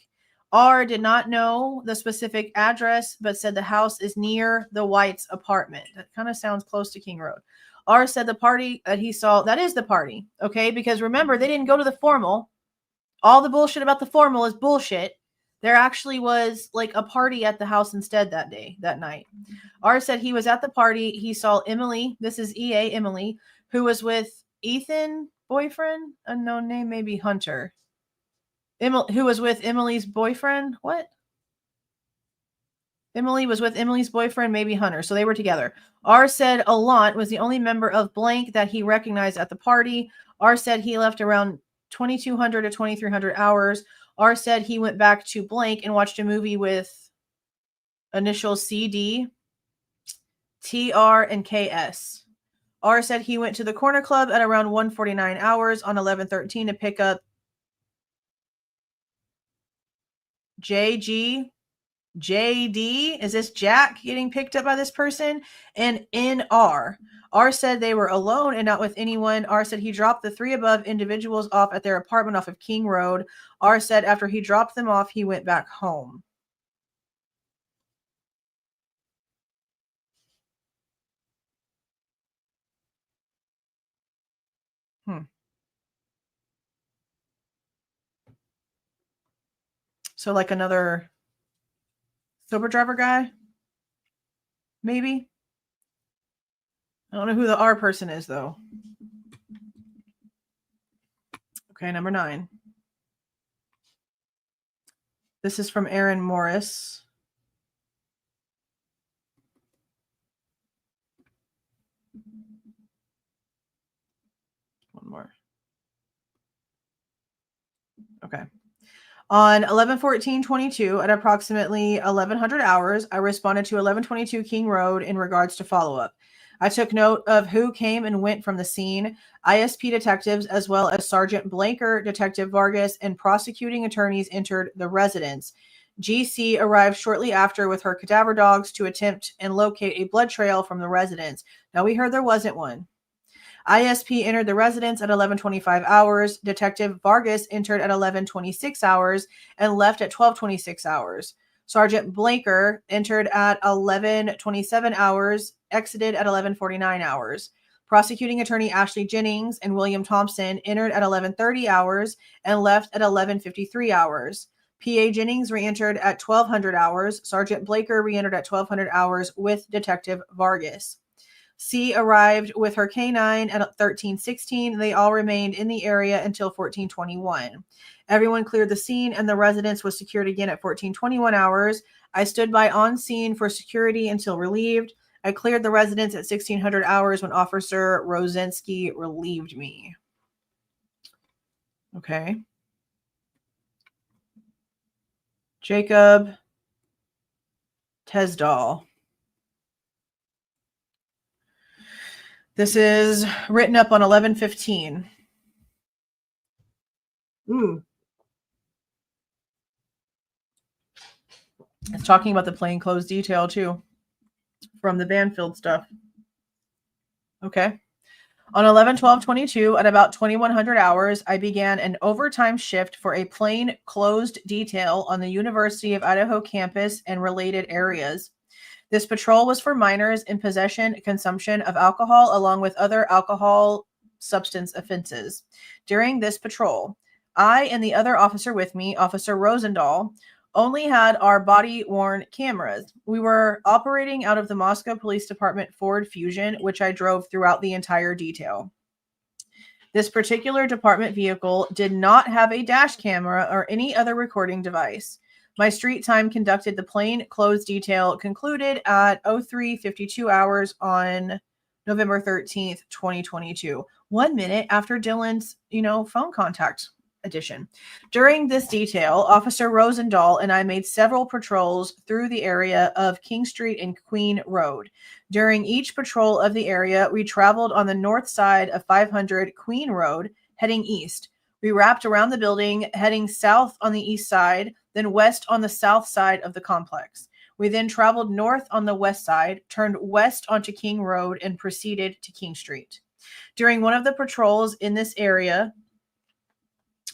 R did not know the specific address, but said the house is near the White's apartment. That kind of sounds close to King Road. R said the party that he saw, that is the party, okay? Because remember, they didn't go to the formal. All the bullshit about the formal is bullshit. There actually was like a party at the house instead that night. R said he was at the party. He saw Emily, this is EA Emily, who was with Ethan, boyfriend, unknown name, maybe Hunter. Who was with Emily's boyfriend? What? Emily was with Emily's boyfriend, maybe Hunter. So they were together. R said Alant was the only member of blank that he recognized at the party. R said he left around 2200 to 2300 hours. R said he went back to blank and watched a movie with initials CD, TR, and KS. R said he went to the corner club at around 1:49 hours on 11/13 to pick up JD. Is this Jack getting picked up by this person? And NR. R said they were alone and not with anyone. R said he dropped the three above individuals off at their apartment off of King Road. R said after he dropped them off, he went back home. So like another sober driver guy? Maybe? I don't know who the R person is, though. Okay, number 9. This is from Aaron Morris. One more. Okay. On 11/14/22 at approximately 1100 hours, I responded to 1122 King Road in regards to follow-up. I took note of who came and went from the scene, ISP detectives, as well as Sergeant Blanker, Detective Vargas, and prosecuting attorneys entered the residence. GC arrived shortly after with her cadaver dogs to attempt and locate a blood trail from the residence. Now, we heard there wasn't one. ISP entered the residence at 11:25 hours. Detective Vargas entered at 11:26 hours and left at 12:26 hours. Sergeant Blanker entered at 11:27 hours, exited at 11:49 hours. Prosecuting attorney Ashley Jennings and William Thompson entered at 11:30 hours and left at 11:53 hours. PA Jennings re-entered at 1200 hours. Sergeant Blanker re-entered at 1200 hours with Detective Vargas. C arrived with her K9 at 1316. They all remained in the area until 1421. Everyone cleared the scene and the residence was secured again at 1421 hours. I stood by on scene for security until relieved. I cleared the residence at 1600 hours when Officer Rosensky relieved me. Okay. Jacob Tesdall. This is written up on 11/15. It's talking about the plainclothes detail too, from the Banfield stuff. Okay. On 11/12/22 at about 2100 hours, I began an overtime shift for a plain closed detail on the University of Idaho campus and related areas. This patrol was for minors in possession and consumption of alcohol, along with other alcohol substance offenses. During this patrol, I and the other officer with me, Officer Rosendahl, only had our body-worn cameras. We were operating out of the Moscow Police Department Ford Fusion, which I drove throughout the entire detail. This particular department vehicle did not have a dash camera or any other recording device. My street time conducted the plain clothes detail concluded at 03:52 hours on November 13th, 2022. 1 minute after Dylan's, phone contact edition. During this detail, Officer Rosendahl and I made several patrols through the area of King Street and Queen Road. During each patrol of the area, we traveled on the north side of 500 Queen Road, heading east. We wrapped around the building, heading south on the east side, then west on the south side of the complex. We then traveled north on the west side, turned west onto King Road, and proceeded to King Street. During one of the patrols in this area,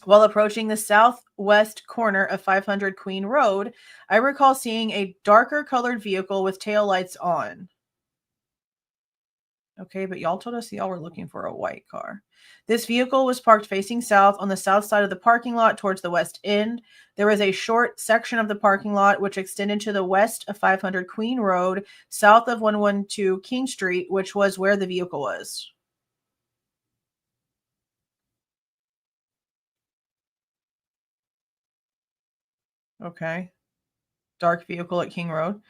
while approaching the southwest corner of 500 Queen Road, I recall seeing a darker colored vehicle with taillights on. Okay, but y'all told us y'all were looking for a white car. This vehicle was parked facing south on the south side of the parking lot towards the west end. There was a short section of the parking lot which extended to the west of 500 Queen Road, south of 112 King Street, which was where the vehicle was. Okay. Dark vehicle at King Road.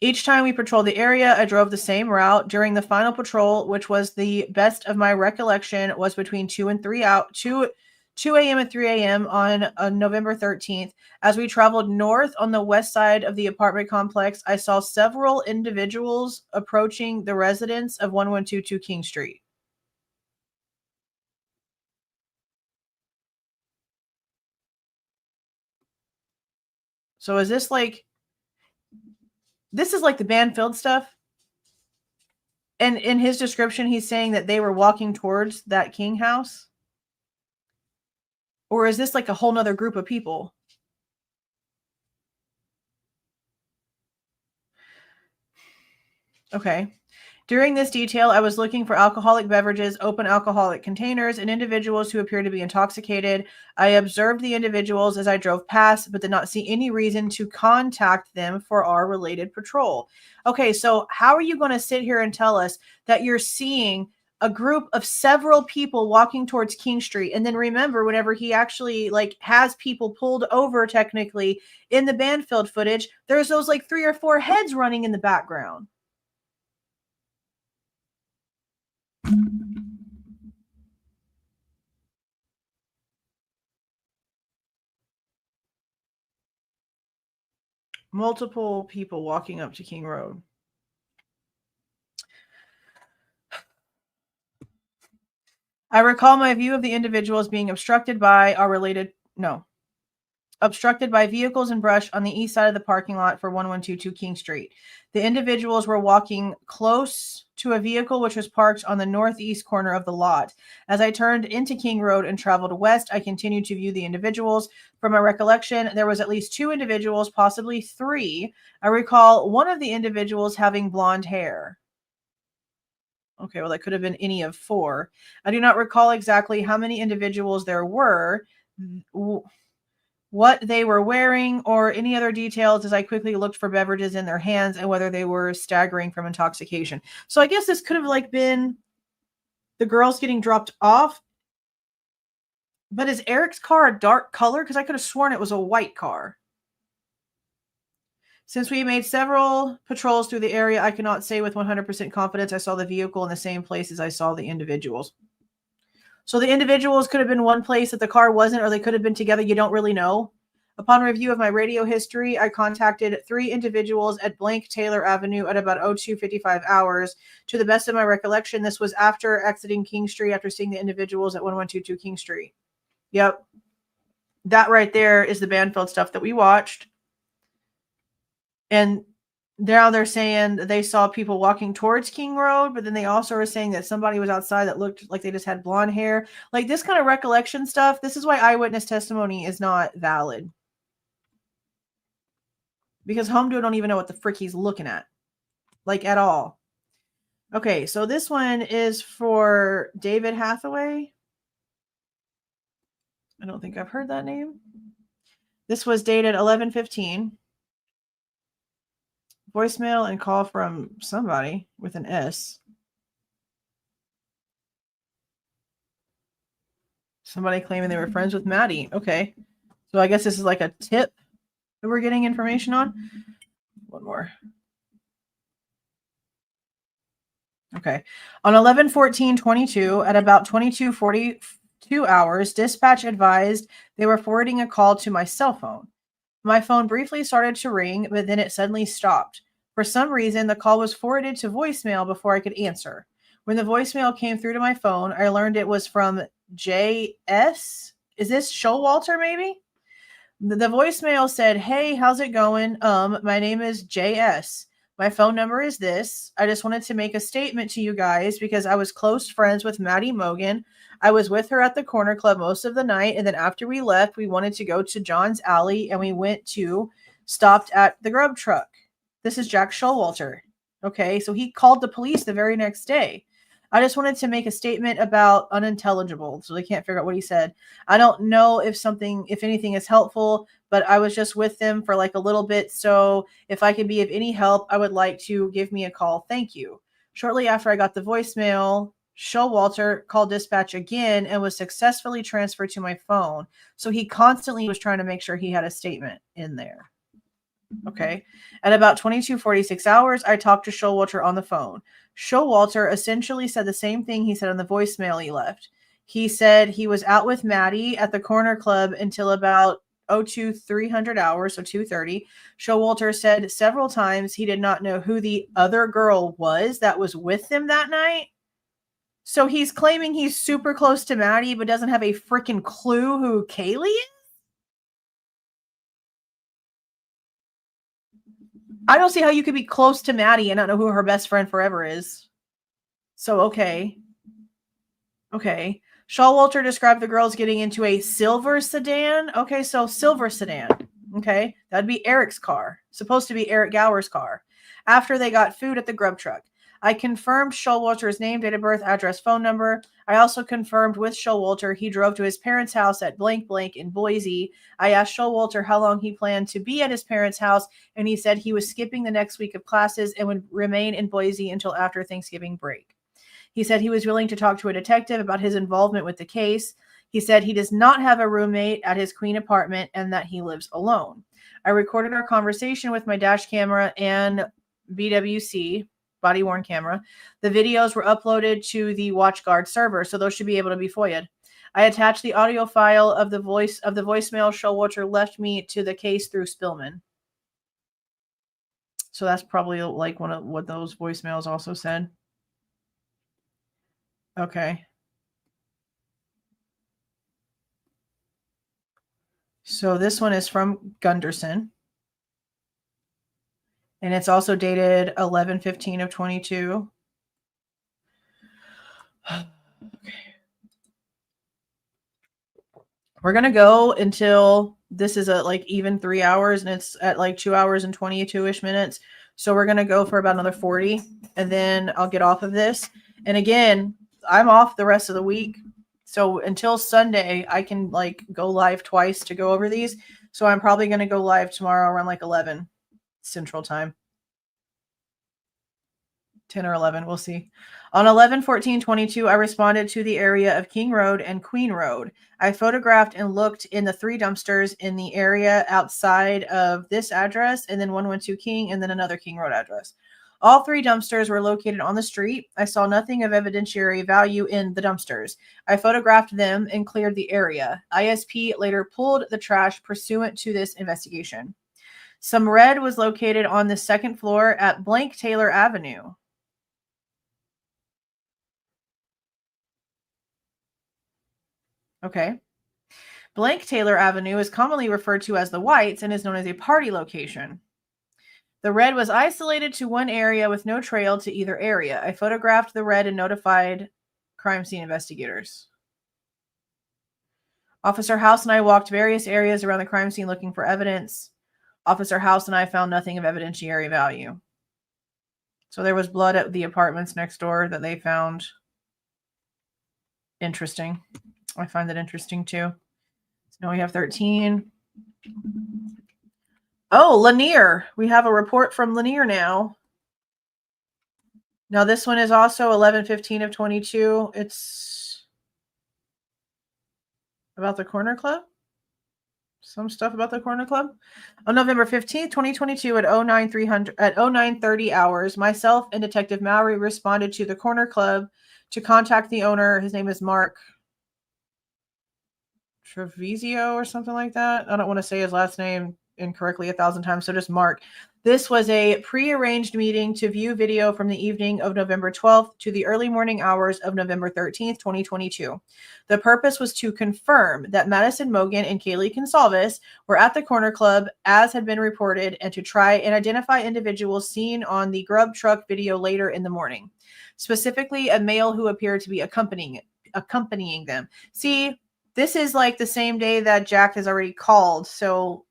Each time we patrolled the area, I drove the same route. During the final patrol, which was the best of my recollection, was between 2 and 3 2 a.m. and 3 a.m. on November 13th. As we traveled north on the west side of the apartment complex, I saw several individuals approaching the residence of 1122 King Street. So is this like... This is like the Banfield stuff? And in his description, he's saying that they were walking towards that King house? Or is this like a whole nother group of people? Okay. During this detail, I was looking for alcoholic beverages, open alcoholic containers, and individuals who appeared to be intoxicated. I observed the individuals as I drove past, but did not see any reason to contact them for our related patrol. Okay, so how are you going to sit here and tell us that you're seeing a group of several people walking towards King Street? And then remember, whenever he actually has people pulled over technically in the Banfield footage, there's those 3 or 4 heads running in the background. Multiple people walking up to King Road. I recall my view of the individuals being obstructed by vehicles and brush on the east side of the parking lot for 1122 King Street. The individuals were walking close to a vehicle which was parked on the northeast corner of the lot. As I turned into King Road and traveled west, I continued to view the individuals. From my recollection, there was at least 2 individuals, possibly 3. I recall one of the individuals having blonde hair. Okay, well, that could have been any of 4. I do not recall exactly how many individuals there were, what they were wearing, or any other details as I quickly looked for beverages in their hands and whether they were staggering from intoxication. So I guess this could have been the girls getting dropped off. But is Eric's car a dark color? Because I could have sworn it was a white car. Since we made several patrols through the area, I cannot say with 100% confidence I saw the vehicle in the same place as I saw the individuals. So the individuals could have been one place that the car wasn't, or they could have been together. You don't really know. Upon review of my radio history, I contacted 3 individuals at blank Taylor Avenue at about 02:55 hours. To the best of my recollection, this was after exiting King Street after seeing the individuals at 1122 King Street. Yep. That right there is the Banfield stuff that we watched. And now they're saying they saw people walking towards King Road, but then they also are saying that somebody was outside that looked like they just had blonde hair. This kind of recollection stuff, this is why eyewitness testimony is not valid. because home dude don't even know what the frick he's looking at, like at all. Okay, so this one is for David Hathaway. I don't think I've heard that name. This was dated 11/15. Voicemail and call from somebody with an S. Somebody claiming they were friends with Maddie. Okay. So I guess this is like a tip that we're getting information on. One more. Okay. On 11/14/22 at about 22:42 hours, dispatch advised they were forwarding a call to my cell phone. My phone briefly started to ring, but then it suddenly stopped. For some reason, the call was forwarded to voicemail before I could answer. When the voicemail came through to my phone, I learned it was from JS. Is this Showalter maybe? The voicemail said, "Hey, how's it going? My name is JS. My phone number is this. I just wanted to make a statement to you guys because I was close friends with Maddie Mogen. I was with her at the corner club most of the night, and then after we left, we wanted to go to John's Alley, and we stopped at the grub truck." This is Jack Showalter. Okay, so he called the police the very next day. I just wanted to make a statement about unintelligible, so they can't figure out what he said. I don't know if anything is helpful, but I was just with them for like a little bit. So if I could be of any help, I would like to give me a call. Thank you. Shortly after I got the voicemail, Showalter called dispatch again and was successfully transferred to my phone. So he constantly was trying to make sure he had a statement in there. Okay. At about 22:46 hours, I talked to Showalter on the phone. Showalter essentially said the same thing he said on the voicemail he left. He said he was out with Maddie at the corner club until about 0300 hours, so 2:30. Showalter said several times he did not know who the other girl was that was with them that night. So he's claiming he's super close to Maddie, but doesn't have a freaking clue who Kaylee is? I don't see how you could be close to Maddie and not know who her best friend forever is. So, okay. Okay. Showalter described the girls getting into a silver sedan. Okay, so silver sedan. Okay. That'd be Eric's car. Supposed to be Eric Gower's car. After they got food at the grub truck. I confirmed Showalter's name, date of birth, address, phone number. I also confirmed with Showalter he drove to his parents' house at blank blank in Boise. I asked Showalter how long he planned to be at his parents' house, and he said he was skipping the next week of classes and would remain in Boise until after Thanksgiving break. He said he was willing to talk to a detective about his involvement with the case. He said he does not have a roommate at his Queen apartment and that he lives alone. I recorded our conversation with my dash camera and BWC, body-worn camera. The videos were uploaded to the WatchGuard server, so those should be able to be FOIA'd. I attached the audio file of the voicemail Showalter left me to the case through Spillman. So that's probably like one of what those voicemails also said. Okay. So this one is from Gunderson. And it's also dated 11/15/22. Okay. We're going to go until this is at like even 3 hours and it's at like 2 hours and 22-ish minutes. So we're going to go for about another 40 and then I'll get off of this. And again, I'm off the rest of the week. So until Sunday, I can like go live twice to go over these. So I'm probably going to go live tomorrow around like 11 Central Time. 10 or 11, we'll see. On 11/14/22, I responded to the area of King Road and Queen Road. I photographed and looked in the 3 dumpsters in the area outside of this address, and then 112 King, and then another King Road address. All 3 dumpsters were located on the street. I saw nothing of evidentiary value in the dumpsters. I photographed them and cleared the area. ISP later pulled the trash pursuant to this investigation. Some red was located on the 2nd floor at Blank Taylor Avenue. Okay. Blank Taylor Avenue is commonly referred to as the Whites and is known as a party location. The red was isolated to one area with no trail to either area. I photographed the red and notified crime scene investigators. Officer House and I walked various areas around the crime scene looking for evidence. Officer House and I found nothing of evidentiary value. So there was blood at the apartments next door that they found. Interesting. I find that interesting too. So now we have 13. Oh, Lanier. We have a report from Lanier now. Now this one is also 11/15 of 22. It's about the Corner Club. Some stuff about the Corner Club. On November 15th, 2022 at 09:30 hours, myself and Detective Mowry responded to the Corner Club to contact the owner. His name is Mark Trevisio or something like that. I don't want to say his last name incorrectly 1,000 times, so just Mark. This was a pre-arranged meeting to view video from the evening of November 12th to the early morning hours of November 13th, 2022. The purpose was to confirm that Maddie Mogen and Kaylee Goncalves were at the Corner Club as had been reported, and to try and identify individuals seen on the Grub Truck video later in the morning, specifically a male who appeared to be accompanying them. See, this is like the same day that Jack has already called, so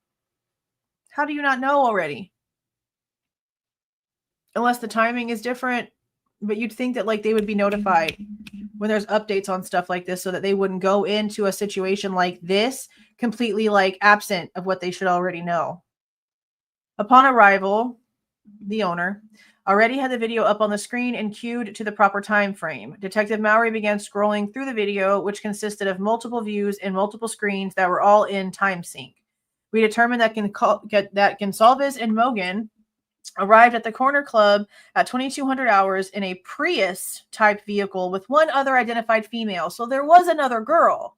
how do you not know already? Unless the timing is different, but you'd think that like they would be notified when there's updates on stuff like this so that they wouldn't go into a situation like this completely like absent of what they should already know. Upon arrival, the owner already had the video up on the screen and queued to the proper time frame. Detective Mowry began scrolling through the video, which consisted of multiple views and multiple screens that were all in time sync. We determined that Goncalves and Mogen arrived at the Corner Club at 2200 hours in a Prius-type vehicle with one other identified female. So there was another girl.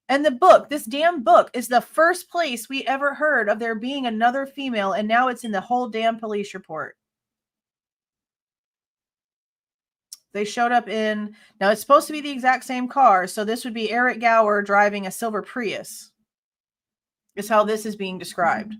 And the book, this damn book, is the first place we ever heard of there being another female, and now it's in the whole damn police report. They showed up in, now it's supposed to be the exact same car, so this would be Eric Gower driving a silver Prius, is how this is being described.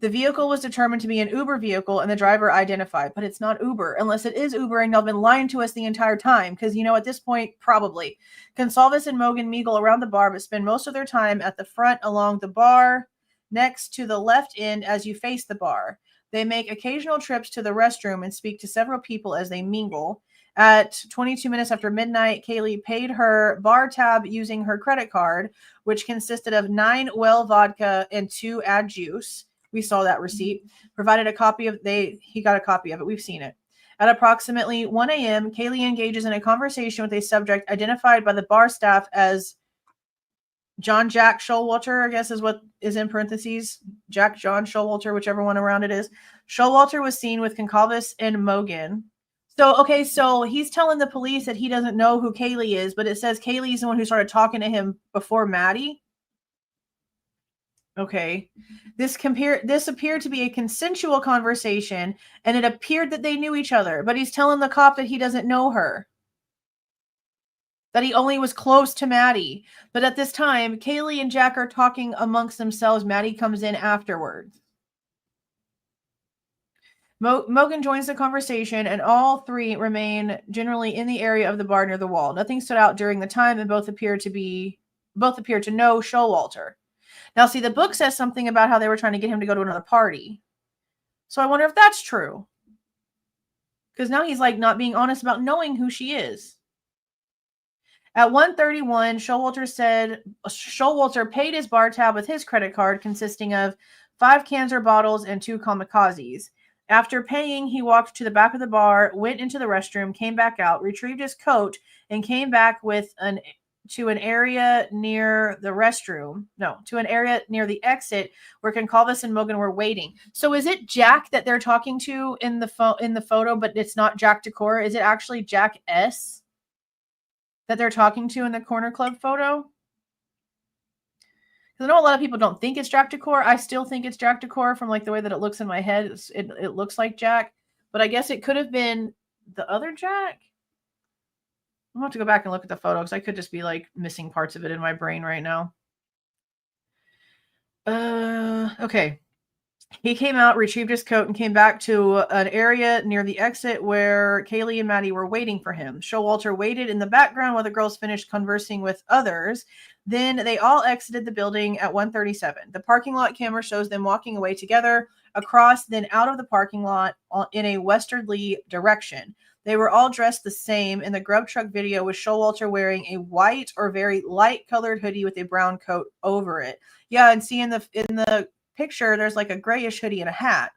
The vehicle was determined to be an Uber vehicle and the driver identified, but it's not Uber unless it is Uber, and they've been lying to us the entire time because, you know, at this point, probably. Goncalves and Mogen mingle around the bar but spend most of their time at the front along the bar next to the left end as you face the bar. They make occasional trips to the restroom and speak to several people as they mingle. At 22 minutes after midnight, Kaylee paid her bar tab using her credit card, which consisted of 9 well vodka and 2 add juice. We saw that receipt. Provided a copy of he got a copy of it. We've seen it. At approximately 1 a.m., Kaylee engages in a conversation with a subject identified by the bar staff as John Jack Showalter, I guess is what is in parentheses. Jack John Showalter, whichever one around it is. Showalter was seen with Goncalves and Mogen. So he's telling the police that he doesn't know who Kaylee is, but it says Kaylee's the one who started talking to him before Maddie. Okay. This appeared to be a consensual conversation, and it appeared that they knew each other, but he's telling the cop that he doesn't know her, that he only was close to Maddie. But at this time, Kaylee and Jack are talking amongst themselves. Maddie comes in afterwards. Mogen joins the conversation, and all three remain generally in the area of the bar near the wall. Nothing stood out during the time, and both appear to know Showalter. Now, see, the book says something about how they were trying to get him to go to another party. So I wonder if that's true. Because now he's like not being honest about knowing who she is. At 1:31, Showalter said Showalter paid his bar tab with his credit card, consisting of 5 cans or bottles and 2 kamikazes. After paying, he walked to the back of the bar, went into the restroom, came back out, retrieved his coat, and came back to an area near the exit where Goncalves and Mogen were waiting. So is it Jack that they're talking to in the photo, but it's not Jack Decor? Is it actually Jack S that they're talking to in the Corner Club photo? Because I know a lot of people don't think it's Jack Decor. I still think it's Jack Decor from like the way that it looks in my head. It looks like Jack, but I guess it could have been the other Jack. I'll have to go back and look at the photo because I could just be like missing parts of it in my brain right now. Okay. He came out, retrieved his coat, and came back to an area near the exit where Kaylee and Maddie were waiting for him. Showalter waited in the background while the girls finished conversing with others. Then they all exited the building at 1:37. The parking lot camera shows them walking away together across, then out of the parking lot in a westerly direction. They were all dressed the same. In the grub truck video, with Showalter wearing a white or very light colored hoodie with a brown coat over it. Yeah, and see in the picture, there's like a grayish hoodie and a hat.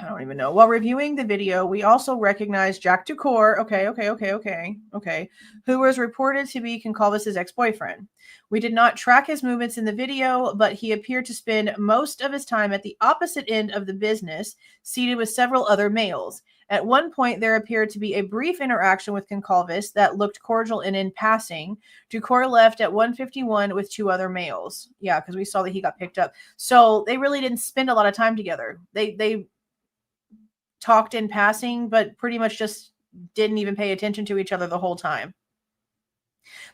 I don't even know. While reviewing the video, we also recognized Jack Ducour, okay, who was reported to be Goncalves' ex-boyfriend. We did not track his movements in the video, but he appeared to spend most of his time at the opposite end of the business, seated with several other males. At one point, there appeared to be a brief interaction with Goncalves that looked cordial and in passing. Ducour left at 1:51 with two other males. Yeah, because we saw that he got picked up. So they really didn't spend a lot of time together. They talked in passing, but pretty much just didn't even pay attention to each other the whole time.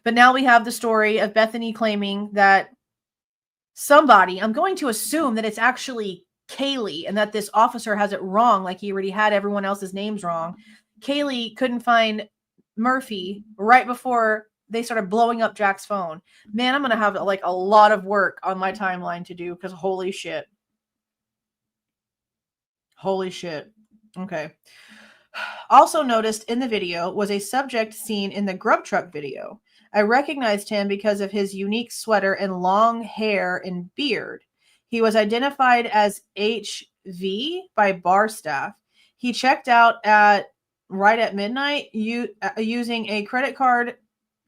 But now we have the story of Bethany claiming that somebody, I'm going to assume that it's actually Kaylee, and that this officer has it wrong, like he already had everyone else's names wrong. Kaylee couldn't find Murphy right before they started blowing up Jack's phone. Man, I'm going to have like a lot of work on my timeline to do, because holy shit. Holy shit. Okay. Also noticed in the video was a subject seen in the grub truck video. I recognized him because of his unique sweater and long hair and beard. He was identified as HV by bar staff. He checked out right at midnight using a credit card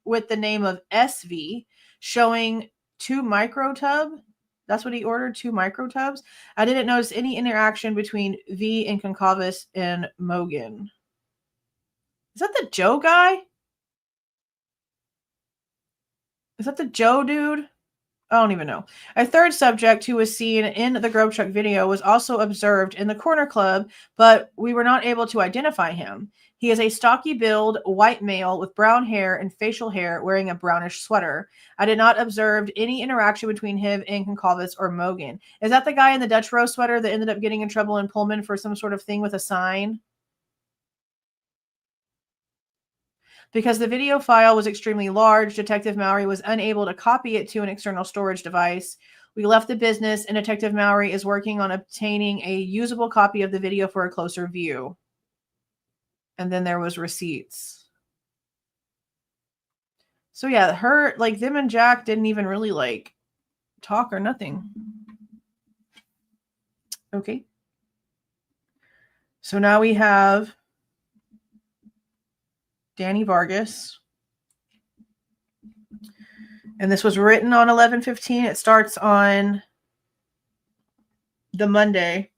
with the name of SV, showing 2 microtub. That's what he ordered, 2 microtubs. I didn't notice any interaction between V and Goncalves and Mogen. Is that the Joe guy? Is that the Joe dude? I don't even know. A third subject who was seen in the grub truck video was also observed in the corner club, but we were not able to identify him. He is a stocky build, white male with brown hair and facial hair, wearing a brownish sweater. I did not observe any interaction between him and Goncalves or Mogen. Is that the guy in the Dutch Rose sweater that ended up getting in trouble in Pullman for some sort of thing with a sign? Because the video file was extremely large, Detective Mowry was unable to copy it to an external storage device. We left the business, and Detective Mowry is working on obtaining a usable copy of the video for a closer view. And then there was receipts. So yeah, them and Jack didn't even really talk or nothing. Okay. So now we have Danny Vargas. And this was written on 11/15. It starts on the Monday.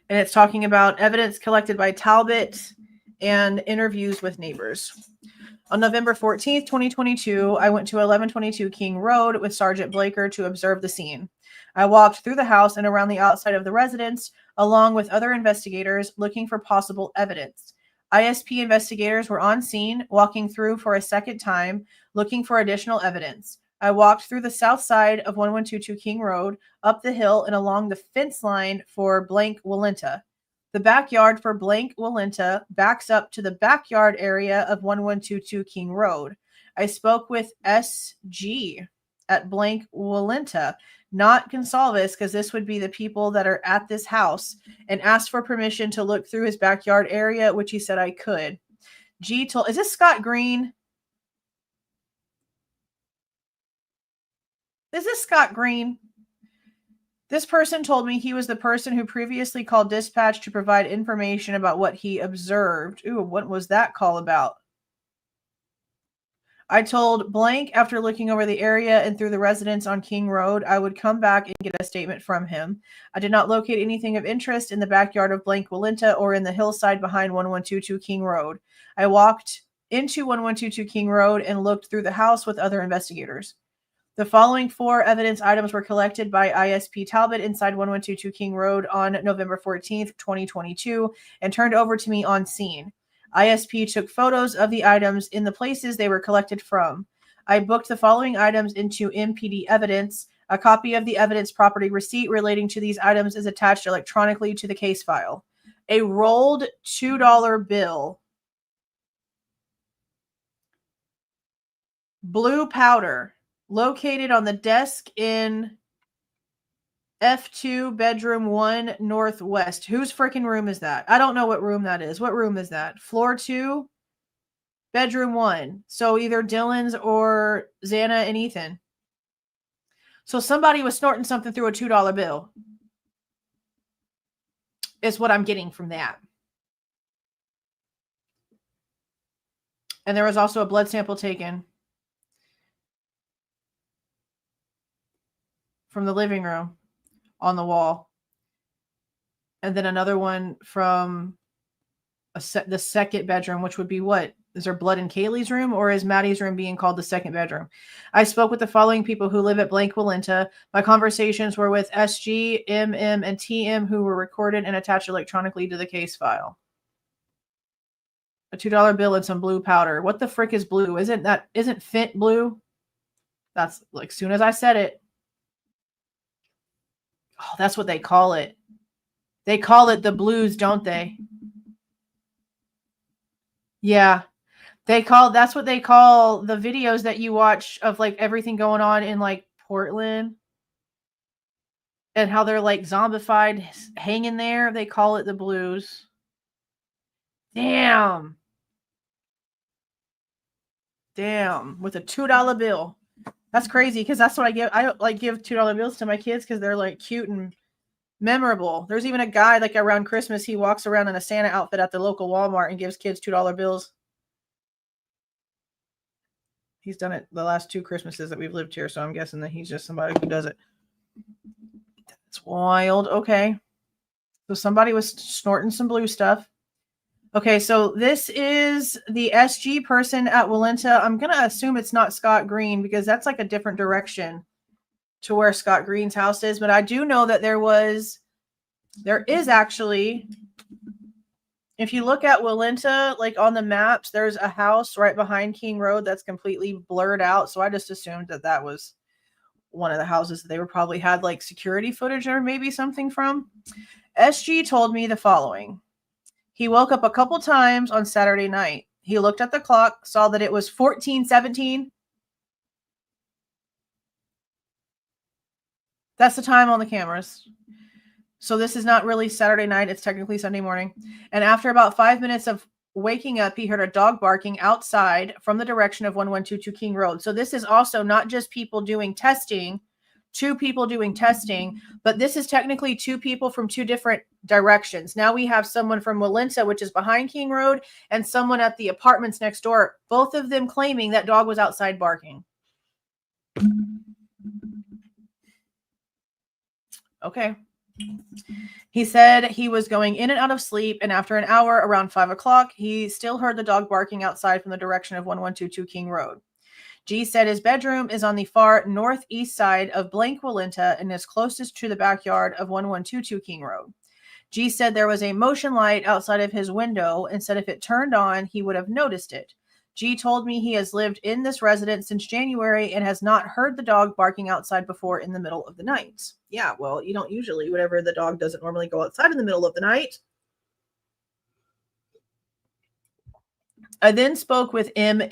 And it's talking about evidence collected by Talbot and interviews with neighbors. On November 14th, 2022, I went to 1122 King Road with Sergeant Blaker to observe the scene. I walked through the house and around the outside of the residence, along with other investigators looking for possible evidence. ISP investigators were on scene, walking through for a second time, looking for additional evidence. I walked through the south side of 1122 King Road, up the hill and along the fence line for Blank Walenta. The backyard for Blank Walenta backs up to the backyard area of 1122 King Road. I spoke with SG at Blank Walenta, not Goncalves, because this would be the people that are at this house, and asked for permission to look through his backyard area, which he said I could. G told, is this Scott Green? Is this Scott Green? This person told me he was the person who previously called dispatch to provide information about what he observed. Ooh, what was that call about? I told Blank after looking over the area and through the residence on King Road, I would come back and get a statement from him. I did not locate anything of interest in the backyard of Blank Walenta or in the hillside behind 1122 King Road. I walked into 1122 King Road and looked through the house with other investigators. The following 4 evidence items were collected by ISP Talbot inside 1122 King Road on November 14th, 2022, and turned over to me on scene. ISP took photos of the items in the places they were collected from. I booked the following items into MPD evidence. A copy of the evidence property receipt relating to these items is attached electronically to the case file. A rolled $2 bill. blue powder located on the desk in F2 bedroom 1 northwest. Whose freaking room is that? I don't know what room that is. What room is that? Floor 2, bedroom 1. So either Dylan's or Xana and Ethan. So somebody was snorting something through a $2 bill. Is what I'm getting from that. And there was also a blood sample taken from the living room on the wall. And then another one from the second bedroom, which would be what? Is there blood in Kaylee's room, or is Maddie's room being called the second bedroom? I spoke with the following people who live at Blank Willenta. My conversations were with SG, MM, and TM, who were recorded and attached electronically to the case file. A $2 bill and some blue powder. What the frick is blue? Isn't Fint blue? That's like, soon as I said it. Oh, that's what they call it. They call it the blues, don't they? Yeah. That's what they call the videos that you watch of like everything going on in like Portland and how they're like zombified hanging there. They call it the blues. Damn. With a $2 bill. That's crazy because that's what I give. I like give $2 bills to my kids because they're like cute and memorable. There's even a guy like around Christmas, he walks around in a Santa outfit at the local Walmart and gives kids $2 bills. He's done it the last 2 Christmases that we've lived here, so I'm guessing that he's just somebody who does it. That's wild. Okay. So somebody was snorting some blue stuff. Okay, so this is the SG person at Willenta. I'm going to assume it's not Scott Green because that's like a different direction to where Scott Green's house is. But I do know that there is actually, if you look at Willenta, like on the maps, there's a house right behind King Road that's completely blurred out. So I just assumed that was one of the houses that they probably had like security footage or maybe something from. SG told me the following. He woke up a couple times on Saturday night. He looked at the clock, saw that it was 14:17. That's the time on the cameras. So this is not really Saturday night. It's technically Sunday morning. And after about 5 minutes of waking up, he heard a dog barking outside from the direction of 1122 King Road. So this is also not just people doing testing, 2 people doing testing, but this is technically 2 people from 2 different directions. Now we have someone from Willenta, which is behind King Road, and someone at the apartments next door, both of them claiming that dog was outside barking. Okay. He said he was going in and out of sleep, and after an hour, around 5 o'clock, he still heard the dog barking outside from the direction of 1122 King Road. G said his bedroom is on the far northeast side of Blank Willenta and is closest to the backyard of 1122 King Road. G said there was a motion light outside of his window and said if it turned on, he would have noticed it. G told me he has lived in this residence since January and has not heard the dog barking outside before in the middle of the night. Yeah, well, you don't usually, whatever, the dog doesn't normally go outside in the middle of the night. I then spoke with M.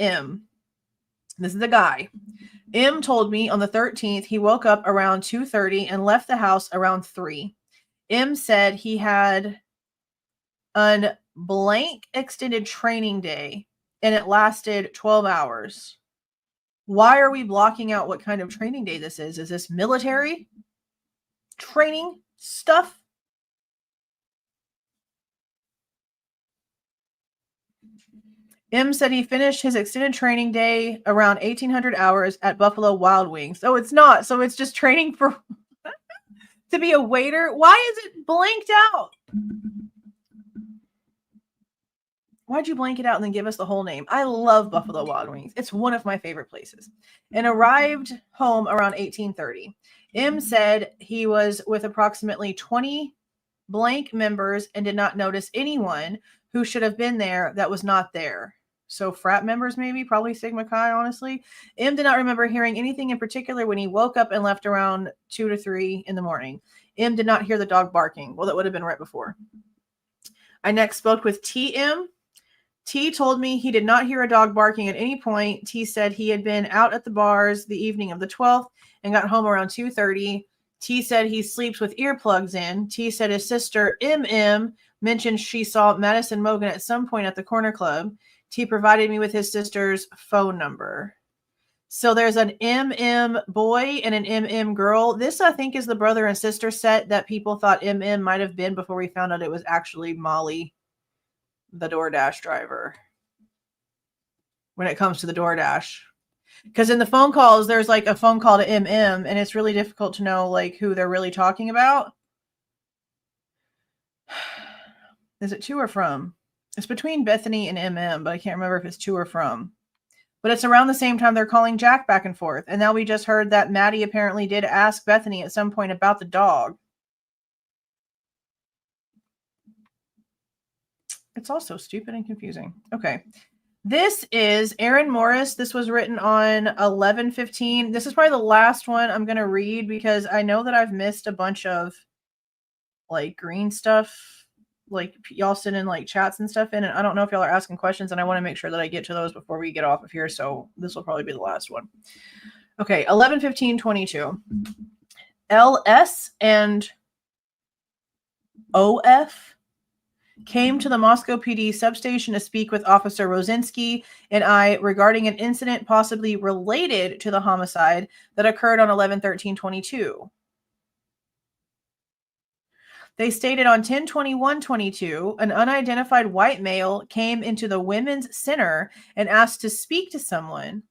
This is the guy. M told me on the 13th he woke up around 2:30 and left the house around 3. M said he had a blank extended training day and it lasted 12 hours. Why are we blocking out what kind of training day this is? Is this military training stuff? M said he finished his extended training day around 1,800 hours at Buffalo Wild Wings. So it's not. So it's just training for to be a waiter. Why is it blanked out? Why'd you blank it out and then give us the whole name? I love Buffalo Wild Wings. It's one of my favorite places. And arrived home around 1830. M said he was with approximately 20 blank members and did not notice anyone who should have been there that was not there. So frat members, maybe, probably Sigma Chi, honestly. M did not remember hearing anything in particular when he woke up and left around 2 to 3 in the morning. M did not hear the dog barking. Well, that would have been right before. I next spoke with TM. T told me he did not hear a dog barking at any point. T said he had been out at the bars the evening of the 12th and got home around 2:30. T said he sleeps with earplugs in. T said his sister MM mentioned she saw Madison Mogen at some point at the corner club. T provided me with his sister's phone number. So there's an MM boy and an MM girl. This, I think, is the brother and sister set that people thought MM might have been before we found out it was actually Molly, the DoorDash driver, when it comes to the DoorDash. Because in the phone calls, there's like a phone call to MM, and it's really difficult to know like who they're really talking about. Is it to or from? It's between Bethany and MM, but I can't remember if it's to or from. But it's around the same time they're calling Jack back and forth. And now we just heard that Maddie apparently did ask Bethany at some point about the dog. It's all so stupid and confusing. Okay. This is Aaron Morris. This was written on 11/15. This is probably the last one I'm going to read because I know that I've missed a bunch of like green stuff, like y'all send in like chats and stuff in, and I don't know if y'all are asking questions, and I want to make sure that I get to those before we get off of here. So this will probably be the last one. Okay. 11/15/22. LS and OF came to the Moscow PD substation to speak with Officer Rosinski and I regarding an incident possibly related to the homicide that occurred on 11/13/22. They stated on 10/21/22, an unidentified white male came into the women's center and asked to speak to someone.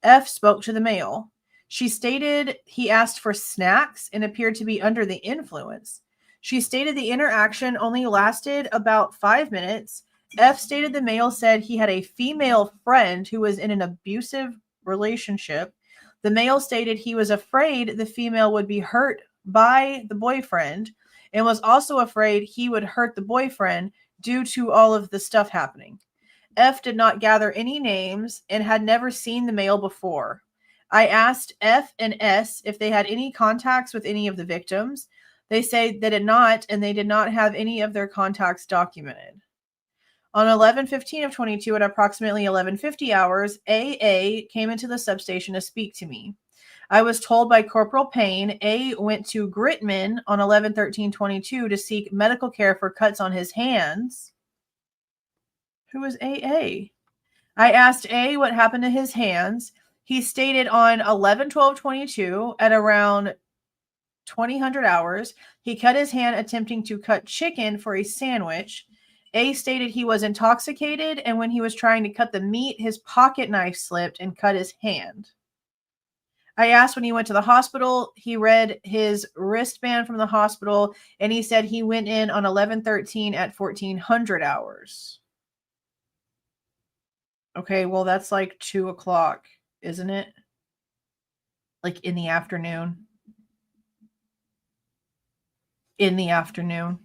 F spoke to the male. She stated he asked for snacks and appeared to be under the influence. She stated the interaction only lasted about 5 minutes. F stated the male said he had a female friend who was in an abusive relationship. The male stated he was afraid the female would be hurt by the boyfriend and was also afraid he would hurt the boyfriend due to all of the stuff happening. F did not gather any names and had never seen the male before. I asked F and S if they had any contacts with any of the victims. They say they did not, and they did not have any of their contacts documented. On 11/15/22 at approximately 11:50 hours, AA came into the substation to speak to me. I was told by Corporal Payne A went to Gritman on 11/13/22 to seek medical care for cuts on his hands. Who is AA? I asked A what happened to his hands. He stated on 11/12/22 at around 2000 hours, he cut his hand attempting to cut chicken for a sandwich. A stated he was intoxicated, and when he was trying to cut the meat, his pocket knife slipped and cut his hand. I asked when he went to the hospital. He read his wristband from the hospital, and he said he went in on 11/13 at 1400 hours. Okay, well, that's like 2 o'clock, isn't it? Like in the afternoon. In the afternoon.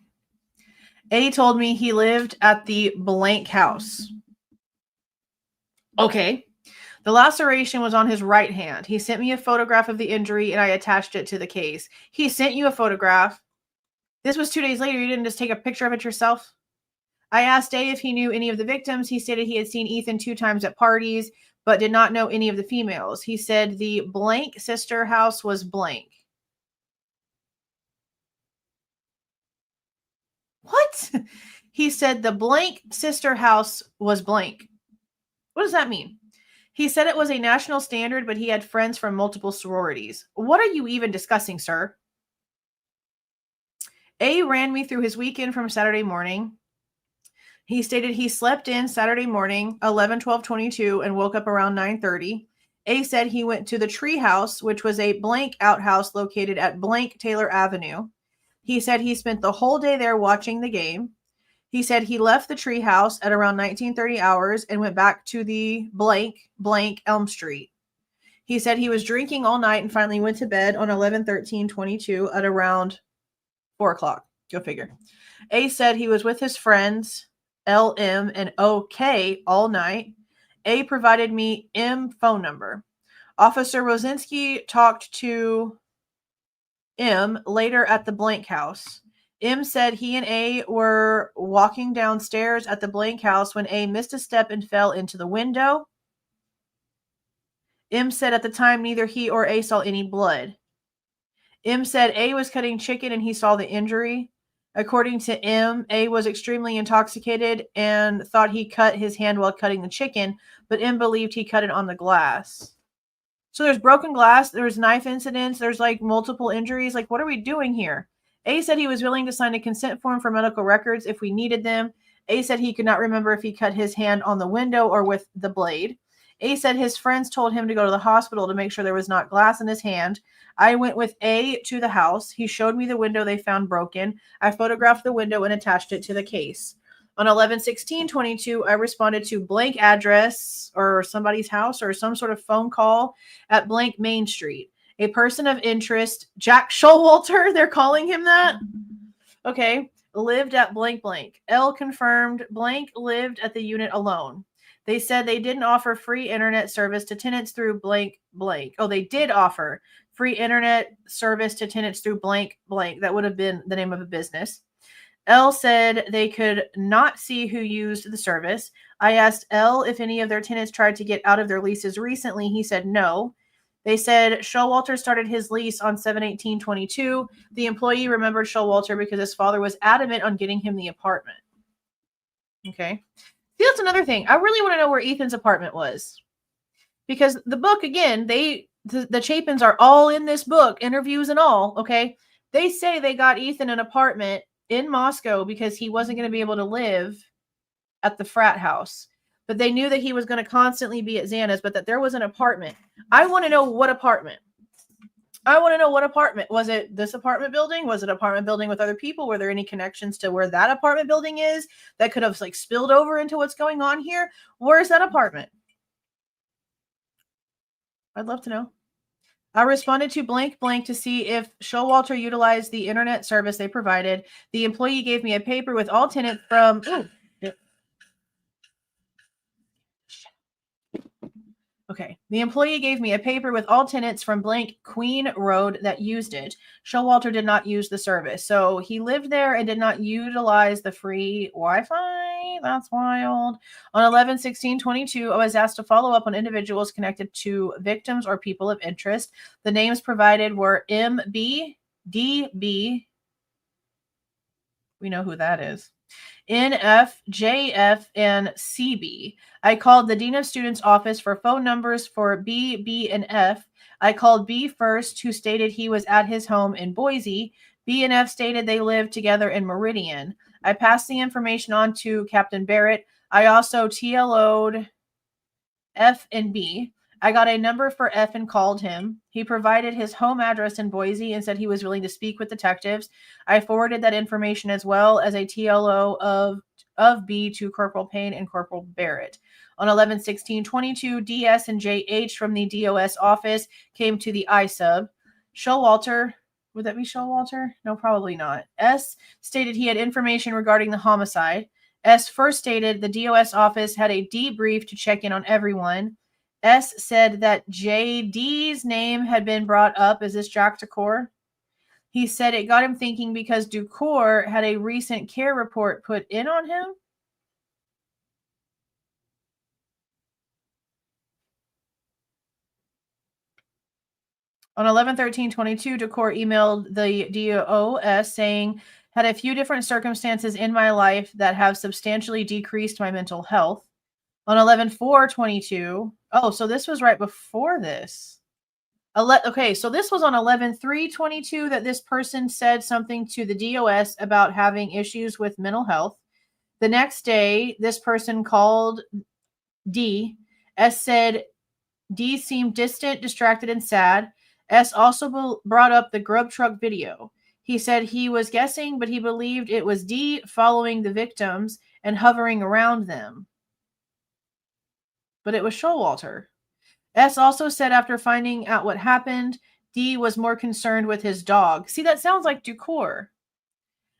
A told me he lived at the blank house. Okay. The laceration was on his right hand. He sent me a photograph of the injury and I attached it to the case. He sent you a photograph. This was 2 days later. You didn't just take a picture of it yourself? I asked A if he knew any of the victims. He stated he had seen Ethan 2 times at parties, but did not know any of the females. He said the blank sister house was blank. What? He said the blank sister house was blank. What does that mean? He said it was a national standard, but he had friends from multiple sororities. What are you even discussing, sir? A ran me through his weekend from Saturday morning. He stated he slept in Saturday morning, 11/12/22, and woke up around 9:30. A said he went to the tree house, which was a blank outhouse located at blank Taylor Avenue. He said he spent the whole day there watching the game. He said he left the tree house at around 19:30 hours and went back to the blank Elm Street. He said he was drinking all night and finally went to bed on 11/13/22 at around 4 o'clock. Go figure. A said he was with his friends, LM and OK, all night. A provided me M phone number. Officer Rosinski talked to M later at the blank house. M said he and A were walking downstairs at the blank house when A missed a step and fell into the window. M said at the time neither he or A saw any blood. M said A was cutting chicken and he saw the injury. According to M, A was extremely intoxicated and thought he cut his hand while cutting the chicken, but M believed he cut it on the glass. So there's broken glass, there's knife incidents, there's like multiple injuries. Like, what are we doing here? A said he was willing to sign a consent form for medical records if we needed them. A said he could not remember if he cut his hand on the window or with the blade. A said his friends told him to go to the hospital to make sure there was not glass in his hand. I went with A to the house. He showed me the window they found broken. I photographed the window and attached it to the case. On 11/16/22, I responded to blank address or somebody's house or some sort of phone call at blank Main Street. A person of interest, Jack Showalter, they're calling him that. Okay, lived at blank blank. L confirmed blank lived at the unit alone. They said they didn't offer free internet service to tenants through blank blank. Oh, they did offer free internet service to tenants through blank blank. That would have been the name of a business. L said they could not see who used the service. I asked L if any of their tenants tried to get out of their leases recently. He said no. They said Showalter started his lease on 7/18/22. The employee remembered Showalter because his father was adamant on getting him the apartment. Okay. See, that's another thing. I really want to know where Ethan's apartment was. Because the book, again, the Chapins are all in this book, interviews and all, okay? They say they got Ethan an apartment in Moscow because he wasn't going to be able to live at the frat house. But they knew that he was going to constantly be at Xana's, but that there was an apartment. I want to know what apartment. I want to know what apartment. Was it this apartment building? Was it an apartment building with other people? Were there any connections to where that apartment building is that could have like spilled over into what's going on here? Where's that apartment? I'd love to know. I responded to blank blank to see if Showalter utilized the internet service they provided. The employee gave me a paper with all tenants from... Okay. The employee gave me a paper with all tenants from blank Queen Road that used it. Showalter did not use the service. So he lived there and did not utilize the free Wi-Fi. That's wild. On 11/16/22, I was asked to follow up on individuals connected to victims or people of interest. The names provided were MB, DB. We know who that is. NF, JF, and CB. I called the Dean of Students office for phone numbers for B, B, and F. I called B first, who stated he was at his home in Boise. B and F stated they lived together in Meridian. I passed the information on to Captain Barrett. I also TLO'd F and B. I got a number for F and called him. He provided his home address in Boise and said he was willing to speak with detectives. I forwarded that information as well as a TLO of B to Corporal Payne and Corporal Barrett. On 11/16/22, DS and JH from the DOS office came to the I-sub. Showalter, would that be Showalter? No, probably not. S stated he had information regarding the homicide. S first stated the DOS office had a debrief to check in on everyone. S said that JD's name had been brought up. Is this Jack Ducour? He said it got him thinking because Ducour had a recent care report put in on him. On 11/13/22, Ducour emailed the DOS saying, had a few different circumstances in my life that have substantially decreased my mental health. On 11/4/22, oh, so this was right before this. Okay, so this was on 11/3/22 that this person said something to the DOS about having issues with mental health. The next day, this person called D. S said D seemed distant, distracted, and sad. S also brought up the grub truck video. He said he was guessing, but he believed it was D following the victims and hovering around them. But it was Showalter. S also said after finding out what happened, D was more concerned with his dog. See, that sounds like Ducour.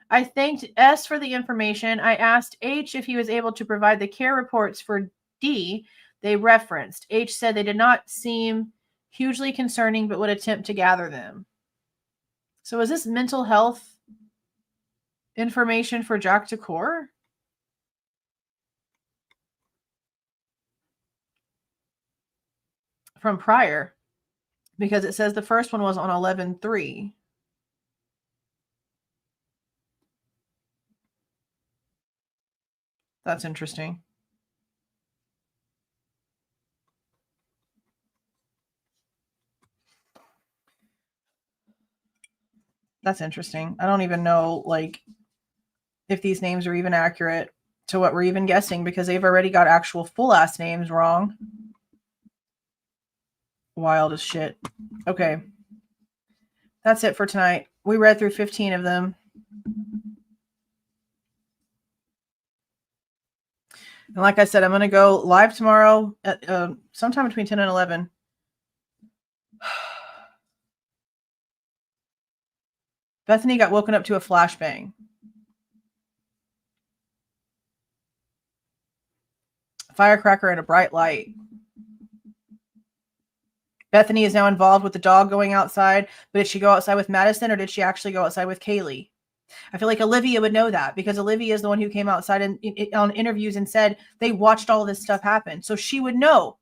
I thanked S for the information. I asked H if he was able to provide the care reports for D they referenced. H said they did not seem hugely concerning, but would attempt to gather them. So is this mental health Information for Jack Decor? From prior. Because it says the first one was on 11/3. That's interesting. That's interesting. I don't even know, like, if these names are even accurate to what we're even guessing, because they've already got actual full last names wrong. Wild as shit. Okay. That's it for tonight. We read through 15 of them. And like I said, I'm going to go live tomorrow at sometime between 10 and 11. Bethany got woken up to a flashbang. Firecracker and a bright light. Bethany is now involved with the dog going outside, but did she go outside with Madison or did she actually go outside with Kaylee? I feel like Olivia would know that because Olivia is the one who came outside and on interviews and said they watched all this stuff happen. So she would know.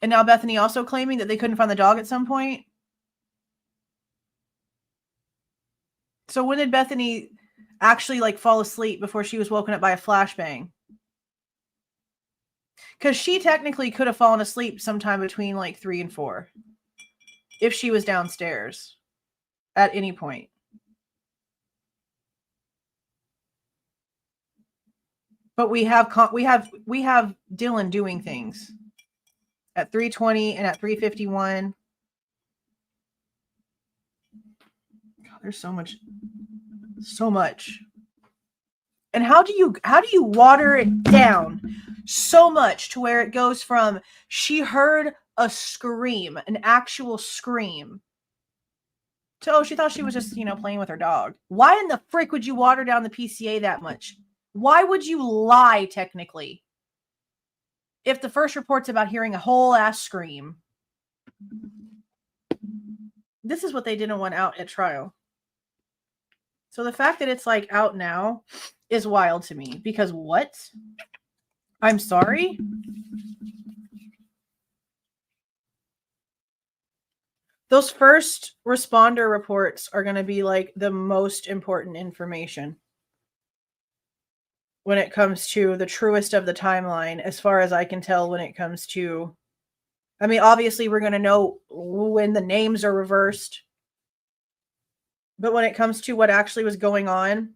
And now Bethany also claiming that they couldn't find the dog at some point. So when did Bethany actually like fall asleep before she was woken up by a flashbang? Because she technically could have fallen asleep sometime between like 3 and 4 if she was downstairs at any point. But we have Dylan doing things at 3:20 and at 3:51. God, there's so much. And how do you water it down so much to where it goes from she heard a scream, an actual scream, to she thought she was just, playing with her dog. Why in the frick would you water down the PCA that much? Why would you lie technically if the first report's about hearing a whole ass scream? This is what they didn't want out at trial. So the fact that it's like out now is wild to me because what? I'm sorry. Those first responder reports are going to be like the most important information when it comes to the truest of the timeline, as far as I can tell, when it comes to, I mean, obviously we're going to know when the names are reversed, but when it comes to what actually was going on,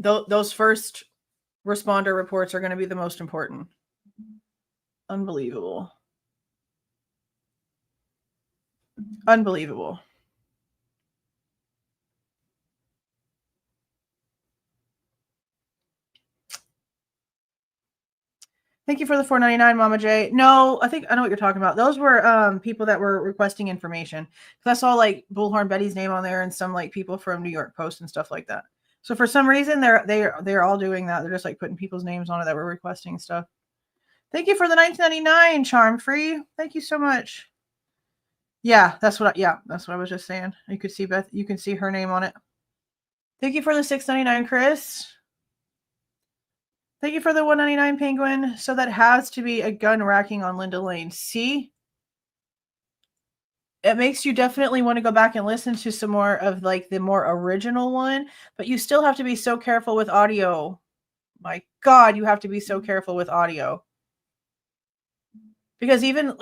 those first responder reports are going to be the most important. Unbelievable. Unbelievable. Thank you for the $4.99, Mama J. No, I think I know what you're talking about. Those were people that were requesting information. I saw like Bullhorn Betty's name on there and some like people from New York Post and stuff like that. So for some reason they're all doing that. They're just like putting people's names on it that were requesting stuff. Thank you for the $19.99, Charm Free. Thank you so much. Yeah, that's what I was just saying. You could see Beth. You can see her name on it. Thank you for the $6.99, Chris. Thank you for the $1.99, Penguin. So that has to be a gun racking on Linda Lane. See? It makes you definitely want to go back and listen to some more of like the more original one, but you still have to be so careful with audio. My God, you have to be so careful with audio. Because even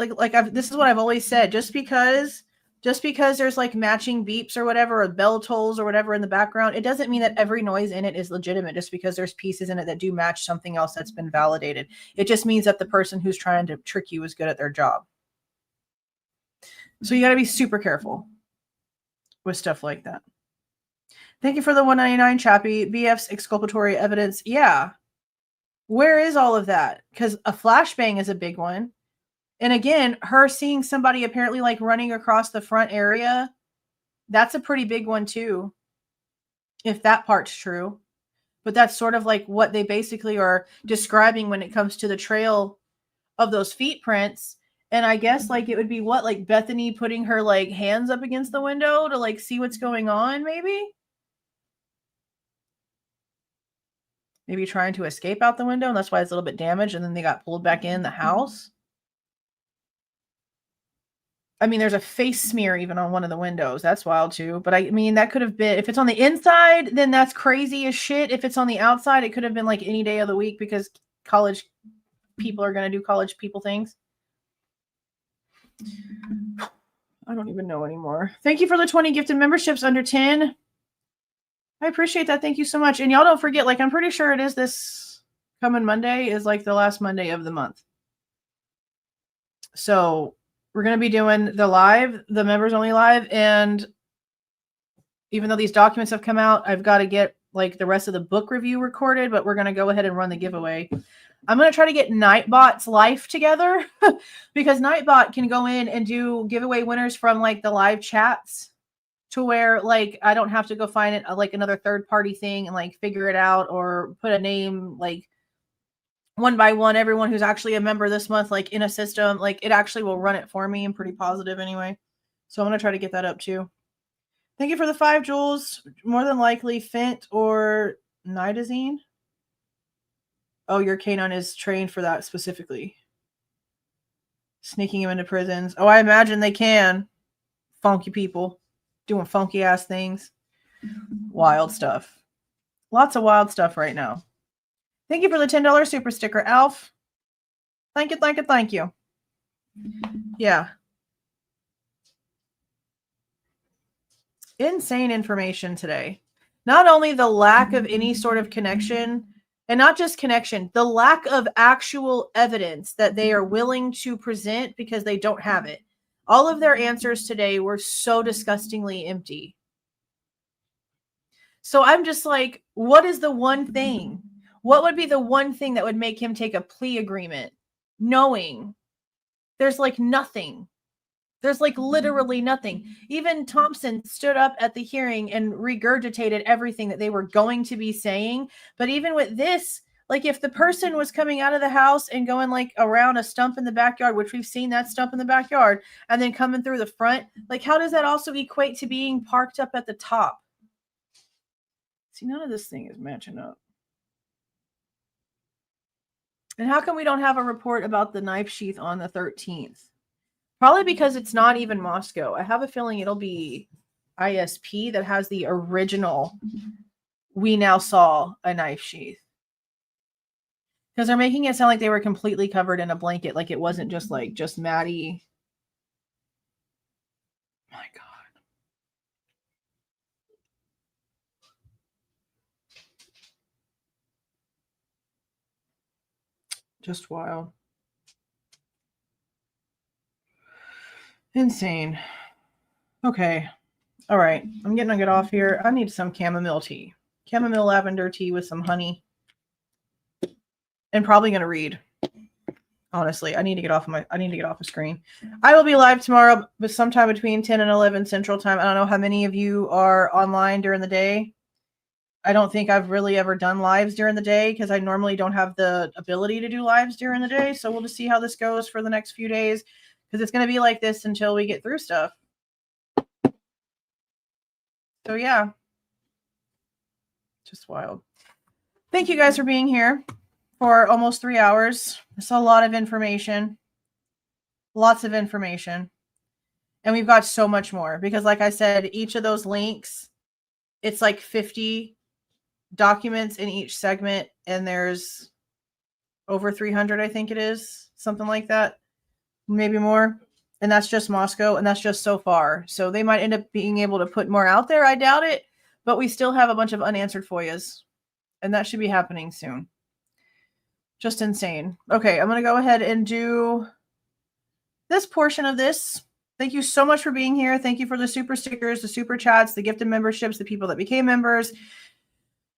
this is what I've always said, just because there's like matching beeps or whatever, or bell tolls or whatever in the background, it doesn't mean that every noise in it is legitimate just because there's pieces in it that do match something else that's been validated. It just means that the person who's trying to trick you is good at their job. So you got to be super careful with stuff like that. Thank you for the $1.99, Chappie. BF's exculpatory evidence. Yeah. Where is all of that? Because a flashbang is a big one. And again, her seeing somebody apparently like running across the front area, that's a pretty big one too, if that part's true. But that's sort of like what they basically are describing when it comes to the trail of those feet prints. And I guess like it would be what, like Bethany putting her like hands up against the window to like see what's going on, maybe? Maybe trying to escape out the window, and that's why it's a little bit damaged, and then they got pulled back in the house. I mean, there's a face smear even on one of the windows. That's wild too. But I mean, that could have been, if it's on the inside, then that's crazy as shit. If it's on the outside, it could have been like any day of the week because college people are going to do college people things. I don't even know anymore. Thank you for the 20 gifted memberships under 10. I appreciate that. Thank you so much. And y'all don't forget, like, I'm pretty sure it is this coming Monday is like the last Monday of the month. So we're going to be doing the live, the members only live. And even though these documents have come out, I've got to get like the rest of the book review recorded, but we're going to go ahead and run the giveaway. I'm going to try to get Nightbot's life together because Nightbot can go in and do giveaway winners from like the live chats to where like I don't have to go find it like another third party thing and like figure it out or put a name like one by one, everyone who's actually a member this month, like in a system, like it actually will run it for me. I'm pretty positive anyway. So I'm going to try to get that up too. Thank you for the 5 Jules. More than likely Fent or Nidazine. Oh, your canine is trained for that specifically. Sneaking him into prisons. Oh, I imagine they can. Funky people doing funky ass things. Wild stuff. Lots of wild stuff right now. Thank you for the $10 super sticker, Alf. Thank you, thank you, thank you. Yeah. Insane information today. Not only the lack of any sort of connection, and not just connection, the lack of actual evidence that they are willing to present because they don't have it. All of their answers today were so disgustingly empty. So I'm just like, what is the one thing? What would be the one thing that would make him take a plea agreement knowing there's like nothing? There's like literally nothing. Even Thompson stood up at the hearing and regurgitated everything that they were going to be saying. But even with this, like if the person was coming out of the house and going like around a stump in the backyard, which we've seen that stump in the backyard, and then coming through the front, like how does that also equate to being parked up at the top? See, none of this thing is matching up. And how come we don't have a report about the knife sheath on the 13th? Probably because it's not even Moscow. I have a feeling it'll be ISP that has the original "we now saw a knife sheath." Because they're making it sound like they were completely covered in a blanket, like it wasn't just like just Maddie. My God. Just wild. Insane. Okay. All right. I'm getting to get off here. I need some chamomile tea. Chamomile lavender tea with some honey. And probably going to read. Honestly, I need to get off the screen. I will be live tomorrow, but sometime between 10 and 11 Central Time. I don't know how many of you are online during the day. I don't think I've really ever done lives during the day because I normally don't have the ability to do lives during the day. So we'll just see how this goes for the next few days because it's going to be like this until we get through stuff. So yeah, just wild. Thank you guys for being here for almost 3 hours. It's a lot of information. Lots of information. And we've got so much more because like I said, each of those links, it's like 50 documents in each segment. And there's over 300, I think it is. Something like that. Maybe more. And that's just Moscow. And that's just so far. So they might end up being able to put more out there. I doubt it. But we still have a bunch of unanswered FOIAs. And that should be happening soon. Just insane. Okay, I'm going to go ahead and do this portion of this. Thank you so much for being here. Thank you for the super stickers, the super chats, the gifted memberships, the people that became members.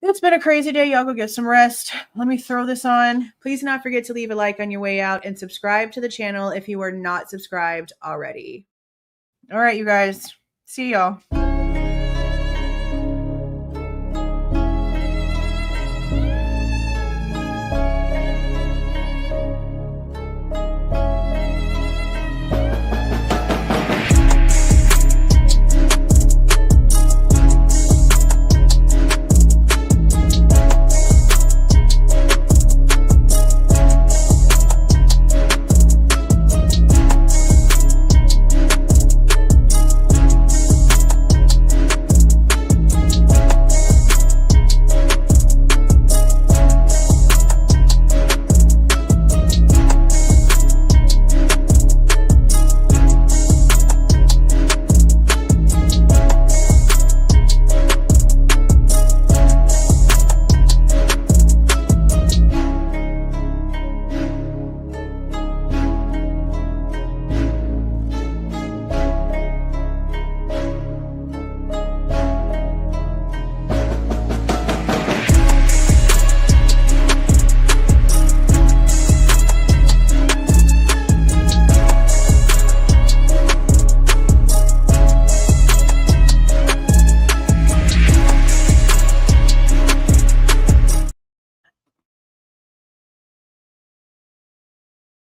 It's been a crazy day. Y'all go get some rest. Let me throw this on. Please do not forget to leave a like on your way out and subscribe to the channel if you are not subscribed already. All right, you guys. See y'all.